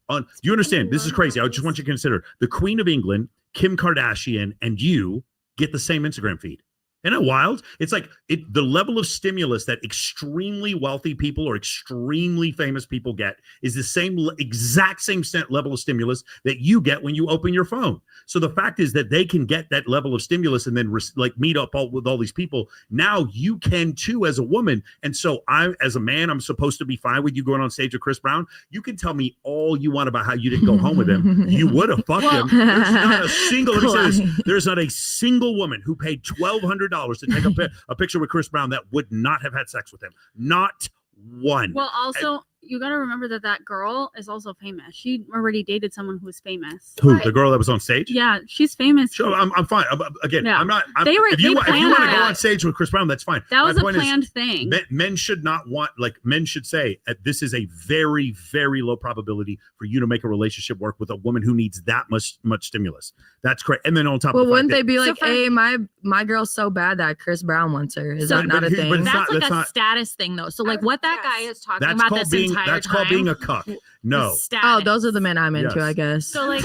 on. You understand? This is crazy. I just want you to consider the Queen of England, Kim Kardashian, and you get the same Instagram feed. Isn't it wild? It's like the level of stimulus that extremely wealthy people or extremely famous people get is the exact same level of stimulus that you get when you open your phone. So the fact is that they can get that level of stimulus and then meet up with all these people. Now you can too as a woman. And so as a man, I'm supposed to be fine with you going on stage with Chris Brown. You can tell me all you want about how you didn't go home with him. You would have fucked him. There's not a single, let me say this, there's not a single woman who paid $1,200 to take a picture with Chris Brown that would not have had sex with him. Not one. Well, also, you got to remember that girl is also famous. She already dated someone who was famous. Who? The girl that was on stage? Yeah, she's famous. Sure, I'm fine. Again, Yeah. I'm not. If you want to go on stage with Chris Brown, that's fine. That was My a point is, planned thing. Men should not want, men should say, this is a very, very low probability for you to make a relationship work with a woman who needs that much stimulus. That's correct. And then on top of wouldn't that, they be like, hey, my girl's so bad that Chris Brown wants her? Is that not a thing? That's like a status thing, though. So, like, what that guy is talking about this entire time. That's called being a cuck. No. Oh, those are the men I'm into, Yes. I guess. So like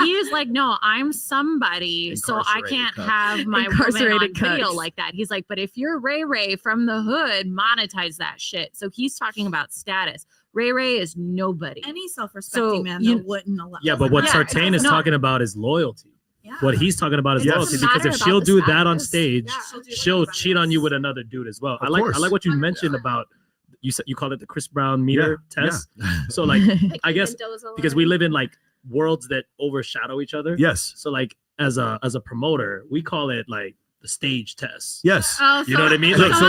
he's like, no, I'm somebody, so I can't have my woman Incarcerated on video cucks. like that. He's like, but if you're Ray from the hood, monetize that shit. So he's talking about status. Ray is nobody. Any self-respecting man that wouldn't allow. Yeah, but what Sartain is talking about is loyalty. What he's talking about is loyalty, because if she'll do that on stage, she'll cheat on you with another dude as well. I like what you mentioned about. You said you called it the Chris Brown meter test. Yeah. So like, I guess because we live in like worlds that overshadow each other. Yes. So like as a promoter, we call it like the stage test. Yes. You know what I mean? Look, Like,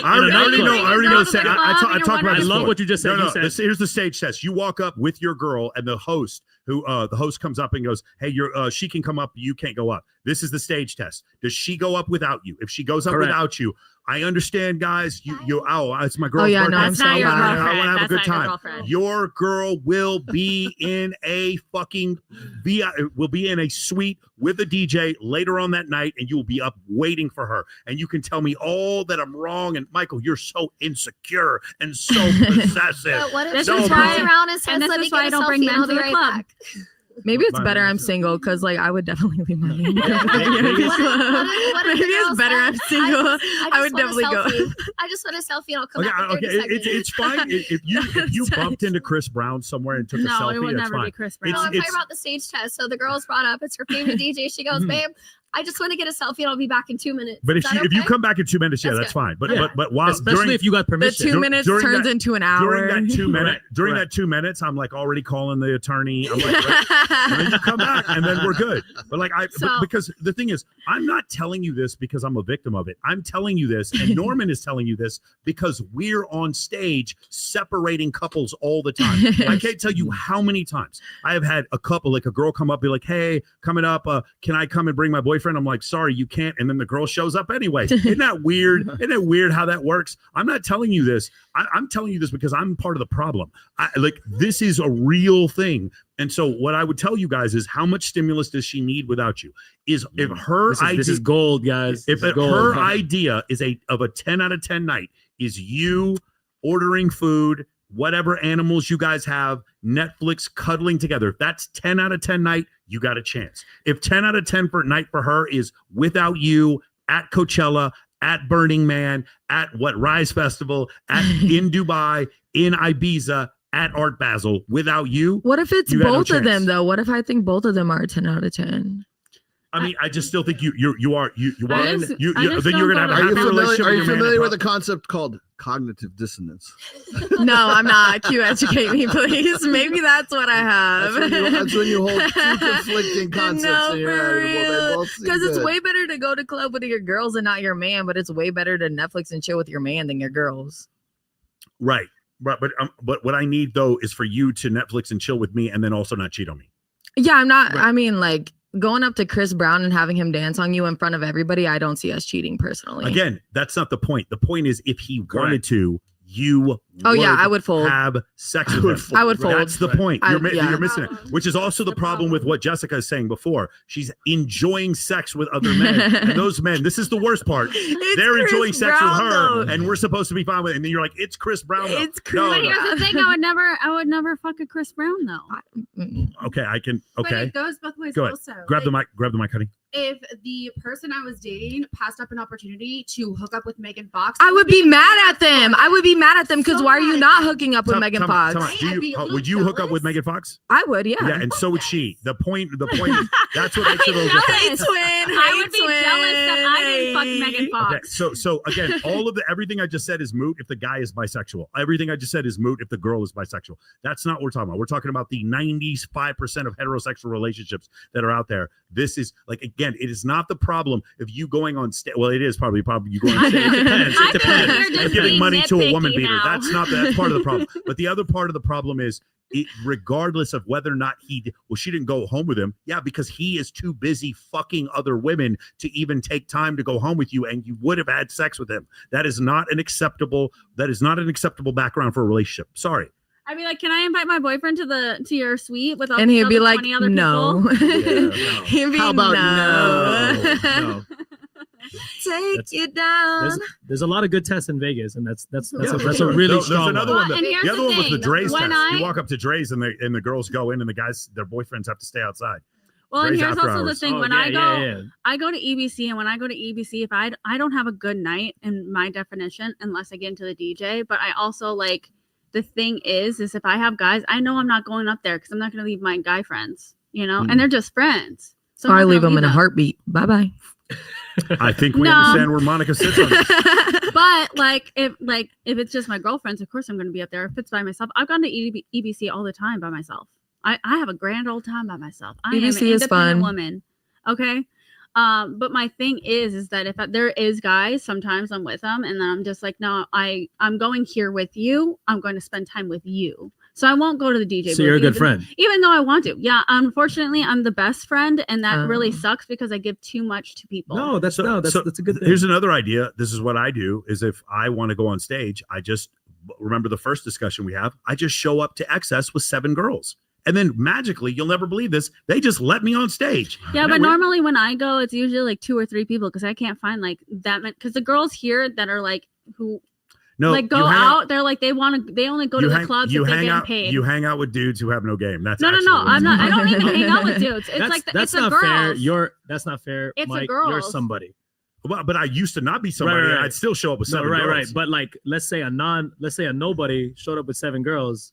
I already know. I talk about. I love what you just said. No, here's the stage test. You walk up with your girl, and the host, the host comes up and goes, "Hey, she can come up. You can't go up. This is the stage test. Does she go up without you? If she goes up without you, I understand, guys. It's my girl's birthday. No, I'm so I want to have a That's good not your time. girlfriend. Your girl will be in a fucking will be in a suite with a DJ later on that night, and you will be up waiting for her. And you can tell me all that I'm wrong. And Michael, you're so insecure and so possessive. But what if This she is turns why- around and says, and this "Let me is why get I a don't bring selfie, men and I'll to be the right club. back." Maybe it's better I'm single because like I would definitely leave my name. What if Maybe the it's girl better said, I'm single. I would want a definitely go. selfie. I just want a selfie and I'll come back in 30 seconds. It's fine if you bumped into Chris Brown somewhere and took a No, selfie. it would That's never fine. be Chris Brown. No, I'm talking about the stage test. So the girl's brought up, it's her favorite DJ. She goes, babe, I just want to get a selfie and I'll be back in 2 minutes. But Is if that you okay? come back in 2 minutes, That's that's good. fine. But while especially if you got The permission. 2 minutes during turns that- into an hour. During that 2 minute, during Correct. that 2 minutes, I'm like already calling the attorney. I'm like, right. And then you come back, and then we're good. But like because the thing is, I'm not telling you this because I'm a victim of it. I'm telling you this, and Norman is telling you this because we're on stage separating couples all the time. I can't tell you how many times I have had a couple, like a girl come up, be like, "Hey, coming up, can I come and bring my boyfriend?" I'm like, "Sorry, you can't." And then the girl shows up anyway. Isn't that weird? Isn't it weird how that works? I'm not telling you this. I'm telling you this because I'm part of the problem. This is a real thing. And so what I would tell you guys is, how much stimulus does she need without you? If her idea, this is gold, guys. if This is gold. her idea is of a 10 out of 10 night is you ordering food, whatever animals you guys have, Netflix, cuddling together, if that's 10 out of 10 night, you got a chance. If 10 out of 10 night for her is without you at Coachella, at Burning Man, at Rise Festival, in Dubai, in Ibiza, at Art Basel, without you. What if it's you got no both of them chance. though? What if I think both of them are 10 out of 10? I mean, I just still think you are. Then you're gonna have a Are you happy relationship. Are you with your man familiar and with a concept called cognitive dissonance? No, I'm not. Q, educate me, please. Maybe that's what I have. That's when you hold two conflicting concepts in your head. Because it's way better to go to club with your girls and not your man, but it's way better to Netflix and chill with your man than your girls. Right. But what I need though is for you to Netflix and chill with me and then also not cheat on me. Yeah, I'm not. Right. I mean, like going up to Chris Brown and having him dance on you in front of everybody, I don't see us cheating personally. Again, that's not the point. The point is if he wanted to, you I would fold. Have sex with him. I would fold. That's the point. You're missing it, which is also the problem with what Jessica is saying before. She's enjoying sex with other men, and those men. This is the worst part. They're Chris enjoying sex Brown, with her, though. and we're supposed to be fine with it. And then you're like, it's Chris Brown. Though. It's Chris. But here's the thing: I would never fuck a Chris Brown though. Okay, I can. But Okay, it goes both ways. Go ahead. Also, Grab the mic, honey. If the person I was dating passed up an opportunity to hook up with Megan Fox, I would be mad at them. I would be mad at them because why are you not hooking up with Megan Fox? Would you hook up with Megan Fox? I would, yeah. Yeah, and so would she. The point is, that's what makes it a little different. I would be jealous that I didn't fuck Megan Fox. Okay, so again, everything I just said is moot if the guy is bisexual. Everything I just said is moot if the girl is bisexual. That's not what we're talking about. We're talking about the 95% of heterosexual relationships that are out there. This is like, again, it is not the problem if you going on stage. Well, it is probably you going on stage. It depends. It depends. And giving money to a woman beater. That's part of the problem. But the other part of the problem is, regardless of whether or not she didn't go home with him. Yeah, because he is too busy fucking other women to even take time to go home with you, and you would have had sex with him. That is not an acceptable background for a relationship. Sorry. I'd be like, can I invite my boyfriend to your suite with all and he'd be like, 20 other no. people? Yeah, no. He'd be How about no. Take it down. There's a lot of good tests in Vegas, and that's a really strong. There's another one. The other one was the Dre's test. I You walk up to Dre's and the girls go in, and the guys, their boyfriends have to stay outside. Well, Dre's and here's after also the hours. thing: when I go to EBC, and when I go to EBC, if I don't have a good night in my definition, unless I get into the DJ, but I also like. The thing is if I have guys, I know I'm not going up there because I'm not going to leave my guy friends, and they're just friends. So I leave them in a heartbeat. Bye bye. I think we understand where Monica sits on this. But if it's just my girlfriends, of course I'm going to be up there. If it's by myself, I've gone to EBC all the time by myself. I have a grand old time by myself. I am an independent woman. Okay. But my thing is that if there is guys, sometimes I'm with them and then I'm just like, no, I'm going here with you. I'm going to spend time with you. So I won't go to the DJ. So you're a good friend. Even though I want to. Yeah. Unfortunately, I'm the best friend. And that really sucks because I give too much to people. No, that's a good thing. Here's another idea. This is what I do is if I want to go on stage, I just remember the first discussion we have. I just show up to Exes with 7 girls. And then magically, you'll never believe this, they just let me on stage. Yeah, but normally when I go, it's usually like 2 or 3 people because I can't find like that many. Because the girls here that are like who go out, they're like they only go to the clubs if they're getting paid. You hang out with dudes who have no game. That's no. I'm not. I don't even hang out with dudes. It's that's it's not a fair. girls. That's not fair. It's Mike, a girls. You're somebody. Well, but I used to not be somebody. Right. I'd still show up with 7 girls. Right. But like, let's say a nobody showed up with 7 girls.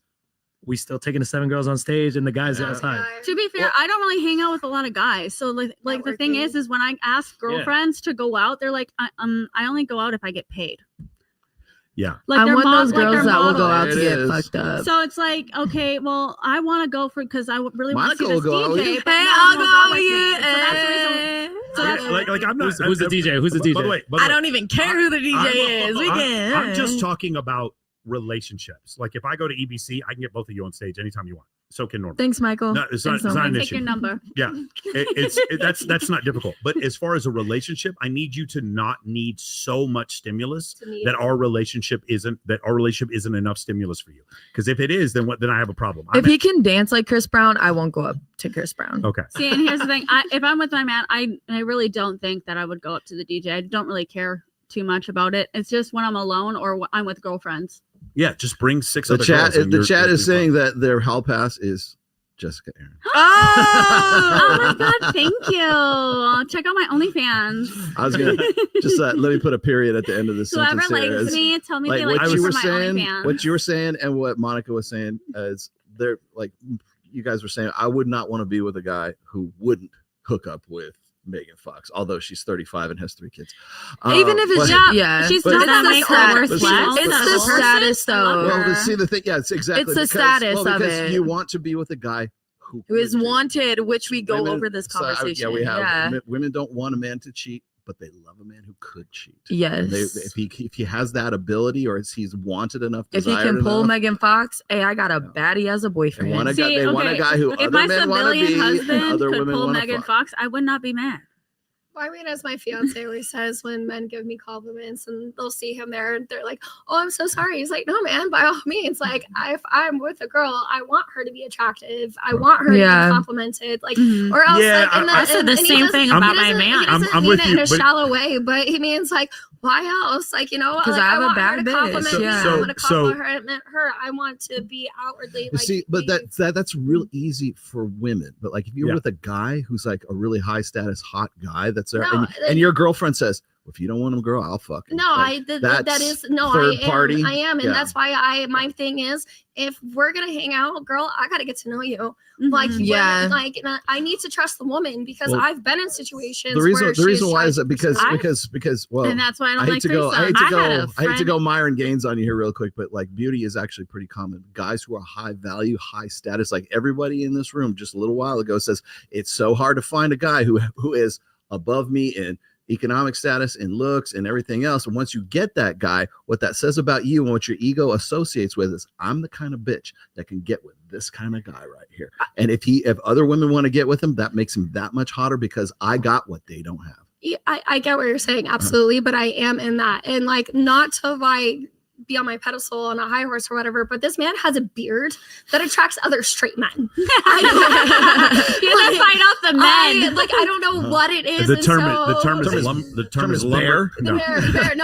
We still taking the 7 girls on stage and the guys outside. To be fair, I don't really hang out with a lot of guys. So like the thing is when I ask girlfriends to go out, they're like, I only go out if I get paid. Yeah. Like I want those like girls that will go out It to get is. fucked up. So it's like, okay, well, I want to go for because I really want to Monica see this will go out with DJ. you. But Hey, no I'll one go will with you. me. So that's the reason. So that's Like I'm not. Who's the DJ? Who's the DJ? By the way, I don't even care who the DJ is. We can. I'm just talking about relationships. Like if I go to EBC, I can get both of you on stage anytime you want. So can Norman. Thanks, Michael. No, it's not an take issue. your number. Yeah, that's not difficult. But as far as a relationship, I need you to not need so much stimulus that our relationship isn't enough stimulus for you. Because if it is, then I have a problem. If he can dance like Chris Brown, I won't go up to Chris Brown. Okay. See, and here's the thing: if I'm with my man, I really don't think that I would go up to the DJ. I don't really care too much about it. It's just when I'm alone or I'm with girlfriends. Yeah, just bring 6 The other chat girls. the chat is saying that their hall pass is Jessica Aaron. Oh my god, thank you. Check out my OnlyFans. I was gonna just let me put a period at the end of this Whoever sentence. likes me, tell me they what like you were my saying, OnlyFans. what you were saying, and what Monica was saying is they're like you guys were saying. I would not want to be with a guy who wouldn't hook up with Megan Fox, although she's 35 and has 3 kids. Even if it's she's not that make her worth less. It's the status, though. Well, see the thing, it's exactly. It's the status of because it. you want to be with a guy who is wanted, which we go women, over this conversation. So, we have women don't want a man to cheat, but they love a man who could cheat. Yes. If he has that ability, or he's wanted enough, if he can pull Megan Fox, hey, I got a baddie as a boyfriend. They want a guy who if other my men want to be, husband and other could women pull want to Megan fuck. Fox, I would not be mad. Well, I mean, as my fiance always says, when men give me compliments and they'll see him there and they're like, "Oh, I'm so sorry." He's like, "No, man, by all means. Like, if I'm with a girl, I want her to be attractive. I want her to be complimented. Like, or else, I said the same thing about my man. He doesn't mean it in a shallow way, but he means like, why else? Like, because I have a bad bitch. I'm gonna compliment her. I want to be outwardly like. See, but that's real easy for women. But like, if you're with a guy who's like a really high status, hot guy that's there, and your girlfriend says, well, if you don't want him, girl, I'll fuck him. No, like, that is no, third party. I am, and that's why my thing is, if we're gonna hang out, girl, I gotta get to know you. Like, like I need to trust the woman because I've been in situations. The reason why is that because well, and that's why I don't hate to go Myron Gaines on you here real quick, but like beauty is actually pretty common. Guys who are high value, high status, like everybody in this room just a little while ago says it's so hard to find a guy who is above me in economic status and looks and everything else. And once you get that guy, what that says about you and what your ego associates with is, I'm the kind of bitch that can get with this kind of guy right here. And if other women want to get with him, that makes him that much hotter because I got what they don't have. Yeah, I get what you're saying, absolutely, but I am in that, and like not to like be on my pedestal on a high horse or whatever, but this man has a beard that attracts other straight men. You gotta fight off the men. I don't know what it is. The term is lumber. No,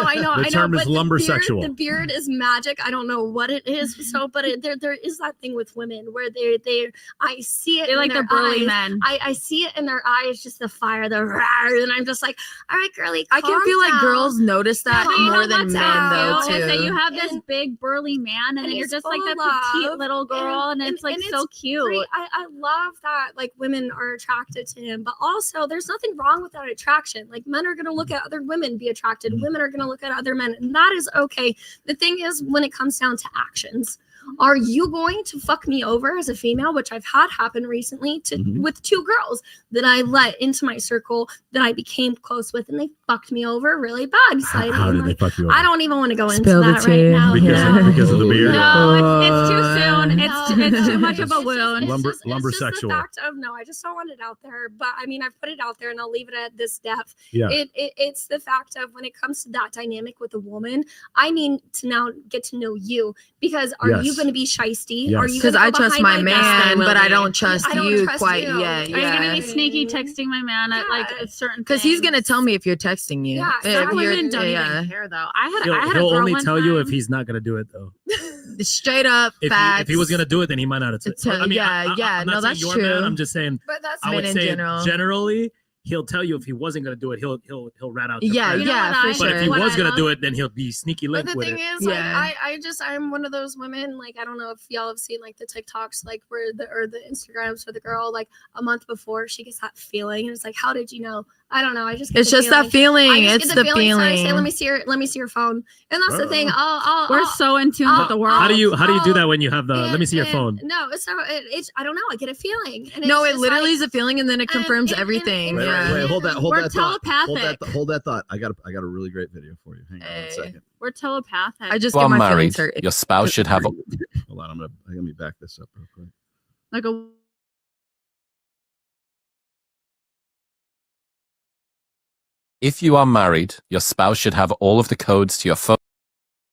I know. The term is lumbersexual. The beard is magic. I don't know what it is. So, but there is that thing with women where I see it. They like the burly eyes. men. I see it in their eyes, just the fire, and I'm just like, all right, girly. I can feel like girls notice that more than men, though. Too. Is that you have this big burly man, and then you're just like that petite little girl, and it's like so cute. I love that like women are attracted to him, but also there's nothing wrong with that attraction. Like men are gonna look at other women, be attracted. Women are gonna look at other men, and that is okay. The thing is, when it comes down to actions, are you going to fuck me over as a female, which I've had happen recently with 2 girls that I let into my circle that I became close with, and they fucked me over really bad. How did they fuck you over? I don't even want to go into that right now. Because of the beard? No, it's too soon. It's too much of a wound. Lumbersexual. It's the fact of, no, I just don't want it out there. But I mean, I've put it out there and I'll leave it at this depth. Yeah. It's the fact of when it comes to that dynamic with a woman, I need to now get to know you, because are you going to be shiesty? Yes. Because I trust my man, but I don't trust you quite yet. Are you gonna be sneaky texting my man at like a certain? Because he's gonna tell me if you're texting you. Yeah, some women don't even care though. I had a He'll girl only one tell you time- if he's not gonna do it though. Straight up facts. If he was gonna do it, then he might not have said. I mean, I'm not no, saying that's your true. man, I'm just saying. But that's I would in say general. generally, he'll tell you if he wasn't gonna do it. He'll rat out. your Yeah, friend. for sure. But if he was gonna love? do it, then he'll be sneaky But linked the with thing it. is, like, I'm one of those women. Like, I don't know if y'all have seen like the TikToks, like where the Instagrams for the girl, like a month before she gets that feeling, and it's like, how did you know? I don't know. I just get It's the just that feeling. I just It's get the So I feeling. say, let me see your phone, and that's the thing. We're so in tune with the world. How do you do that when you have the? Let me see your phone. No, it's not. It's I don't know. I get a feeling. And No, it's it just literally like, is a feeling, and then it confirms everything. Wait, Yeah. wait, hold that We're that thought. telepathic. Hold that thought. I got a really great video for you. Hang on one second. We're telepathic. I just You get are my married. feelings hurt. Your spouse should have. Hold on, let me back this up real quick. like a. If you are married, your spouse should have all of the codes to your phone.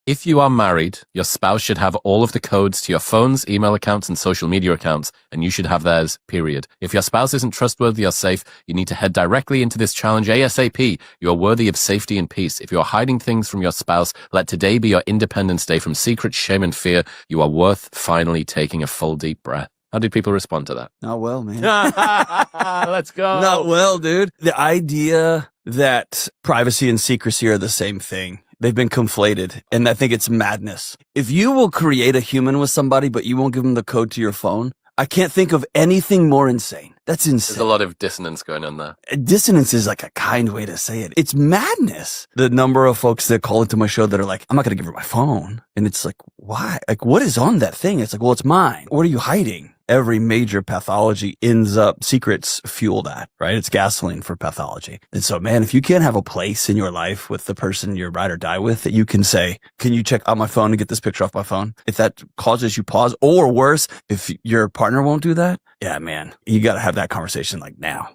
If you are married, your spouse should have all of the codes to your phones, email accounts, and social media accounts, and you should have theirs, period. If your spouse isn't trustworthy or safe, you need to head directly into this challenge ASAP. You are worthy of safety and peace. If you are hiding things from your spouse, let today be your Independence Day from secret shame and fear. You are worth finally taking a full deep breath. How did people respond to that? Not well, man. Let's go. Not well, dude. The idea that privacy and secrecy are the same thing. They've been conflated, and I think it's madness. If you will create a human with somebody, but you won't give them the code to your phone, I can't think of anything more insane. That's insane. There's a lot of dissonance going on there. Dissonance is like a kind way to say it. It's madness. The number of folks that call into my show that are like, I'm not going to give her my phone. And it's like, why? Like, what is on that thing? It's like, well, it's mine. What are you hiding? Every major pathology ends up, secrets fuel that, right? It's gasoline for pathology. And so, man, if you can't have a place in your life with the person you're ride or die with that you can say, can you check out my phone and get this picture off my phone? If that causes you pause, or worse, if your partner won't do that, yeah, man, you got to have that conversation like now.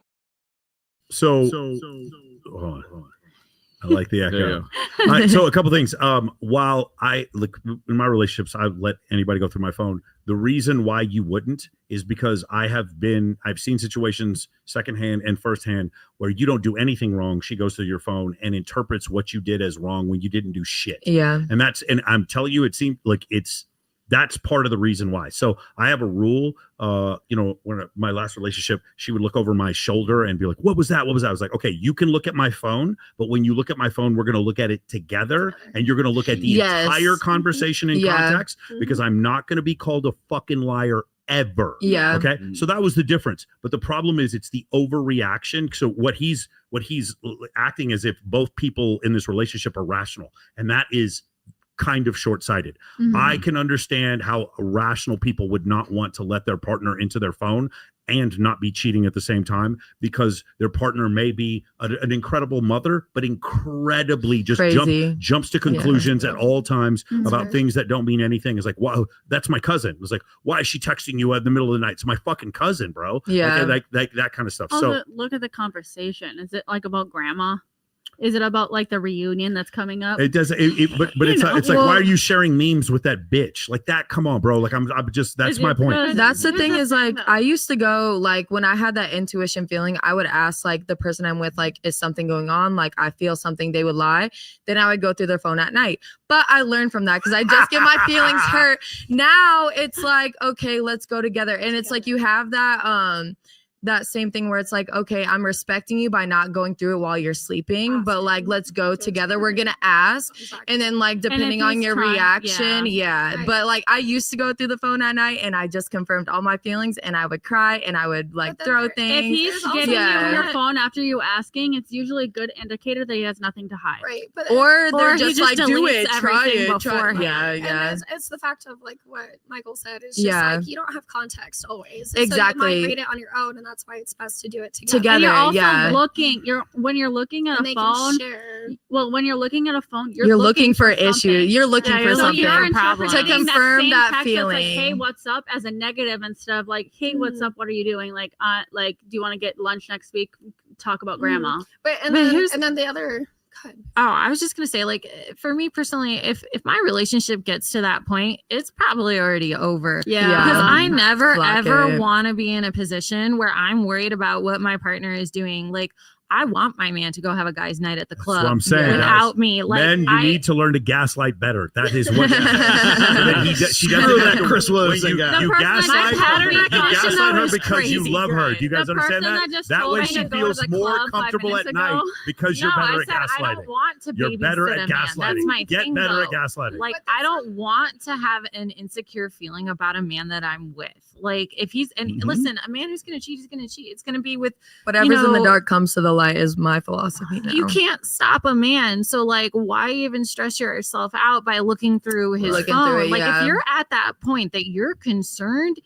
So hold on. I like the echo. So a couple things. While I look in my relationships, I've let anybody go through my phone. The reason why you wouldn't is because I've seen situations secondhand and firsthand where you don't do anything wrong. She goes through your phone and interprets what you did as wrong when you didn't do shit. Yeah. And I'm telling you, it seems like that's part of the reason why. So I have a rule, when my last relationship, she would look over my shoulder and be like, what was that? What was that? I was like, okay, you can look at my phone, but when you look at my phone, we're going to look at it together and you're going to look at the entire conversation in context, because I'm not going to be called a fucking liar ever. Yeah. Okay. So that was the difference. But the problem is it's the overreaction. So what he's acting as if both people in this relationship are rational. And that is kind of short-sighted. I can understand how rational people would not want to let their partner into their phone and not be cheating at the same time, because their partner may be an incredible mother, but incredibly just jumps to conclusions at all times about things that don't mean anything. It's like, wow, that's my cousin. It's like, why is she texting you in the middle of the night? It's my fucking cousin, bro. Yeah. Like that kind of stuff. Also, look at the conversation. Is it like about grandma? Is it about like the reunion that's coming up? It does, but it's like, why are you sharing memes with that bitch? Like that, come on, bro. Like I'm just, that's my point. That's the thing is like, I used to go like when I had that intuition feeling, I would ask like the person I'm with, like, is something going on? Like I feel something, they would lie. Then I would go through their phone at night. But I learned from that because I just get my feelings hurt. Now it's like, okay, let's go together. And it's like, you have that same thing where it's like, okay, I'm respecting you by not going through it while you're sleeping, but like, let's go together. We're going to ask. And then like, depending on your reaction. Yeah. But like, I used to go through the phone at night and I just confirmed all my feelings and I would cry and I would like throw things. If he's getting you your phone after you asking, it's usually a good indicator that he has nothing to hide. Right. Or they're just like, do deletes it, try it. Yeah. Yeah. And it's the fact of like what Michael said. It's just like, you don't have context always. And exactly. So you might read it on your own, and that's why it's best to do it together. And you're also looking. When you're looking at a phone. When you're looking at a phone, you're looking for issues. You're looking for something to confirm that feeling. Like, hey, what's up? As a negative instead of like, hey, what's up? What are you doing? Like, do you want to get lunch next week? Talk about grandma. And then the other. Oh, I was just gonna say, like, for me personally, if my relationship gets to that point, it's probably already over. Yeah. Because I never ever want to be in a position where I'm worried about what my partner is doing. Like, I want my man to go have a guy's night at the club. That's what I'm saying, without me. Like, men, you need to learn to gaslight better. That is what. She doesn't. Chris Wilson guy. You gaslight her because you love her. Do you guys understand that? That way she feels more comfortable at night because you're better at gaslighting. I don't want to You're better at gaslighting. That's my Get thing, better though. at gaslighting. Like, I don't want to have an insecure feeling about a man that I'm with. Like, if he's listen, a man who's gonna cheat is gonna cheat. It's gonna be with whatever's in the dark comes to the light is my philosophy now. You can't stop a man, so like, why even stress yourself out by looking through his phone? Like, if you're at that point that you're concerned,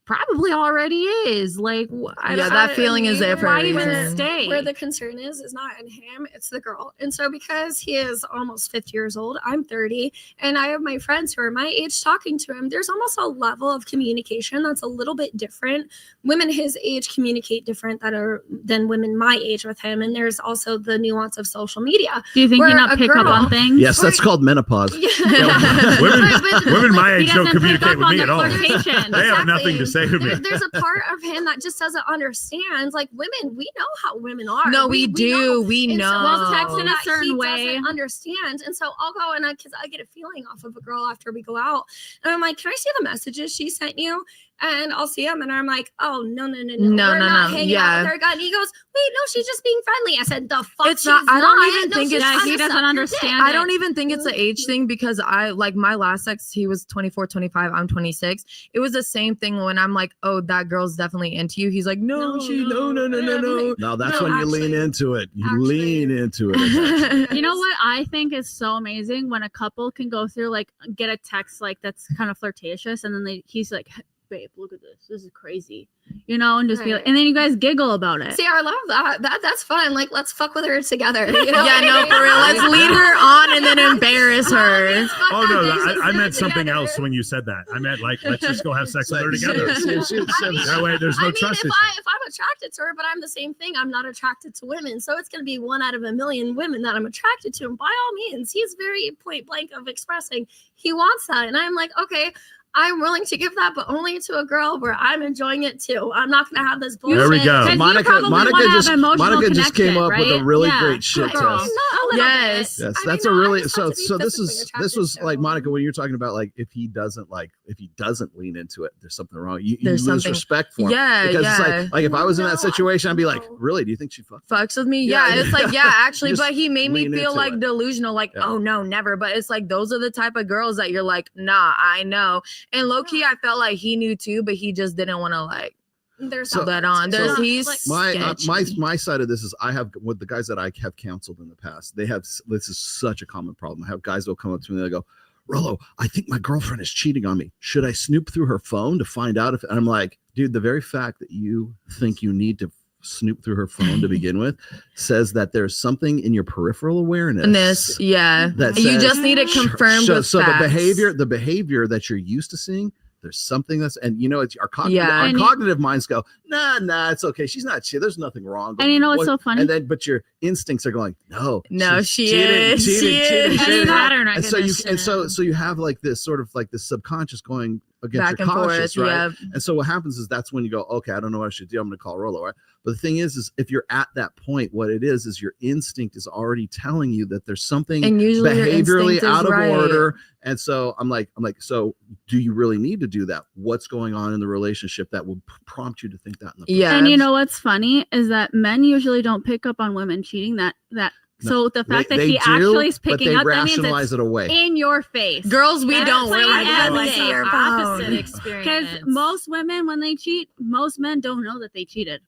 probably already is. Like, that feeling is there for a reason. Even stay. Where the concern is not in him, it's the girl. And so because he is almost 50 years old, I'm 30, and I have my friends who are my age talking to him, there's almost a level of communication that's a little bit different. Women his age communicate different than women my age with him. And there's also the nuance of social media. Do you think he not pick up on things? Yes, that's called menopause. Women my age don't communicate with me at all. They have nothing to say to me. There's a part of him that just doesn't understand. Like, women, we know how women are. No, we do. We know. Well, text in a certain way. Doesn't understand. And so I'll go because I get a feeling off of a girl after we go out. And I'm like, can I see the messages she sent you? And I'll see him and I'm like, oh, no. No, We're no, not no. hanging Yeah. out with our guy. And he goes, wait, no, she's just being friendly. I said, the fuck It's not. she's I don't not. even No, think she's it's. trying he to doesn't suck your understand dick. I don't even think it's an age thing because I like my last ex, he was 24, 25, I'm 26. It was the same thing when I'm like, oh, that girl's definitely into you. He's like, no. No, that's when you lean into it. You lean into it. You know what I think is so amazing when a couple can go through like get a text like that's kind of flirtatious and then he's like, babe, look at this is crazy, you know, and just be like, and then you guys giggle about it. See, I love that. That's fun. Like, let's fuck with her together. You know? Yeah, no, for real. Let's lead her on and then embarrass her. Oh no, I meant something else when you said that. I meant like let's just go have sex with her together. That way there's no trust issue. If I'm attracted to her, but I'm the same thing, I'm not attracted to women. So it's going to be 1 out of a million women that I'm attracted to. And by all means, he's very point blank of expressing he wants that. And I'm like, okay, I'm willing to give that, but only to a girl where I'm enjoying it too. I'm not going to have this bullshit. There we go. Monica just came up right? with a really great shit test. Yes. Yes, that's a really so this was like Monica when you're talking about like if he doesn't lean into it, there's something wrong. You lose respect for him. Yeah, because yeah. it's like if I was in that situation, I'd be like, really? Do you think she fucks with me? Yeah, it's like actually, Just but he made me lean feel into like it. delusional, like oh no, never. But it's like those are the type of girls that you're like, nah, I know. And low key, I felt like he knew too, but he just didn't want to like. There's that on. There's he's my side of this is I have with the guys that I have counseled in the past. They have this is such a common problem. I have guys that'll come up to me and they go, Rollo, I think my girlfriend is cheating on me. Should I snoop through her phone to find out if? And I'm like, dude, the very fact that you think you need to snoop through her phone to begin with says that there's something in your peripheral awareness. That you says, just need it confirmed with so facts. the behavior that you're used to seeing. There's something that's, and you know, it's our cognitive minds go, nah, it's okay. She's not cheating. There's nothing wrong. And you know what's so funny? And then, but your instincts are going, no, she is cheating. Pattern And so you have like this sort of like this subconscious going against Back your and forth, conscious, right? yeah. And so what happens is that's when you go, okay, I don't know what I should do. I'm going to call Rollo, right? But the thing is if you're at that point, what it is your instinct is already telling you that there's something and usually behaviorally out of right. order. And so I'm like, so do you really need to do that? What's going on in the relationship that will prompt you to think that in the first place? And you know what's funny is that men usually don't pick up on women cheating. So the fact that he actually is picking up, that means it's it away. in your face. Girls, we don't really opposite experience. Because most women, when they cheat, most men don't know that they cheated.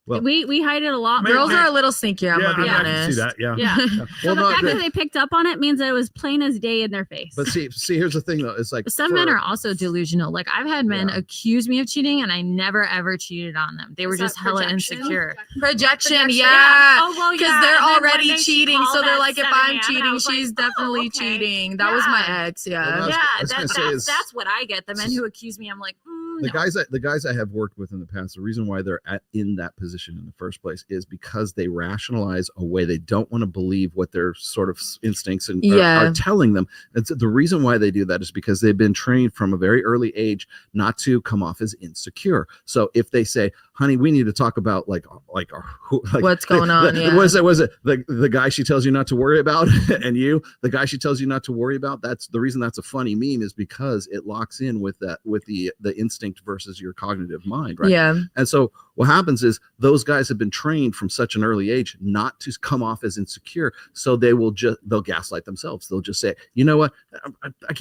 Well, we hide it a lot. Girls are a little sneakier. I'm gonna be I can honest. see that. Yeah. So the fact that they picked up on it means that it was plain as day in their face. But see, here's the thing though. It's like some men are also delusional. Like I've had men accuse me of cheating, and I never ever cheated on them. They were just hella insecure. Projection, yeah. Oh well, because they're already cheating, so they're like, if I'm cheating, she's definitely cheating. That was my ex. Yeah. That's what I get. The men who accuse me, I'm like, the guys I have worked with in the past, the reason why they're in that position in the first place is because they rationalize away. They don't want to believe what their sort of instincts are telling them. And so the reason why they do that is because they've been trained from a very early age not to come off as insecure. So if they say, honey, we need to talk about like what's going on. Was it the guy she tells you not to worry about and the guy she tells you not to worry about? That's the reason that's a funny meme, is because it locks in with the instinct versus your cognitive mind, right? Yeah. And so what happens is those guys have been trained from such an early age not to come off as insecure, so they'll gaslight themselves. They'll just say, you know what,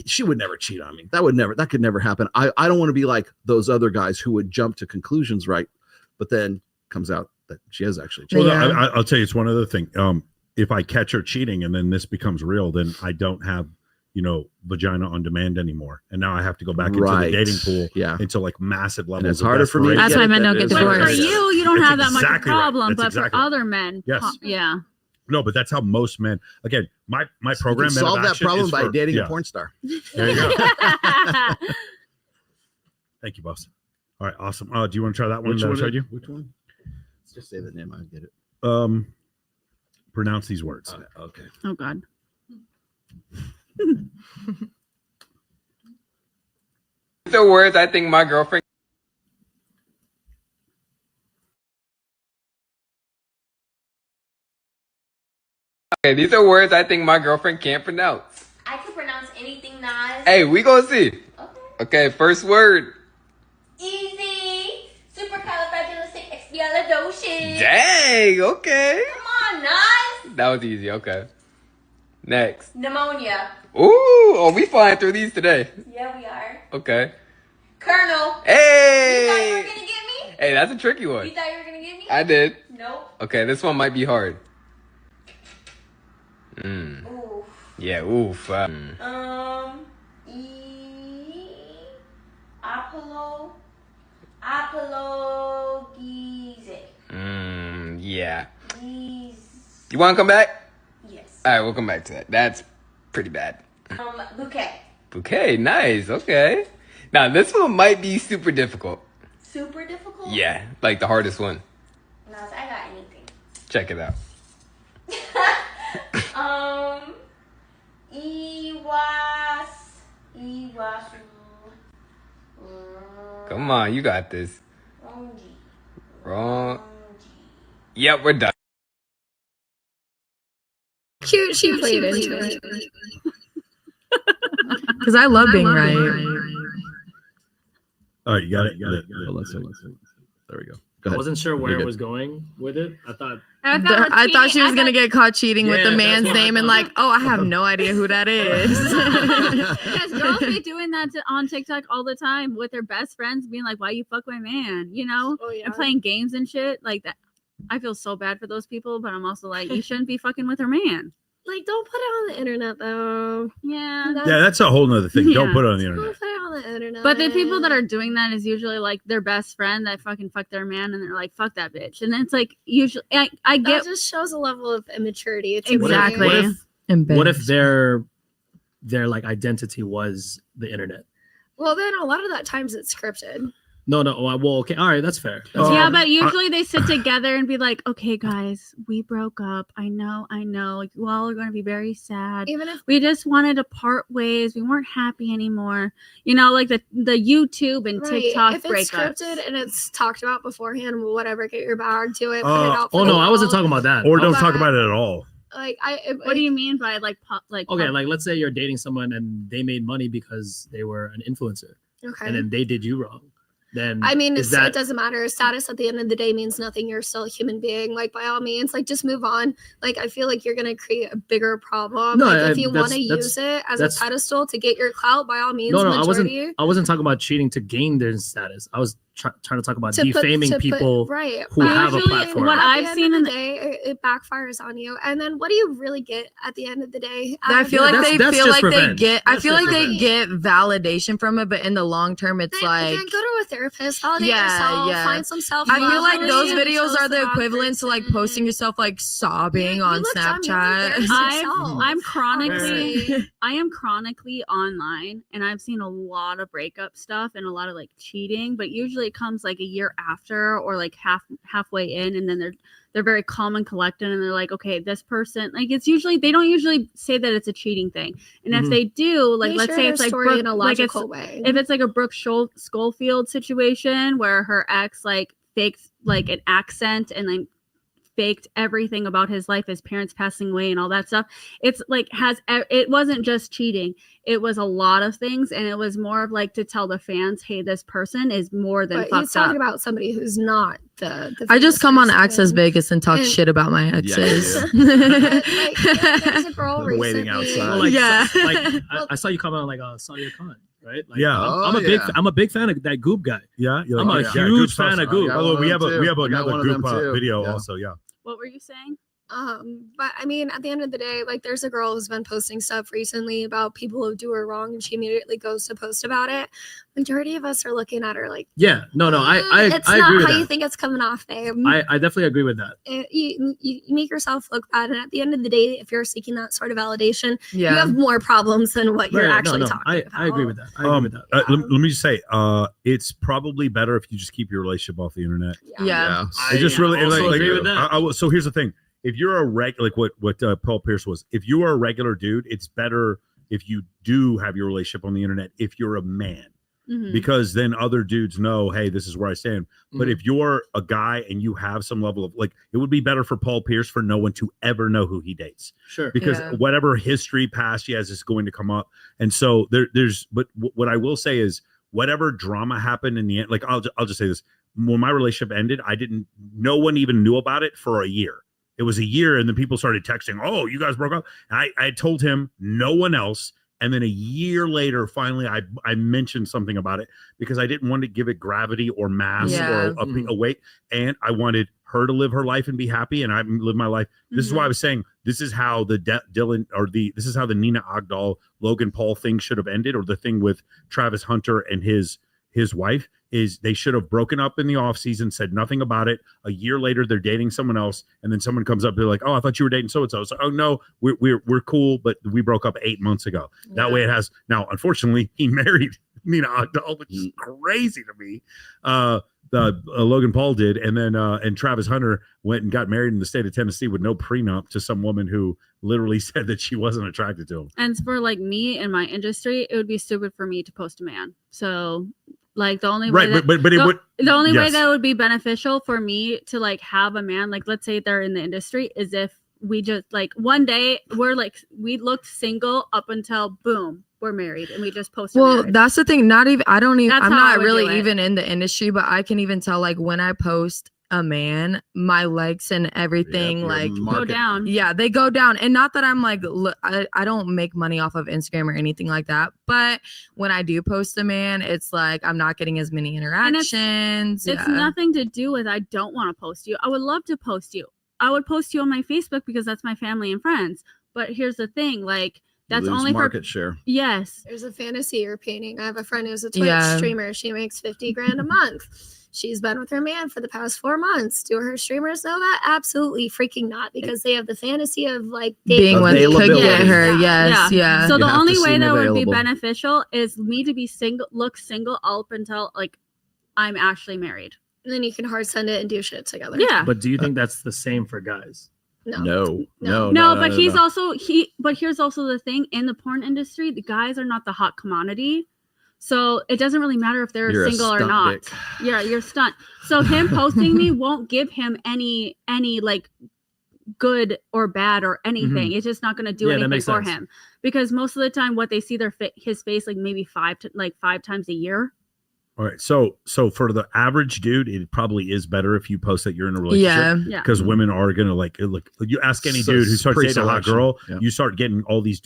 she would never cheat on me. That could never happen. I don't want to be like those other guys who would jump to conclusions, right? But then comes out that she has actually cheated. Well, I'll tell you, it's one other thing. If I catch her cheating and then this becomes real, then I don't have vagina on demand anymore, and now I have to go back into the dating pool into like massive levels. And it's harder for me. That's why men don't get divorced. For you don't have that much problem, right. but for other men, yeah. No, but that's how most men. Again, my program. You can solve that problem by dating a porn star. There you go. Thank you, boss. All right, awesome. Do you want to try that one? Which one? I showed you? Which one? Let's just say the name. I get it. Pronounce these words. Okay. Oh God. The words I think my girlfriend. Okay, these are words I think my girlfriend can't pronounce. I can pronounce anything, Nas. Hey, we gonna see. Okay, first word. Dang, okay. Come on, Nas. That was easy, okay. Next. Pneumonia. Ooh, are we flying through these today? Yeah, we are. Okay. Colonel. Hey! You thought you were gonna get me? Hey, that's a tricky one. You thought you were gonna get me? I did. Nope. Okay, this one might be hard. Oof. Yeah, oof. Apologize. Yeah. You want to come back? Yes. All right, we'll come back to that. That's pretty bad. Bouquet. Bouquet, nice. Okay. Now, this one might be super difficult. Super difficult? Yeah, like the hardest one. Nas, I got anything. Check it out. Iwasu. Come on, you got this. Wrong. Yep, we're done. Cute, she played it. Because I love being right. All right, you got it. Let's see. There we go. Go I ahead. wasn't sure where You're it good. was going with it. I thought I thought she was gonna get caught cheating with the Yeah, man's that's what I name and thought. like, oh, I have no idea who that is. Because girls be doing that on TikTok all the time with their best friends, being like, "Why you fuck my man?" You know, and playing games and shit like that. I feel so bad for those people, but I'm also like, you shouldn't be fucking with her man. Like, don't put it on the internet though. Yeah. Yeah, that's a whole nother thing. Don't Yeah. put it on the Don't internet. put it on the internet. But the people that are doing that is usually like their best friend that fucking fucked their man, and they're like, "Fuck that bitch," and it's like usually I that get just shows a level of immaturity. To Exactly. What if their like identity was the internet? Well, then a lot of that times it's scripted. No. Well, okay. All right. That's fair. That's yeah, fair. but usually they sit together and be like, "Okay, guys, we broke up. I know. Like, you all are going to be very sad. Even if we just wanted to part ways, we weren't happy anymore. You know, like the YouTube and Right. TikTok If it's breakups. scripted and it's talked about beforehand, whatever, get your bag to it, put it out. Oh for no, the I wasn't world. talking about that. Or don't talk about it at all. Like What do you mean by like Okay, like let's say you're dating someone and they made money because they were an influencer, Okay. and then they did you wrong. Then I mean, is it doesn't matter. Status at the end of the day means nothing. You're still a human being. Like, by all means, like, just move on. Like, I feel like you're going to create a bigger problem. No, like, if you that's- want to use it as a that's- pedestal to get your clout, by all means, No, majority. I wasn't talking about cheating to gain their status. I was trying to talk about to put- defaming to put- people right. who But have a usually platform. what at I've the end seen of in the day, it backfires on you. And then what do you really get at the end of the day? I feel like they that's feel just like they revenge. get. I That's feel just like they revenge. get validation from it, but in the long term, it's like. Then go to a therapist, validate Yeah, yourself, yeah. find some self. I feel like those Really videos shows are the that equivalent to like posting yourself like sobbing on look dumb, you Snapchat. embarrass yourself. I'm chronically Honestly. I am chronically online, and I've seen a lot of breakup stuff and a lot of like cheating, but usually it comes like a year after or like halfway in, and then they're very calm and collected, and they're like, okay, this person, like, it's usually, they don't usually say that it's a cheating thing, and if they do, like, They let's share say their it's like story in a like logical way. if it's like a Brooke Schofield situation where her ex like faked like an accent and like faked everything about his life, his parents passing away and all that stuff. It's like it wasn't just cheating, it was a lot of things, and it was more of like to tell the fans, hey, this person is more than But he's fucked talking up. about somebody who's not the I just famous come on person. Access Vegas and talk And- shit about my exes. There's a girl Waiting recently. outside. Well, like, Yeah. I saw you comment on like Sadia Khan, right? Like, Yeah. I'm a big fan of that Goop guy. Yeah, you're I'm a yeah, huge Goop's fan awesome. of Goop. By the way, we have I got one another of them Goop too. video Yeah. also. Yeah. What were you saying? But I mean, at the end of the day, like, there's a girl who's been posting stuff recently about people who do her wrong, and she immediately goes to post about it. Majority of us are looking at her like, Yeah, no, I it's I not agree with how you that. think it's coming off, babe. I definitely agree with that. You make yourself look bad, and at the end of the day, if you're seeking that sort of validation, Yeah. you have more problems than what you're Right, actually no, talking about. I agree with that. I agree with that. Let me just say, it's probably better if you just keep your relationship off the internet. Yeah. It just really also like, agree with that. so here's the thing: if you're a like what Paul Pierce was, if you are a regular dude, it's better if you do have your relationship on the internet. If you're a man. Mhm. Because then other dudes know, hey, this is where I stand. But if you're a guy and you have some level of like, it would be better for Paul Pierce for no one to ever know who he dates. Sure. Because Yeah. whatever history past he has is going to come up. And so but what I will say is whatever drama happened in the end, like I'll just say this, when my relationship ended, no one even knew about it for a year. It was a year, and then people started texting, "Oh, you guys broke up." And I told him, no one else. And then a year later, finally, I mentioned something about it because I didn't want to give it gravity or mass or a weight. And I wanted her to live her life and be happy, and I live my life. This is why I was saying this is how the this is how the Nina Agdal Logan Paul thing should have ended, or the thing with Travis Hunter and his wife. Is they should have broken up in the off season, said nothing about it. A year later, they're dating someone else, and then someone comes up, they're like, "Oh, I thought you were dating so and so." So, oh no, we're cool, but we broke up 8 months ago. That way, it has now. Unfortunately, he married Nina Agdal, which is crazy to me. Logan Paul did, and then and Travis Hunter went and got married in the state of Tennessee with no prenup to some woman who literally said that she wasn't attracted to him. And for like me in my industry, it would be stupid for me to post a man. So. Like the only way the only way that would be beneficial for me to like have a man, like let's say they're in the industry, is if we just like one day we looked single up until boom, we're married, and we just posted. Well, marriage. that's the thing. I'm not really even it. in the industry, but I can even tell like when I post a man, my likes and everything go down. Yeah, they go down. And not that I'm like, I don't make money off of Instagram or anything like that, but when I do post a man, it's like I'm not getting as many interactions. It's nothing to do with I don't want to post you. I would love to post you. I would post you on my Facebook because that's my family and friends. But here's the thing, like that's only market share. Yes. There's a fantasy you're painting. I have a friend who's a Twitch streamer. She makes $50,000 a month. She's been with her man for the past 4 months. Do her streamers know that? Absolutely freaking not, because they have the fantasy of like being with could get her. Yes, yeah. So the only way that would be beneficial is me to be look single up until like I'm actually married. And then you can hard send it and do shit together. Yeah. But do you think that's the same for guys? No. But he's also but here's also the thing, in the porn industry, the guys are not the hot commodity. So it doesn't really matter if they're single or not. Dick. Yeah, you're stunt. So him posting me won't give him any like good or bad or anything. It's just not going to do anything for him, because most of the time what they see his face like maybe 5 times a year. All right, so for the average dude, it probably is better if you post that you're in a relationship, because women are gonna like look. You ask any dude who starts dating a hot girl, you start getting all these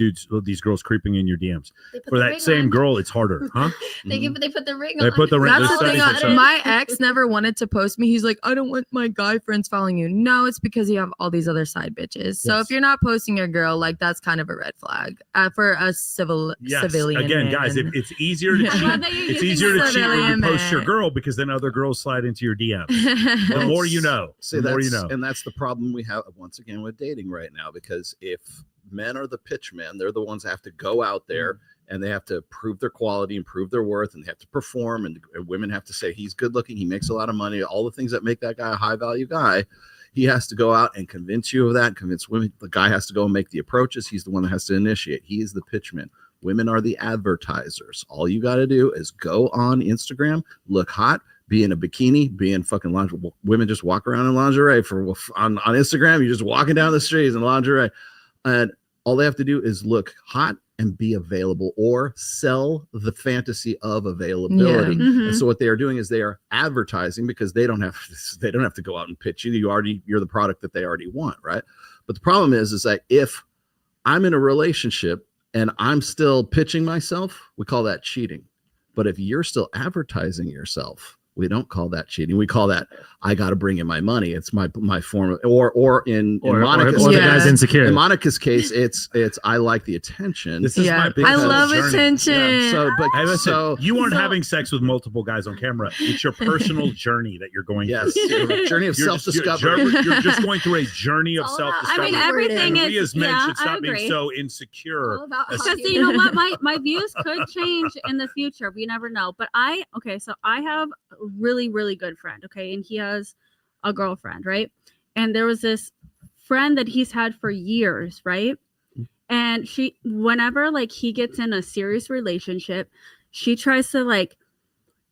girls creeping in your DMs. For that same girl, it's harder, huh? They put the ring on. They put the ring. That's the thing. My ex never wanted to post me. He's like, I don't want my guy friends following you. No, it's because you have all these other side bitches. So if you're not posting your girl, like that's kind of a red flag for a civilian. Again, man. guys, it's easier to cheat. It's easier to cheat when you post your girl, because then other girls slide into your DMs. The more you know. The more you know. And that's the problem we have once again with dating right now, because if men are the pitch men, they're the ones that have to go out there and they have to prove their quality and prove their worth, and they have to perform, and women have to say he's good looking, he makes a lot of money, all the things that make that guy a high value guy. He has to go out and convince you of that, convince women. The guy has to go and make the approaches. He's the one that has to initiate. He is the pitchman. Women are the advertisers. All you got to do is go on Instagram, look hot, be in a bikini, be in fucking lingerie. Women just walk around in lingerie on Instagram. You're just walking down the streets in lingerie. And all they have to do is look hot and be available, or sell the fantasy of availability. And so what they are doing is they are advertising, because they don't have to go out and pitch you. You're the product that they already want, right? But the problem is that if I'm in a relationship and I'm still pitching myself, we call that cheating. But if you're still advertising yourself, we don't call that cheating. We call that I got to bring in my money. It's my form of, or in Monica's the guy's insecure. In Monica's case, it's I like the attention. This is my big I love journey. attention. Yeah, so you aren't having sex with multiple guys on camera. It's your personal journey that you're going through. Journey of self-discovery. You're just going through a journey of self-discovery. I mean, everything and we is. as men Yeah, should stop I agree. being so insecure. Because you know what, my views could change in the future. We never know. But so I have a really, really good friend. Okay, and he has a girlfriend, right? And there was this friend that he's had for years, right? And whenever like he gets in a serious relationship, she tries to like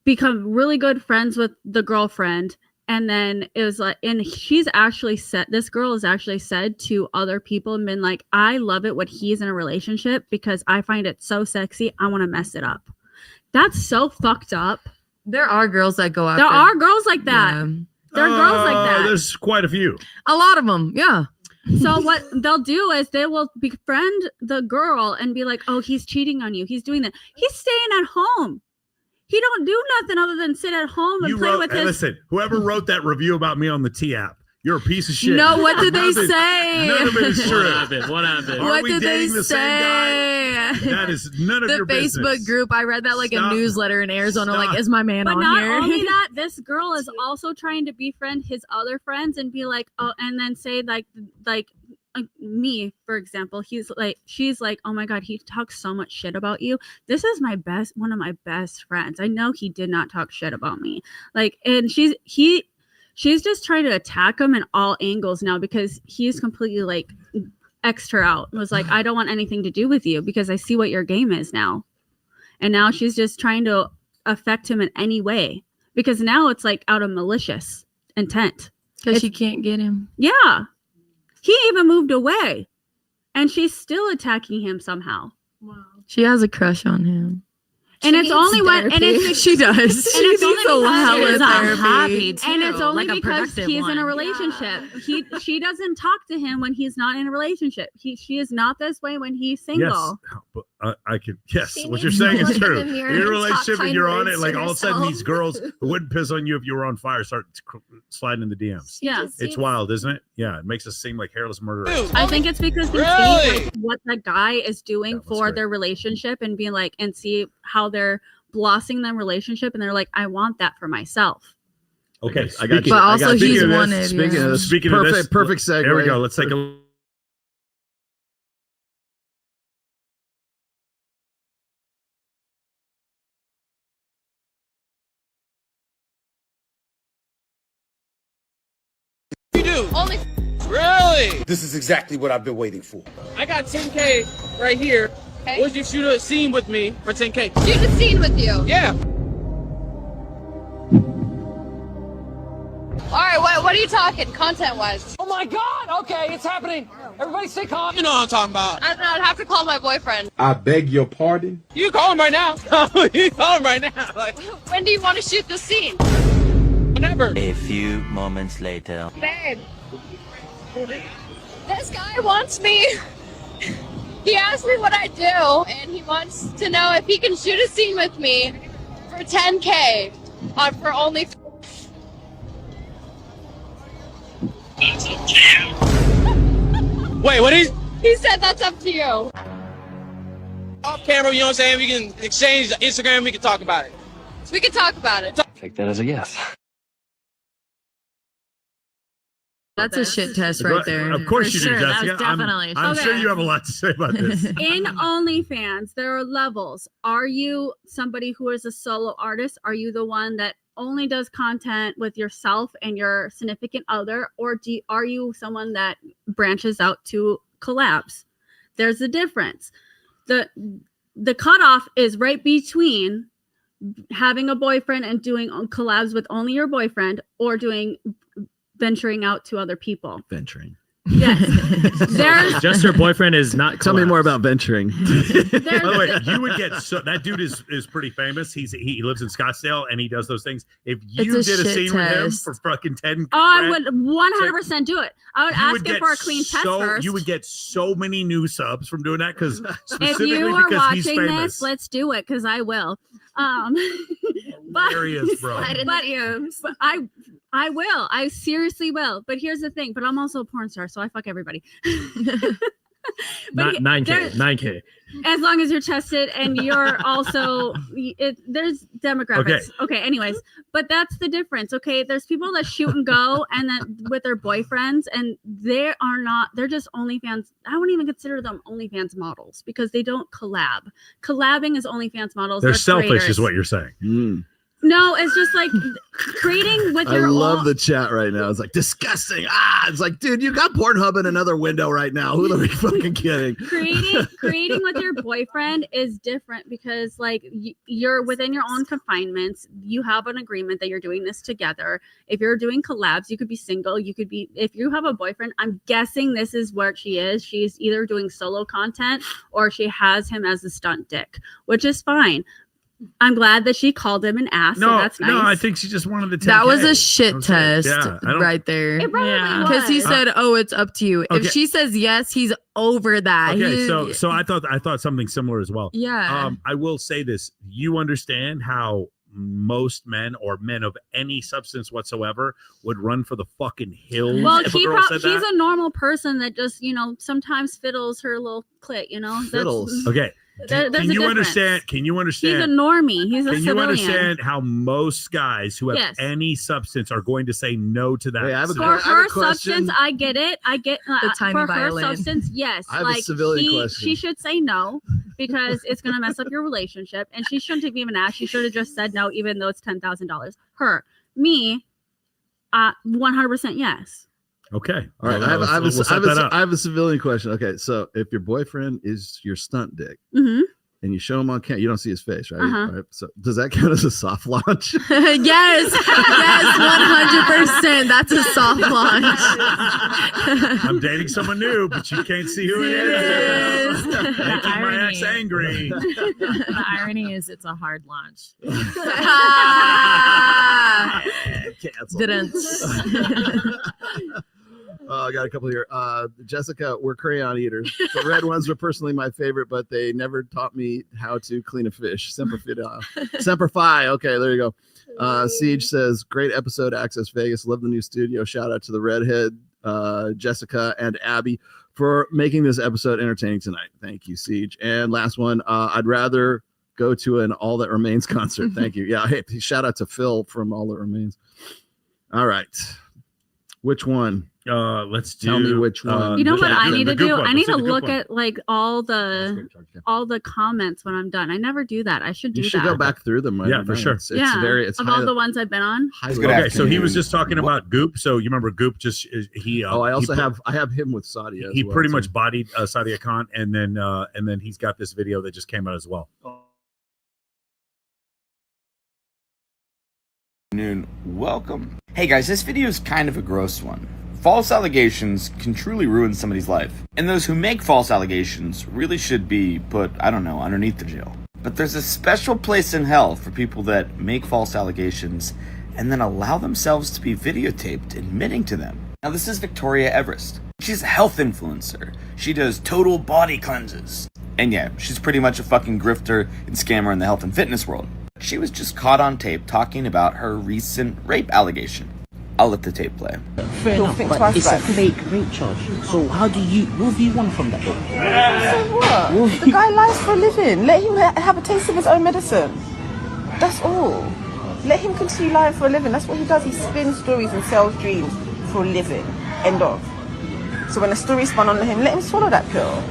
become really good friends with the girlfriend. And then it was like, and this girl has actually said to other people and been like, I love it when he's in a relationship because I find it so sexy. I want to mess it up. That's so fucked up. There are girls that go out. There are girls like that. Yeah. There are girls like that. There's quite a few. A lot of them. Yeah. So what they'll do is they will befriend the girl and be like, oh, he's cheating on you. He's doing that. He's staying at home. He don't do nothing other than sit at home and play with his. Listen, whoever wrote that review about me on the T app, you're a piece of shit. No, what did they say? None of it is true. What happened? Are What we did they dating the same guy? say? That is none of The your Facebook business. group. I read that like Stop. a newsletter in Arizona. Stop. Like, is my man But on not here? only that, this girl is also trying to befriend his other friends and be like, oh, and then say like me, for example, she's like, oh my god, he talks so much shit about you. This is one of my best friends. I know he did not talk shit about me. Like, and she's just trying to attack him in all angles now because he's completely like X'd her out. Was like, I don't want anything to do with you because I see what your game is now. And now she's just trying to affect him in any way because now it's like out of malicious intent. Because she can't get him. Yeah. He even moved away and she's still attacking him somehow. Wow. She has a crush on him. And it's only when she does. And She it's needs a only hella because therapy. and it's only like a because productive he's in one. a relationship. She doesn't talk to him when he's not in a relationship. She is not this way when he's single. Yes, but I could. Yes, She what you're needs to saying is look in true. the mirror You're in a and talk relationship and kind you're on words it. Like to all of a sudden, herself. these girls who wouldn't piss on you if you were on fire start sliding in the DMs. Yeah. It's wild, isn't it? Yeah, it makes us seem like hairless murderers. I think it's because they see like, what the guy is doing for great. their relationship and being like, and see how they're blossoming their relationship, and they're like, I want that for myself. Okay, I got you. But also Speaking he's of this- wanted. Speaking of this, Speaking of this, perfect segue. There we go. Let's take a. You do? Only Really? This is exactly what I've been waiting for. I got 10K right here. Okay. Would you shoot a scene with me for 10K? Shoot a scene with you. Yeah. All right, what are you talking content-wise? Oh my God! Okay, it's happening. Everybody stay calm. You know what I'm talking about. I don't know. I'd have to call my boyfriend. I beg your pardon? You can call him right now. You can call him right now. Like, When do you want to shoot the scene? whenever. A few moments later. Babe, this guy wants me. He asked me what I do, and he wants to know if he can shoot a scene with me for 10K for only. Wait, what is? He said that's up to you. Off camera, you know what I'm saying? We can exchange Instagram. We can talk about it. So we can talk about it. Take that as a yes. That's a shit test right there. Of course For you sure, do, that was Jessica. definitely a I'm shit sure test. you have a lot to say about this. In OnlyFans, there are levels. Are you somebody who is a solo artist? Are you the one that only does content with yourself and your significant other, or are you someone that branches out to collabs? There's a difference. The cutoff is right between having a boyfriend and doing collabs with only your boyfriend, or doing venturing out to other people. Venturing. Yes. There's Just her boyfriend is not. Tell me more about venturing. By the way, you would get that dude is pretty famous. He lives in Scottsdale and he does those things. If you It's a did a shit scene with him test. for fucking 10, Oh, I would 100% do it. I would you ask would him get for a clean test first. You would get so many new subs from doing that because If specifically you are because he's watching famous. this, let's do it because I will. Hilarious, bro. But I will. I seriously will. But here's the thing. But I'm also a porn star, so I fuck everybody. Not 9K. there- 9K. As long as you're tested and you're also, there's demographics. Okay. Anyways, but that's the difference. Okay. There's people that shoot and go and then with their boyfriends, and they're just OnlyFans. I wouldn't even consider them OnlyFans models because they don't collab. Collabing is OnlyFans models. They're selfish, creators. is what you're saying. No, it's just like creating with I your love own. the chat right now. It's like disgusting. It's like, dude, you got Pornhub in another window right now. Who are we fucking kidding? creating with your boyfriend is different because like you're within your own confinements. You have an agreement that you're doing this together. If you're doing collabs, you could be single. You could be, if you have a boyfriend, I'm guessing this is what she is. She's either doing solo content or she has him as a stunt dick, which is fine. I'm glad that she called him and asked. So that's nice. No, I think she just wanted the 10K. That was a shit test Yeah, right there. It probably was. Because he said, "Oh, it's up to you." Okay. If she says yes, he's over that. Okay, so I thought something similar as well. Yeah. I will say this: you understand how most men or men of any substance whatsoever would run for the fucking hills. Well, if a girl said he's that. a normal person that just, sometimes fiddles her little clit, Fiddles. Okay. Can you understand? Can you understand? He's a normie. He's a Can civilian. you understand how most guys who have Yes. any substance are going to say no to that? Wait, I have a For her substance, I get it. I get The tiny for violin. her substance, yes. I have a civilian question. She should say no because it's gonna mess up your relationship, and she shouldn't have even asked. She should have just said no, even though it's $10,000. Her, me, 100% yes. Okay. All right. I have a civilian question. Okay. So if your boyfriend is your stunt dick Mm-hmm. and you show him on camera, you don't see his face, right? Uh-huh. All right. So does that count as a soft launch? Yes, 100%. That's a soft launch. I'm dating someone new, but you can't see who it is. Making my ex angry. The irony is it's a hard launch. Cancel. Didn't. I got a couple here. Jessica, we're crayon eaters. The red ones were personally my favorite, but they never taught me how to clean a fish. Semper Fi. Okay, there you go. Siege says, great episode, Access Vegas. Love the new studio. Shout out to the redhead, Jessica and Abby, for making this episode entertaining tonight. Thank you, Siege. And last one, I'd rather go to an All That Remains concert. Thank you. Yeah, hey, shout out to Phil from All That Remains. All right. Which one? Let's tell me which one. You know what I need to do? I need to Let's do the look good one. at like all the comments when I'm done. I never do that. I should do You should that. go back through them. Yeah, for sure. It's very. It's of all the ones I've been on. Okay, so he was just talking about Goop. So you remember Goop? He. I also have him with Sadia. He pretty much bodied Sadia Khan, and then he's got this video that just came out as well. Welcome. Hey guys, this video is kind of a gross one. False allegations can truly ruin somebody's life, and those who make false allegations really should be put, I don't know, underneath the jail. But there's a special place in hell for people that make false allegations and then allow themselves to be videotaped admitting to them. Now this is Victoria Everest. She's a health influencer. She does total body cleanses. And yeah, she's pretty much a fucking grifter and scammer in the health and fitness world. She was just caught on tape talking about her recent rape allegation. I'll let the tape play. Fair enough, but it's a fake rape charge. So what do you want from that? So what? The guy lies for a living. Let him have a taste of his own medicine. That's all. Let him continue lying for a living. That's what he does. He spins stories and sells dreams for a living. End of. So when a story's spun on him, let him swallow that pill.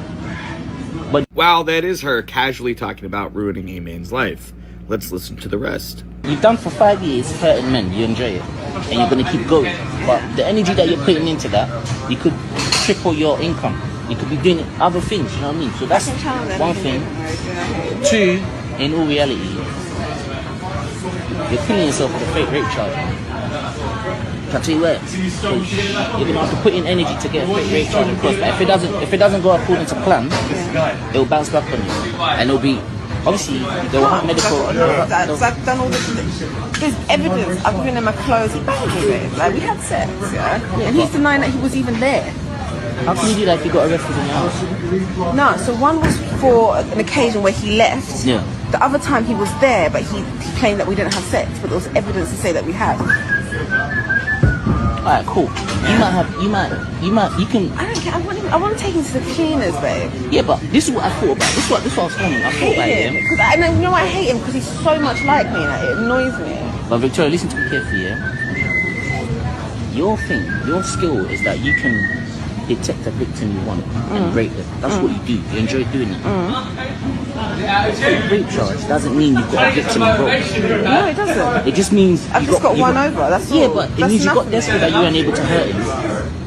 But wow, that is her casually talking about ruining a man's life. Let's listen to the rest. You've done for 5 years hurting men, you enjoy it, and you're going to keep going. But the energy that you're putting into that, you could triple your income. You could be doing other things, you know what I mean? So that's one thing. Two, in all reality, you're killing yourself with a fake rape charge. Can I tell you where? You're going to have to put in energy to get a fake rape charge across. But if it doesn't go according to plan, it will bounce back on you. And it'll be... Obviously, they will have medical. I've done all this. There's evidence. I've given him a clothes. He banged with it. Like we had sex, yeah. And he's denying that he was even there. How can you do that if you got arrested in your house? No. So one was for an occasion where he left. Yeah. The other time he was there, but he claimed that we didn't have sex, but there was evidence to say that we had. Alright, cool. You can. I don't care. I want to take him to the cleaners, babe. Yeah, but this is what I thought about. This is what I was saying. I thought about him. Because I hate him because he's so much like me. Like, it annoys me. But Victoria, listen to me carefully, yeah? Your skill is that you can detect a victim you want and rape them. That's what you do. You enjoy doing it. Rape charge doesn't mean you've got a victim involved. No, it doesn't. It just means I've just got one over. That's all. Yeah, but it means you got desperate that you weren't able to hurt him.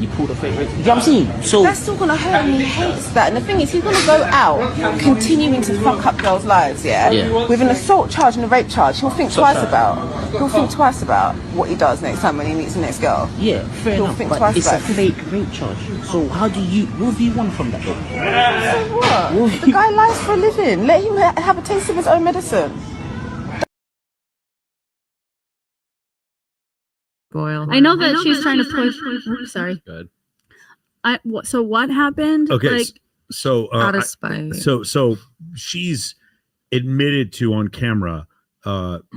You pulled a fake rape. You know what I'm saying? So that's still gonna hurt him. He hates that. And the thing is, he's gonna go out continuing to fuck up girls' lives. Yeah. With an assault charge and a rape charge, he'll think twice about what he does next time when he meets the next girl. Yeah, fair enough. But it's a fake rape charge. So what do you want from that? So what? The guy lies for a living. Let him have a taste of his own medicine. Boyle. I know that she's trying to push. Oops, sorry. Good. So what happened? Okay. Like, So out of spite. So she's admitted to on camera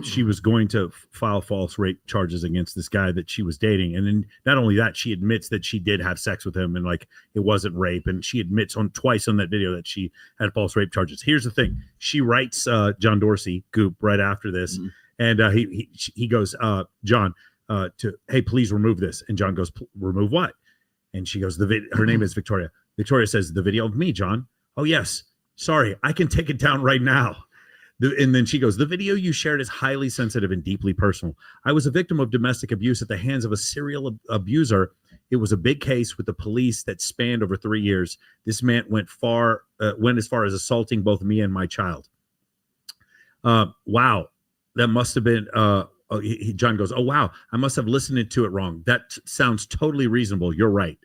she was going to file false rape charges against this guy that she was dating, and then not only that, she admits that she did have sex with him and like it wasn't rape, and she admits twice on that video that she had false rape charges. Here's the thing: she writes John Dorsey Goop right after this, and he goes, John, hey, please remove this, and John goes, remove what? And she goes, her name is Victoria. Victoria says, the video of me, John. Oh yes, sorry, I can take it down right now. And then she goes, the video you shared is highly sensitive and deeply personal. I was a victim of domestic abuse at the hands of a serial abuser. It was a big case with the police that spanned over 3 years. This man went as far as assaulting both me and my child. Wow. That must have been, John goes, oh, wow. I must have listened to it wrong. That sounds totally reasonable. You're right.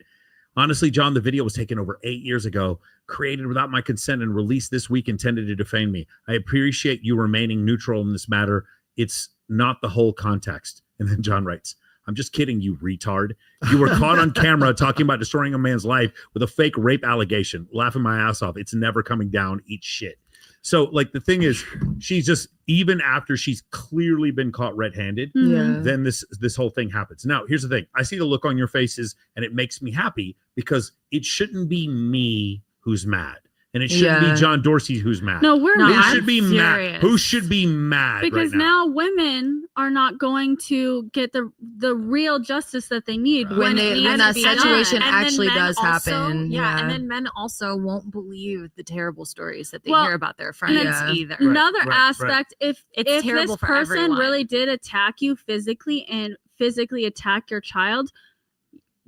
Honestly, John, the video was taken over 8 years ago, created without my consent and released this week intended to defame me. I appreciate you remaining neutral in this matter. It's not the whole context. And then John writes, I'm just kidding, you retard. You were caught on camera talking about destroying a man's life with a fake rape allegation. Laughing my ass off. It's never coming down. Eat shit. So, like, the thing is, she's just, even after she's clearly been caught red-handed, then this whole thing happens. Now, here's the thing. I see the look on your faces, and it makes me happy because it shouldn't be me who's mad. And it shouldn't be John Dorsey who's mad. No, we're not. It should be Matt. Who should be mad because right now? now women are not going to get the real justice that they need when that situation actually does happen. Yeah, and then men also won't believe the terrible stories that they hear about their friends either. Another aspect, if it's terrible this for person everyone. really did attack you physically and physically attack your child,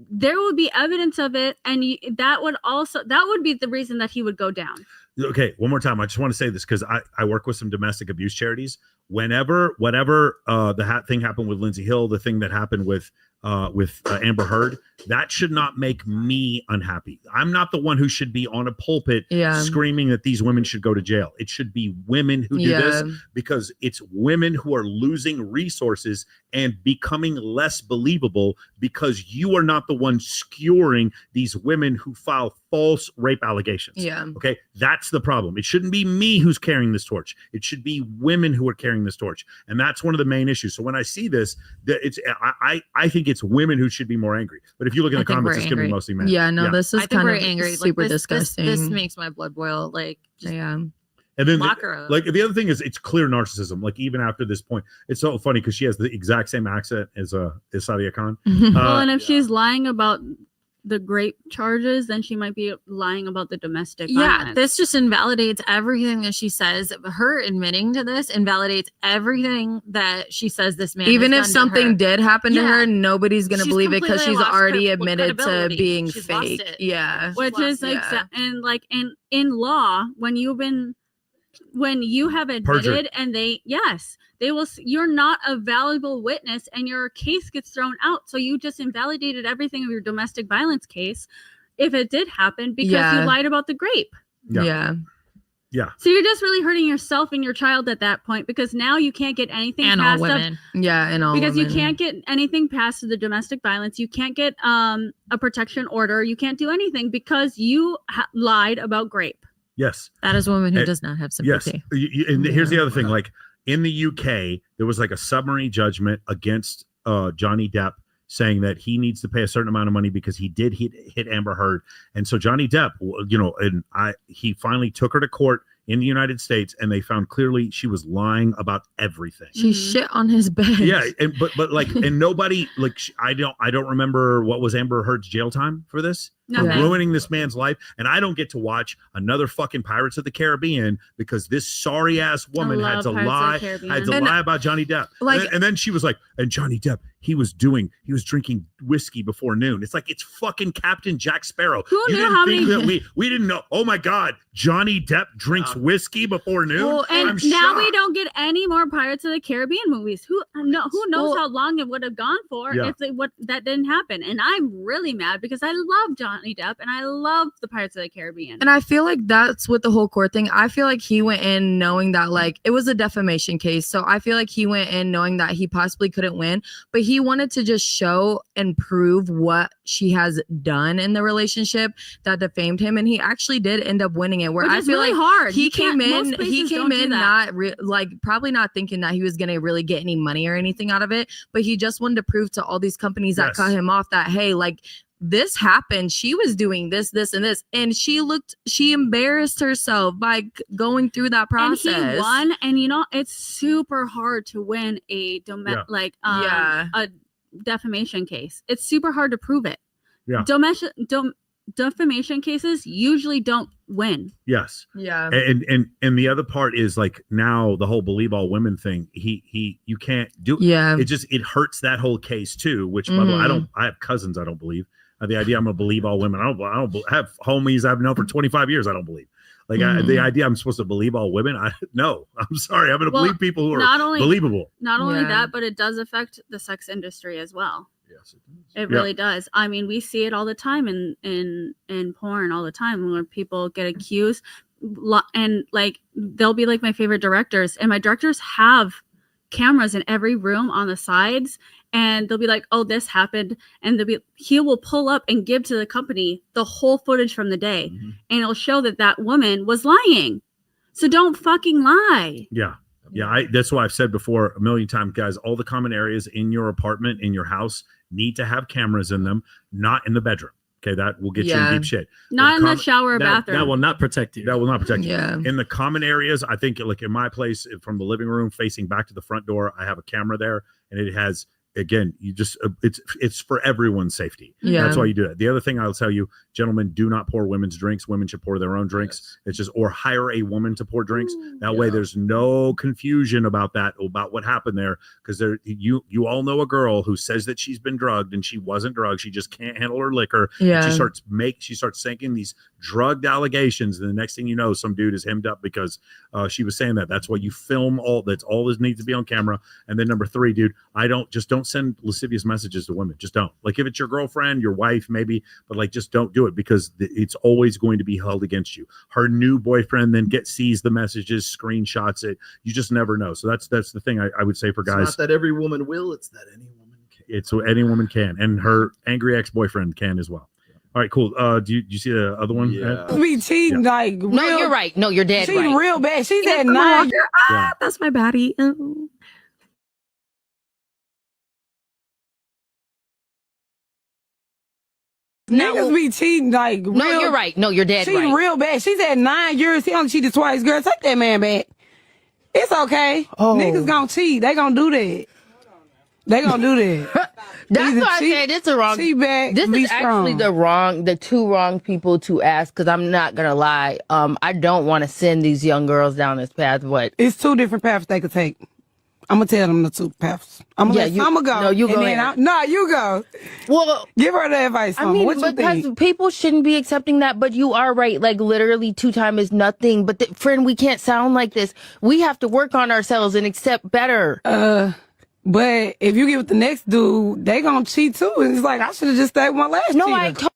there would be evidence of it, and that would be the reason that he would go down. Okay, one more time. I just want to say this because I work with some domestic abuse charities. Whatever the thing happened with Lindsay Hill, the thing that happened with Amber Heard, that should not make me unhappy. I'm not the one who should be on a pulpit screaming that these women should go to jail. It should be women who do this, because it's women who are losing resources and becoming less believable because you are not the one skewering these women who file false rape allegations. Yeah. Okay. That's the problem. It shouldn't be me who's carrying this torch. It should be women who are carrying this torch. And that's one of the main issues. So when I see this, I think it's women who should be more angry. But if you look in the comments, it's going to be mostly men. Yeah, no, this is kind of angry. super like, disgusting. This makes my blood boil. Like, And then lock her up. like the other thing is it's clear narcissism. Like even after this point, it's so funny because she has the exact same accent as Sadia Khan. Well, and if she's lying about the grape charges, then she might be lying about the domestic violence. This just invalidates everything that she says. Her admitting to this invalidates everything that she says this man even has if done to something her. did happen to her, nobody's gonna She's believe it because completely she's lost already her admitted to credibility. being She's lost fake. it. Yeah, Which is and like in law, when you have admitted Perjury. and they will, you're not a valuable witness and your case gets thrown out. So you just invalidated everything of your domestic violence case if it did happen because you lied about the grape. Yeah. So you're just really hurting yourself and your child at that point, because now you can't get anything And past all women. And all because women. you can't get anything past the domestic violence. You can't get a protection order. You can't do anything because you lied about grape. Yes. That is a woman who does not have sympathy. Yes. And here's the other thing. Like in the UK, there was like a summary judgment against Johnny Depp saying that he needs to pay a certain amount of money because he did hit Amber Heard. And so Johnny Depp, he finally took her to court in the United States, and they found clearly she was lying about everything. She shit on his bed. Yeah, and but like, and nobody like I don't remember what was Amber Heard's jail time for this. For ruining this man's life, and I don't get to watch another fucking Pirates of the Caribbean because this sorry ass woman had to lie about Johnny Depp. Like, and then she was like, and Johnny Depp, he was drinking whiskey before noon. It's like, it's fucking Captain Jack Sparrow. Who You knew didn't how think many- that we didn't know? Oh my God, Johnny Depp drinks whiskey before noon. Well, and I'm now shocked. we don't get any more Pirates of the Caribbean movies. Who knows how long it would have gone for if that didn't happen? And I'm really mad because I love Johnny Johnny Depp, and I love the Pirates of the Caribbean. And I feel like that's with the whole court thing. I feel like he went in knowing that like it was a defamation case. So I feel like he went in knowing that he possibly couldn't win, but he wanted to just show and prove what she has done in the relationship that defamed him, and he actually did end up winning it. Where Which I is feel really like hard. he You came can't- most in, he places came don't do in that. not like probably not thinking that he was gonna really get any money or anything out of it, but he just wanted to prove to all these companies that Yes. cut him off that hey, like this happened. She was doing this, and this, and she embarrassed herself by going through that process. And he won, and you know it's super hard to win a a defamation case. It's super hard to prove it. Yeah. Defamation cases usually don't win. Yes. Yeah. And the other part is like now the whole believe all women thing. You can't do it. Yeah. It hurts that whole case too. Which by the way, I have cousins I don't believe. The idea I'm gonna believe all women. I don't have homies I've known for 25 years. I don't believe. Like the idea I'm supposed to believe all women. No, I'm sorry. I'm gonna believe people who are believable. Not only that, but it does affect the sex industry as well. Yes, it does. It really does. I mean, we see it all the time in porn all the time where people get accused, and like they'll be like my favorite directors, and my directors have cameras in every room on the sides, and they'll be like, "Oh, this happened," and he will pull up and give to the company the whole footage from the day, and it'll show that woman was lying. So don't fucking lie. Yeah. Yeah, that's why I've said before a million times, guys, all the common areas in your apartment, in your house, need to have cameras in them, not in the bedroom. Okay, that will get you in deep shit. Not in the shower or bathroom. That will not protect you. That will not protect you. Yeah. In the common areas, I think like in my place, from the living room facing back to the front door, I have a camera there, and it has, again, you just it's for everyone's safety. Yeah. That's why you do it. The other thing I'll tell you, gentlemen, do not pour women's drinks. Women should pour their own drinks. It's just, or hire a woman to pour drinks. That way there's no confusion about what happened there. Because you all know a girl who says that she's been drugged and she wasn't drugged. She just can't handle her liquor. Yeah. And she starts sinking these drugged allegations. And the next thing you know, some dude is hemmed up because she was saying that. That's why you film that's all this needs to be on camera. And then number 3, dude, don't send lascivious messages to women. Just don't. Like if it's your girlfriend, your wife, maybe, but like just don't do it because it's always going to be held against you. Her new boyfriend then sees the messages, screenshots it. You just never know. So that's the thing I would say for guys. It's not that every woman will, it's that any woman can. It's what any woman can, and her angry ex-boyfriend can as well. All right, cool. Do you see the other one? Yeah. Be cheating like real. No, you're right. No, you're dead. She's right. real bad. She's at Come 9. on. That's my baddie. Oh. Niggas be cheating like real. No, you're right. No, you're dead. She's right. real bad. She's at 9 years. He only cheated twice. Girl, take that man back. It's okay. Oh. Niggas gonna cheat. They gonna do that. They gonna do that. That's why I said it's the wrong. This is actually the two wrong people to ask. Because I'm not gonna lie. I don't want to send these young girls down this path. What? It's 2 different paths they could take. I'm gonna tell them the 2 paths. I'm gonna let Summer go. No, you go. No, you go. Well, give her the advice. Summer. I mean, what you because think? people shouldn't be accepting that. But you are right. Like literally, 2 times is nothing. But friend, we can't sound like this. We have to work on ourselves and accept better. But if you get with the next dude, they gonna cheat too. And it's like I should have just stayed with my last. No, cheater.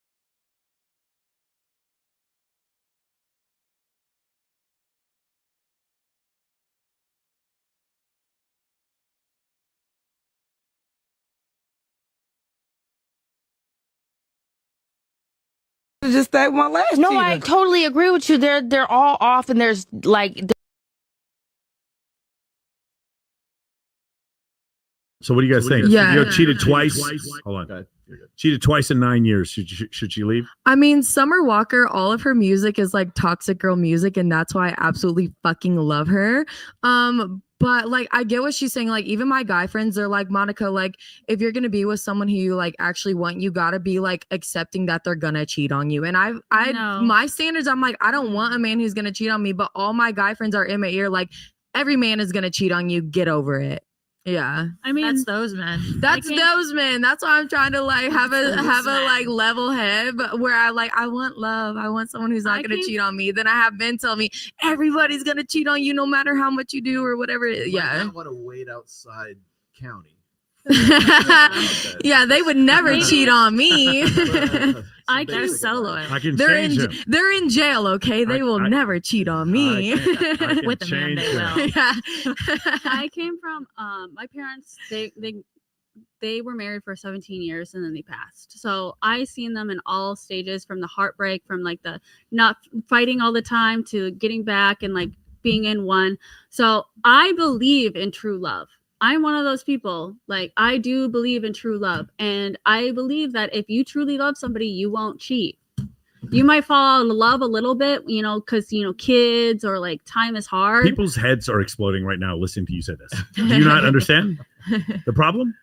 Just stay with my last. No, cheater. I totally agree with you. They're all off, and there's like. So what do you guys think? Yeah. You cheated twice. Hold on. Cheated twice in 9 years. Should she leave? I mean, Summer Walker, all of her music is like toxic girl music, and that's why I absolutely fucking love her. But like, I get what she's saying. Like, even my guy friends, they're like, Monica, like, if you're gonna be with someone who you like actually want, you gotta be like accepting that they're gonna cheat on you. And my standards, I'm like, I don't want a man who's gonna cheat on me. But all my guy friends are in my ear, like, every man is gonna cheat on you. Get over it. Yeah, I mean, that's those men. That's those men. That's why I'm trying to like have a like level head, but where I want love. I want someone who's not gonna cheat on me. Then I have men tell me everybody's gonna cheat on you no matter how much you do or whatever. You might not want to wait outside county Yeah, they would never cheat on me. They're so loyal. I can They're change in him. they're in jail, okay? They will never cheat on me. I can With the man, change they him. will. Yeah. I came from my parents. They were married for 17 years and then they passed. So I seen them in all stages, from the heartbreak, from like the not fighting all the time to getting back and like being in one. So I believe in true love. I'm one of those people. Like, I do believe in true love, and I believe that if you truly love somebody, you won't cheat. You might fall in love a little bit, you know, because, you know, kids or like time is hard. People's heads are exploding right now listening to you say this. Do you not understand the problem?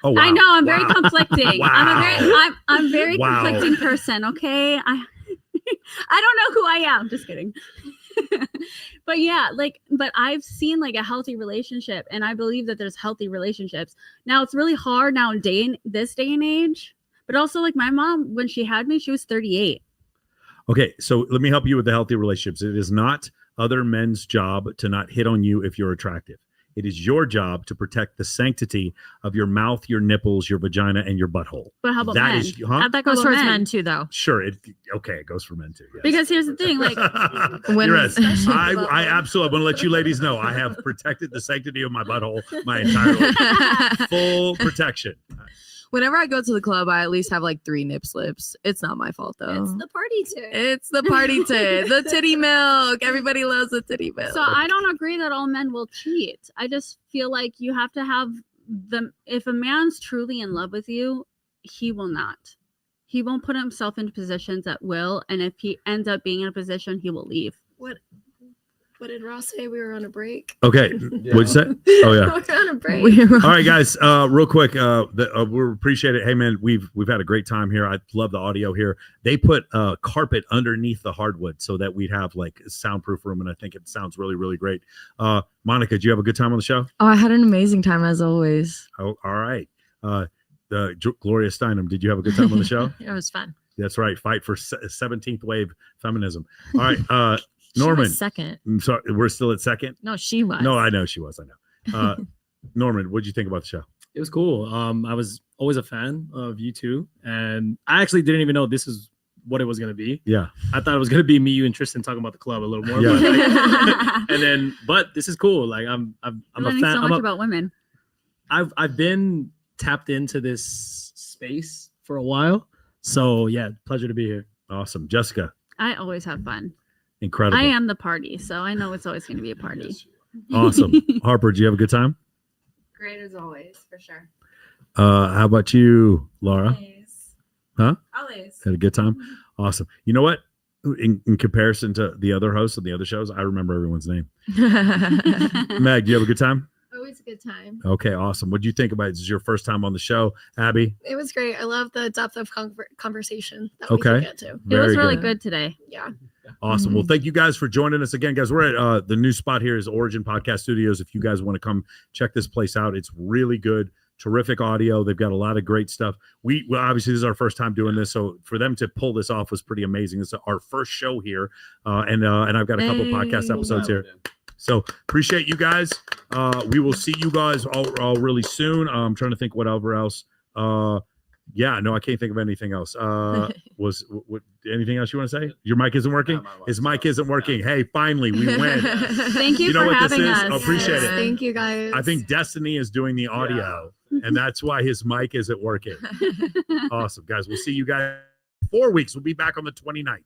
Oh, wow. I know, I'm very Wow. conflicting. Wow. I'm very Wow. conflicting person, okay? I don't know who I am. Just kidding. But yeah, but I've seen like a healthy relationship, and I believe that there's healthy relationships. Now it's really hard now in this day and age, but also like my mom, when she had me, she was 38. Okay, so let me help you with the healthy relationships. It is not other men's job to not hit on you if you're attractive. It is your job to protect the sanctity of your mouth, your nipples, your vagina, and your butthole. But how about That men? is- huh? That goes How about towards men? men too, though. Sure, it goes for men too. Yes. Because here's the thing, like You're right. I absolutely want to let you ladies know I have protected the sanctity of my butthole my entire life. Full protection. Whenever I go to the club, I at least have like 3 nip slips. It's not my fault though. It's the party tit. It's the party tit. The titty milk. Everybody loves the titty milk. So I don't agree that all men will cheat. I just feel like you have to have them. If a man's truly in love with you, he will not. He won't put himself into positions that will. And if he ends up being in a position, he will leave. What did Ross say? We were on a break. Okay, what'd you say? Oh yeah. We're on a break. All right, guys. Real quick, we appreciate it. Hey, man, we've had a great time here. I love the audio here. They put carpet underneath the hardwood so that we'd have like a soundproof room, and I think it sounds really, really great. Monica, did you have a good time on the show? Oh, I had an amazing time as always. Oh, all right. Gloria Steinem, did you have a good time on the show? It was fun. That's right. Fight for 17th wave feminism. All right. Norman. She was second. I'm sorry, we're still at second. No, she was. No, I know she was. I know. Norman, what did you think about the show? It was cool. I was always a fan of you two, and I actually didn't even know this is what it was gonna be. Yeah, I thought it was gonna be me, you, and Tristan talking about the club a little more. Yeah. But this is cool. Like I'm a Learning fan. so much about women. I've been tapped into this space for a while, so yeah, pleasure to be here. Awesome, Jessica. I always have fun. Incredible. I am the party, so I know it's always going to be a party. Awesome. Harper, did you have a good time? Great as always, for sure. How about you, Laura? Always. Huh? Always. Had a good time? Awesome. You know what? In comparison to the other hosts of the other shows, I remember everyone's name. Meg, do you have a good time? Always a good time. Okay, awesome. What do you think about it? This is your first time on the show, Abby? It was great. I love the depth of conversation that Okay. we could get to. It Very was really good. good today. Yeah. Awesome. Well, thank you guys for joining us again, guys. We're at the new spot here is Origin Podcast Studios. If you guys want to come check this place out, it's really good. Terrific audio. They've got a lot of great stuff. Well, obviously, this is our first time doing this, so for them to pull this off was pretty amazing. This is our first show here, and I've got a couple podcast episodes here. So appreciate you guys. We will see you guys all really soon. I'm trying to think whatever else. Yeah, no, I can't think of anything else. Was anything else you want to say? Your mic isn't working? His mic isn't working. Hey, finally, we win. Thank you, know for what having this is? us. Appreciate it. Thank you, guys. I think Destiny is doing the audio, and that's why his mic isn't working. Awesome, guys. We'll see you guys in 4 weeks. We'll be back on the 29th.